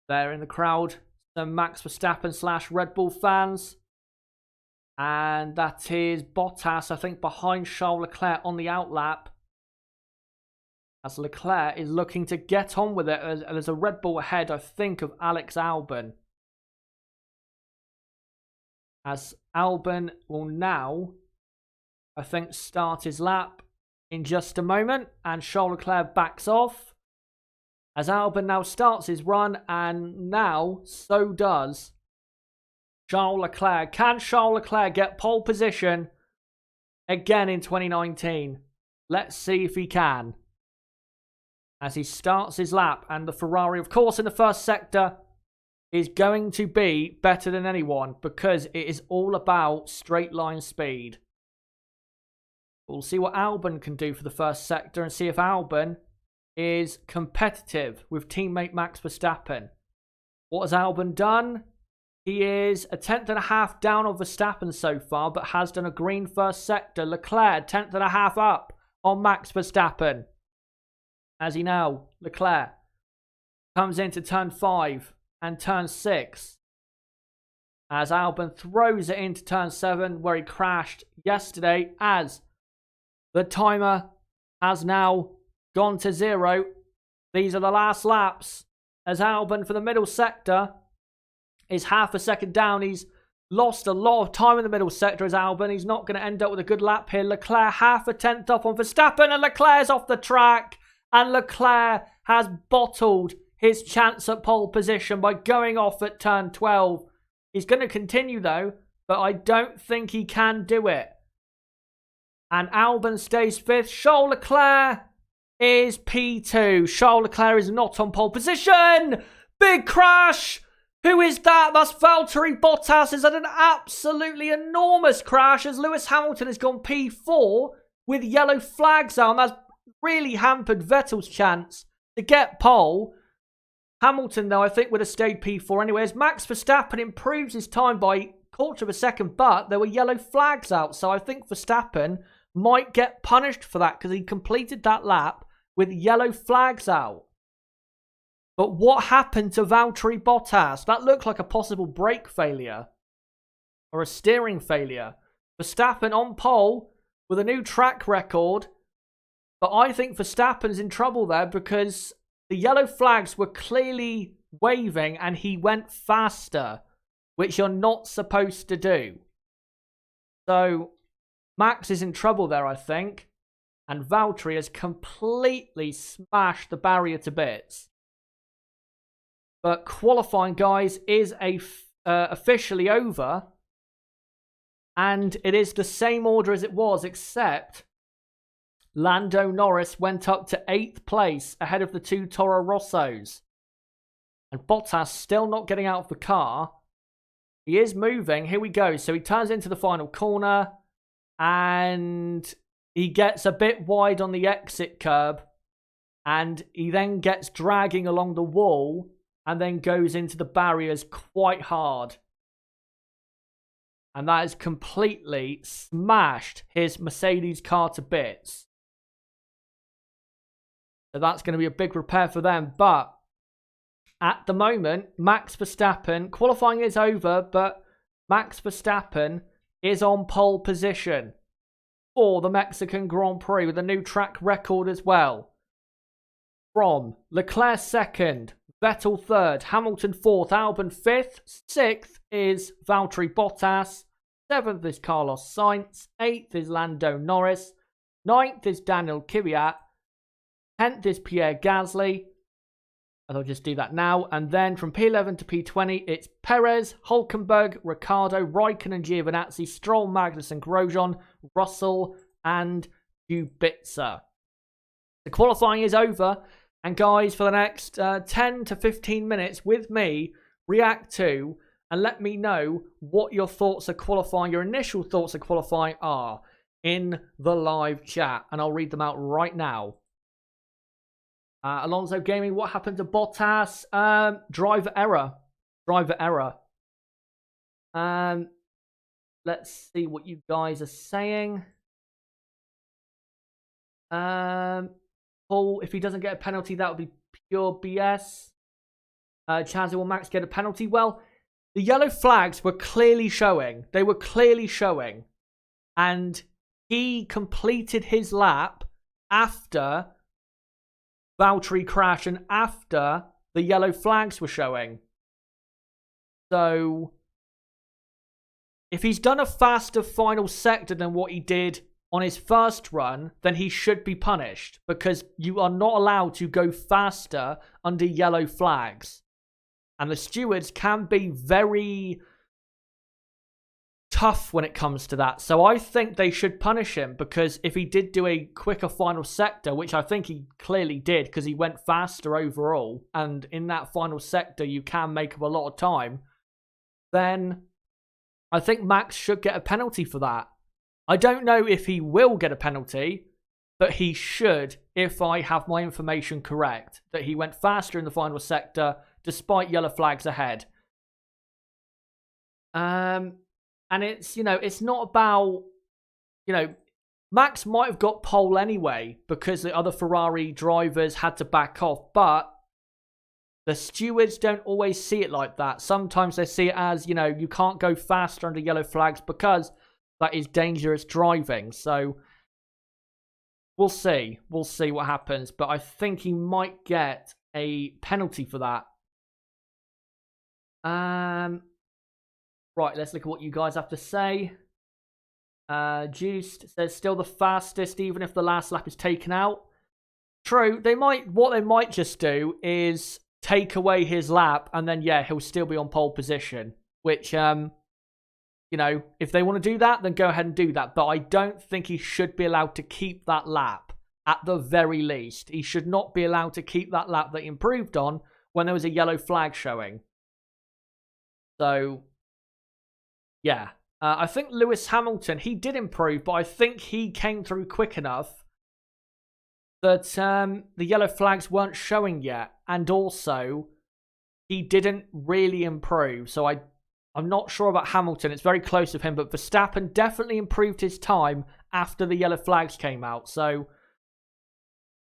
There in the crowd, some Max Verstappen / Red Bull fans. And that is Bottas, I think, behind Charles Leclerc on the outlap. As Leclerc is looking to get on with it. There's a Red Bull ahead, I think, of Alex Albon. As Albon will now, I think, start his lap in just a moment. And Charles Leclerc backs off. As Albon now starts his run, and now so does Charles Leclerc. Can Charles Leclerc get pole position again in 2019? Let's see if he can. As he starts his lap, and the Ferrari, of course, in the first sector is going to be better than anyone because it is all about straight line speed. We'll see what Albon can do for the first sector and see if Albon is competitive with teammate Max Verstappen. What has Albon done? He is a 10th.5 down on Verstappen so far, but has done a green first sector. Leclerc, 10th.5 up on Max Verstappen. As he now, Leclerc, comes into turn 5 and turn 6. As Albon throws it into turn 7, where he crashed yesterday, as the timer has now gone to 0. These are the last laps, as Albon for the middle sector is half a second down. He's lost a lot of time in the middle sector as Albon. He's not going to end up with a good lap here. Leclerc half a tenth up on Verstappen, and Leclerc's off the track. And Leclerc has bottled his chance at pole position by going off at turn 12. He's going to continue though, but I don't think he can do it. And Albon stays 5th. Charles Leclerc is P2. Charles Leclerc is not on pole position. Big crash. Who is that? That's Valtteri Bottas. Has had an absolutely enormous crash as Lewis Hamilton has gone P4 with yellow flags out. And that's really hampered Vettel's chance to get pole. Hamilton, though, I think would have stayed P4 anyway. As Max Verstappen improves his time by a quarter of a second, but there were yellow flags out. So I think Verstappen might get punished for that because he completed that lap with yellow flags out. But what happened to Valtteri Bottas? That looked like a possible brake failure or a steering failure. Verstappen on pole with a new track record. But I think Verstappen's in trouble there because the yellow flags were clearly waving and he went faster, which you're not supposed to do. So Max is in trouble there, I think. And Valtteri has completely smashed the barrier to bits. But qualifying, guys, is officially over. And it is the same order as it was, except Lando Norris went up to 8th place ahead of the 2 Toro Rossos. And Bottas still not getting out of the car. He is moving. Here we go. So he turns into the final corner. And he gets a bit wide on the exit curb. And he then gets dragging along the wall. And then goes into the barriers quite hard. And that has completely smashed his Mercedes car to bits. So that's going to be a big repair for them. But at the moment, Max Verstappen, qualifying is over, but Max Verstappen is on pole position for the Mexican Grand Prix with a new track record as well. From Leclerc 2nd, Vettel 3rd, Hamilton 4th, Albon 5th, 6th is Valtteri Bottas, 7th is Carlos Sainz, 8th is Lando Norris, 9th is Daniel Kvyat, 10th is Pierre Gasly, and I'll just do that now, and then from P11 to P20 it's Perez, Hülkenberg, Ricciardo, Raikkonen, Giovinazzi, Stroll, Magnussen, Grosjean, Russell and Kubica. The qualifying is over. And guys, for the next 10 to 15 minutes with me, react to and let me know what your thoughts of qualifying, your initial thoughts of qualifying are in the live chat. And I'll read them out right now. Alonso Gaming, what happened to Bottas? Driver error. Driver error. Let's see what you guys are saying. Paul, if he doesn't get a penalty, that would be pure BS. Chazzy, will Max get a penalty? Well, the yellow flags were clearly showing. They were clearly showing. And he completed his lap after Valtteri crashed and after the yellow flags were showing. So if he's done a faster final sector than what he did on his first run, then he should be punished because you are not allowed to go faster under yellow flags. And the stewards can be very tough when it comes to that. So I think they should punish him because if he did do a quicker final sector, which I think he clearly did because he went faster overall, and in that final sector you can make up a lot of time, then I think Max should get a penalty for that. I don't know if he will get a penalty, but he should if I have my information correct, that he went faster in the final sector despite yellow flags ahead. And it's, it's not about, Max might have got pole anyway because the other Ferrari drivers had to back off, but the stewards don't always see it like that. Sometimes they see it as, you can't go faster under yellow flags because that is dangerous driving. So we'll see. We'll see what happens, but I think he might get a penalty for that. Right, let's look at what you guys have to say. Juiced says still the fastest even if the last lap is taken out. True, what they might just do is take away his lap and then he'll still be on pole position, which if they want to do that, then go ahead and do that, but I don't think he should be allowed to keep that lap at the very least. He should not be allowed to keep that lap that he improved on when there was a yellow flag showing. So yeah, I think Lewis Hamilton, he did improve, but I think he came through quick enough that the yellow flags weren't showing yet. And also, he didn't really improve. So I'm not sure about Hamilton. It's very close with him, but Verstappen definitely improved his time after the yellow flags came out. So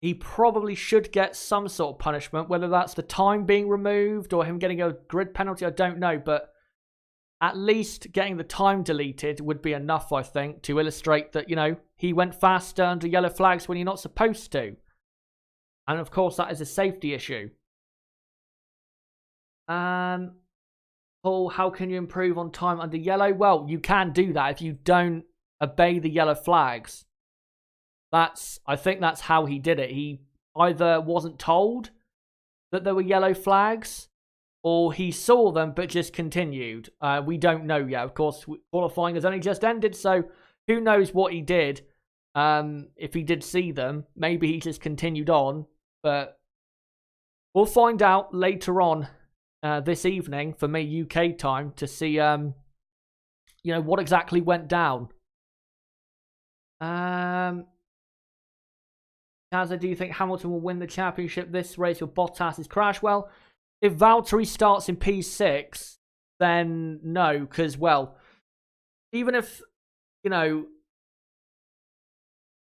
he probably should get some sort of punishment, whether that's the time being removed or him getting a grid penalty, I don't know, but at least getting the time deleted would be enough, I think, to illustrate that, he went faster under yellow flags when you're not supposed to. And of course, that is a safety issue. Paul, how can you improve on time under yellow? Well, you can do that if you don't obey the yellow flags. I think that's how he did it. He either wasn't told that there were yellow flags, or he saw them but just continued. We don't know yet. Of course, qualifying has only just ended, so who knows what he did. If he did see them, maybe he just continued on. But we'll find out later on this evening, for me, UK time, to see what exactly went down. Tazza, do you think Hamilton will win the championship this race with Bottas's crash? Well, if Valtteri starts in P6, then no, because, even if,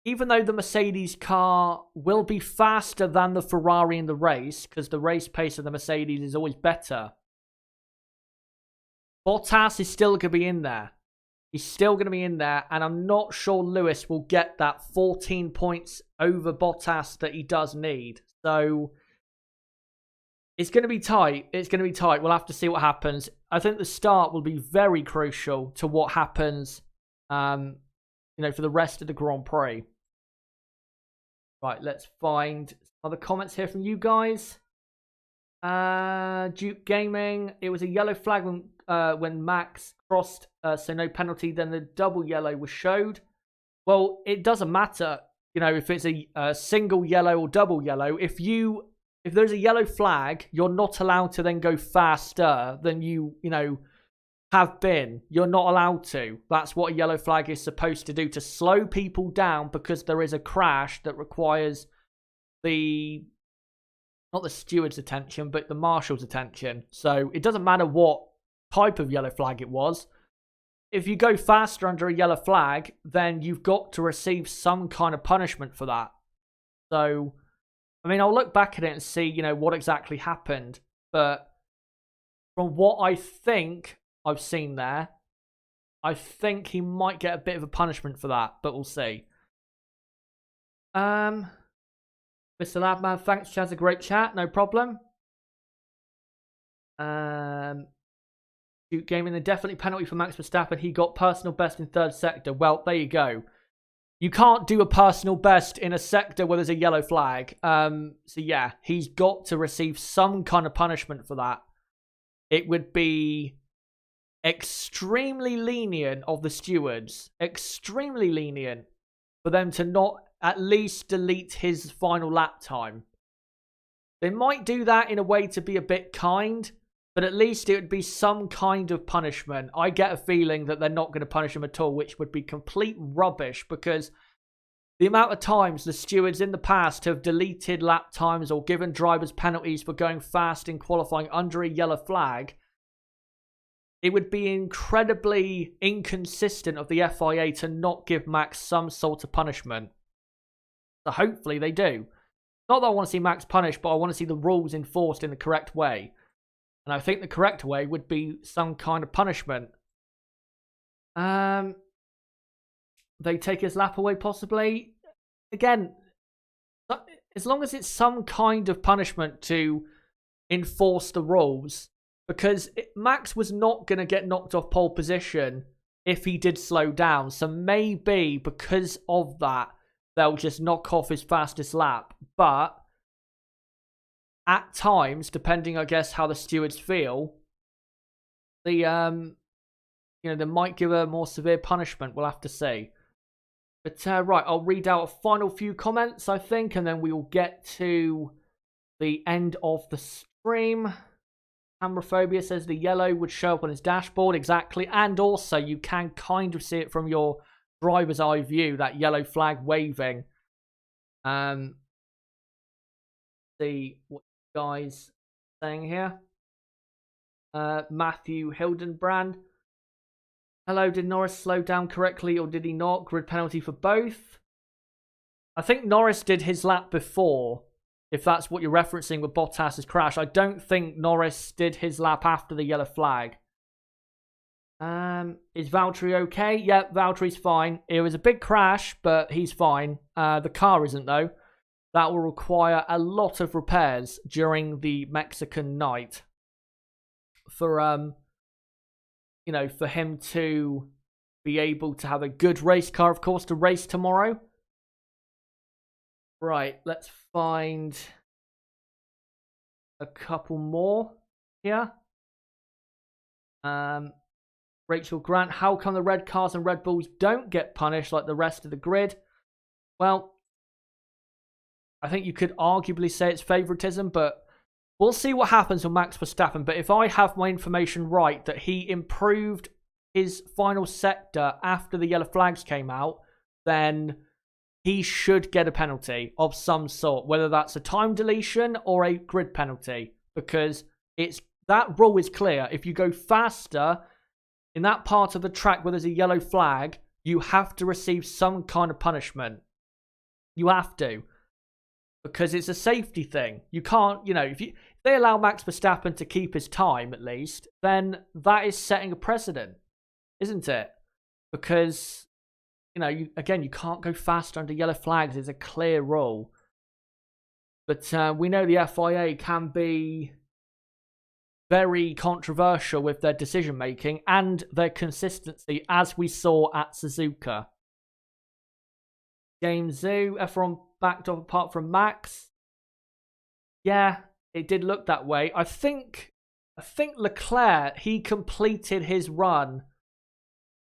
even though the Mercedes car will be faster than the Ferrari in the race, because the race pace of the Mercedes is always better, Bottas is still going to be in there. He's still going to be in there, and I'm not sure Lewis will get that 14 points over Bottas that he does need. So it's going to be tight. It's going to be tight. We'll have to see what happens. I think the start will be very crucial to what happens, for the rest of the Grand Prix. Right, let's find other comments here from you guys. Duke Gaming, it was a yellow flag when Max crossed, so no penalty. Then the double yellow was showed. Well, it doesn't matter, if it's a single yellow or double yellow. If there's a yellow flag, you're not allowed to then go faster than you have been. You're not allowed to. That's what a yellow flag is supposed to do, to slow people down because there is a crash that requires not the steward's attention, but the marshal's attention. So it doesn't matter what type of yellow flag it was. If you go faster under a yellow flag, then you've got to receive some kind of punishment for that. So I'll look back at it and see, what exactly happened. But from what I think I've seen there, I think he might get a bit of a punishment for that, but we'll see. Mr. Labman, thanks, Chaz, a great chat, no problem. Gaming, the definitely penalty for Max Verstappen. He got personal best in third sector. Well, there you go. You can't do a personal best in a sector where there's a yellow flag. So yeah, he's got to receive some kind of punishment for that. It would be extremely lenient of the stewards, extremely lenient, for them to not at least delete his final lap time. They might do that in a way to be a bit kind, but at least it would be some kind of punishment. I get a feeling that they're not going to punish him at all, which would be complete rubbish, because the amount of times the stewards in the past have deleted lap times or given drivers penalties for going fast in qualifying under a yellow flag, it would be incredibly inconsistent of the FIA to not give Max some sort of punishment. So hopefully they do. Not that I want to see Max punished, but I want to see the rules enforced in the correct way. And I think the correct way would be some kind of punishment. They take his lap away, possibly. Again, as long as it's some kind of punishment to enforce the rules. Because Max was not going to get knocked off pole position if he did slow down. So maybe because of that, they'll just knock off his fastest lap. But at times, depending, I guess, how the stewards feel, they might give a more severe punishment. We'll have to see. But right, I'll read out a final few comments, I think, and then we will get to the end of the stream. Cameraphobia says the yellow would show up on his dashboard, exactly, and also you can kind of see it from your driver's eye view, that yellow flag waving. See what you guys are saying here. Matthew Hildenbrand. Hello, did Norris slow down correctly or did he not? Grid penalty for both. I think Norris did his lap before, if that's what you're referencing with Bottas's crash. I don't think Norris did his lap after the yellow flag. Is Valtteri okay? Yeah, Valtteri's fine. It was a big crash, but he's fine. The car isn't, though. That will require a lot of repairs during the Mexican night for for him to be able to have a good race car, of course, to race tomorrow. Right, let's find a couple more here. Rachel Grant, how come the red cars and Red Bulls don't get punished like the rest of the grid? Well, I think you could arguably say it's favoritism, but we'll see what happens with Max Verstappen. But if I have my information right, that he improved his final sector after the yellow flags came out, then he should get a penalty of some sort, whether that's a time deletion or a grid penalty, because that rule is clear. If you go faster in that part of the track where there's a yellow flag, you have to receive some kind of punishment. You have to, because it's a safety thing. You can't, if they allow Max Verstappen to keep his time at least, then that is setting a precedent, isn't it? Because you can't go faster under yellow flags. It's a clear rule. But we know the FIA can be very controversial with their decision-making and their consistency, as we saw at Suzuka. James Zoo, F1 backed off apart from Max. Yeah, it did look that way. I think Leclerc, he completed his run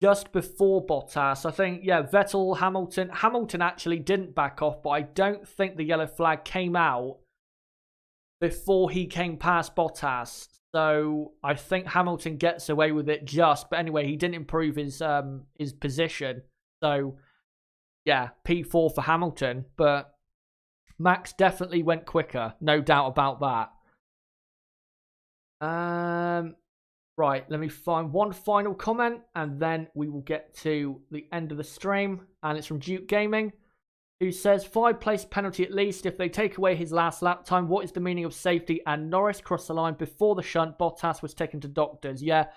just before Bottas. I think, Vettel, Hamilton actually didn't back off, but I don't think the yellow flag came out before he came past Bottas. So I think Hamilton gets away with it but anyway, he didn't improve his position. So yeah, P4 for Hamilton, but Max definitely went quicker, no doubt about that. Right, let me find one final comment, and then we will get to the end of the stream. And it's from Duke Gaming, who says, 5-place penalty at least. If they take away his last lap time, what is the meaning of safety? And Norris crossed the line before the shunt. Bottas was taken to doctors. Yeah,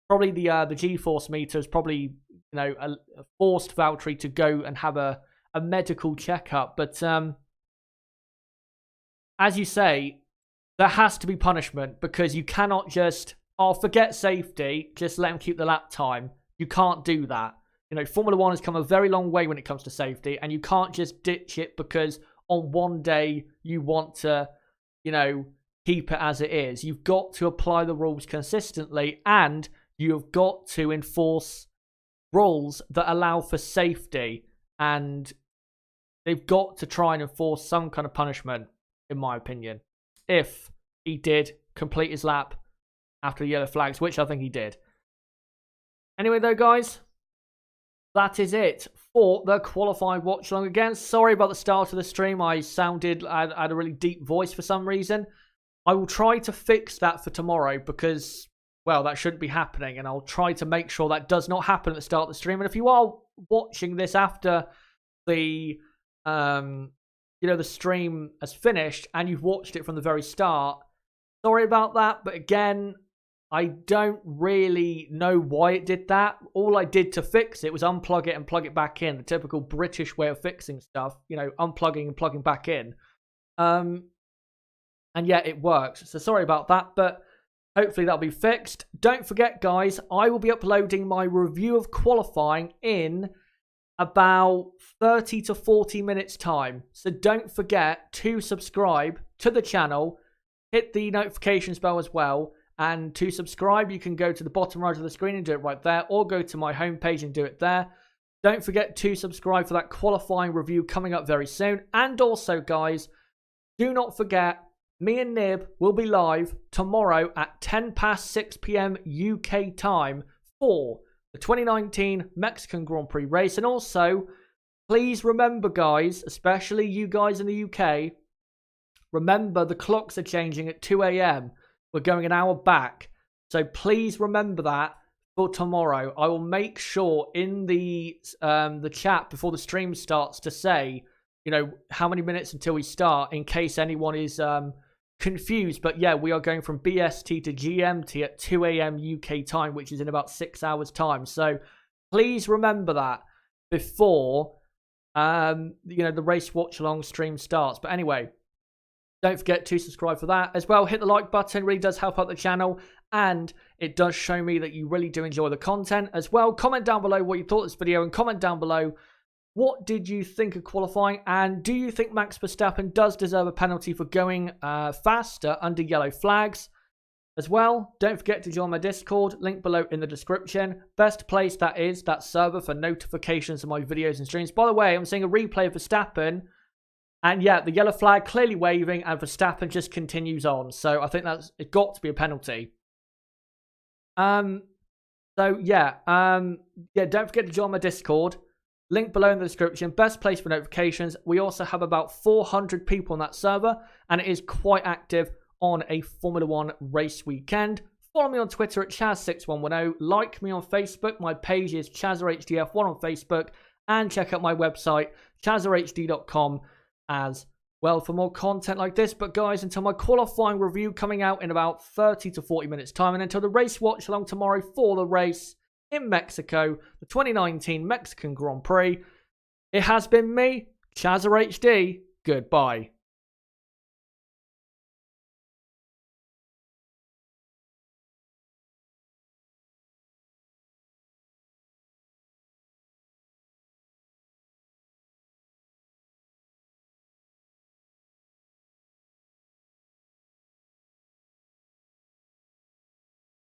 probably the G-force meter is probably, forced Valtteri to go and have a medical checkup. But as you say, there has to be punishment, because you cannot just... forget safety, just let him keep the lap time. You can't do that. You know, Formula One has come a very long way when it comes to safety, and you can't just ditch it because on one day you want to, you know, keep it as it is. You've got to apply the rules consistently, and you've got to enforce rules that allow for safety, and they've got to try and enforce some kind of punishment, in my opinion, if he did complete his lap after the yellow flags, which I think he did. Anyway, though, guys, that is it for the qualifying watch along. Again, sorry about the start of the stream. I had a really deep voice for some reason. I will try to fix that for tomorrow because, well, that shouldn't be happening, and I'll try to make sure that does not happen at the start of the stream. And if you are watching this after the the stream has finished and you've watched it from the very start, sorry about that. But again, I don't really know why it did that. All I did to fix it was unplug it and plug it back in, the typical British way of fixing stuff, you know, unplugging and plugging back in. And yeah, it works. So sorry about that, but hopefully that'll be fixed. Don't forget, guys, I will be uploading my review of qualifying in about 30 to 40 minutes time. So don't forget to subscribe to the channel, hit the notifications bell as well. And to subscribe, you can go to the bottom right of the screen and do it right there, or go to my homepage and do it there. Don't forget to subscribe for that qualifying review coming up very soon. And also, guys, do not forget, me and Nib will be live tomorrow at 6 p.m. UK time for the 2019 Mexican Grand Prix race. And also, please remember, guys, especially you guys in the UK, remember the clocks are changing at 2 a.m. We're going an hour back. So please remember that for tomorrow. I will make sure in the chat before the stream starts to say, you know, how many minutes until we start, in case anyone is confused. But yeah, we are going from BST to GMT at 2 a.m. UK time, which is in about 6 hours time. So please remember that before the race watch along stream starts. But anyway, don't forget to subscribe for that as well. Hit the like button, it really does help out the channel, and it does show me that you really do enjoy the content as well. Comment down below what you thought of this video, and comment down below what did you think of qualifying, and do you think Max Verstappen does deserve a penalty for going faster under yellow flags as well. Don't forget to join my Discord, link below in the description. Best place that is, that server, for notifications of my videos and streams. By the way, I'm seeing a replay of Verstappen, and yeah, the yellow flag clearly waving, and Verstappen just continues on. So I think it's got to be a penalty. Don't forget to join my Discord. Link below in the description. Best place for notifications. We also have about 400 people on that server, and it is quite active on a Formula One race weekend. Follow me on Twitter at Chaz6110. Like me on Facebook. My page is ChazzaHDF1 on Facebook. And check out my website, ChazzerHD.com, as well for more content like this. But guys, until my qualifying review coming out in about 30 to 40 minutes time, and until the race watch along tomorrow for the race in Mexico, the 2019 Mexican Grand Prix, it has been me, ChazzaHD. Goodbye.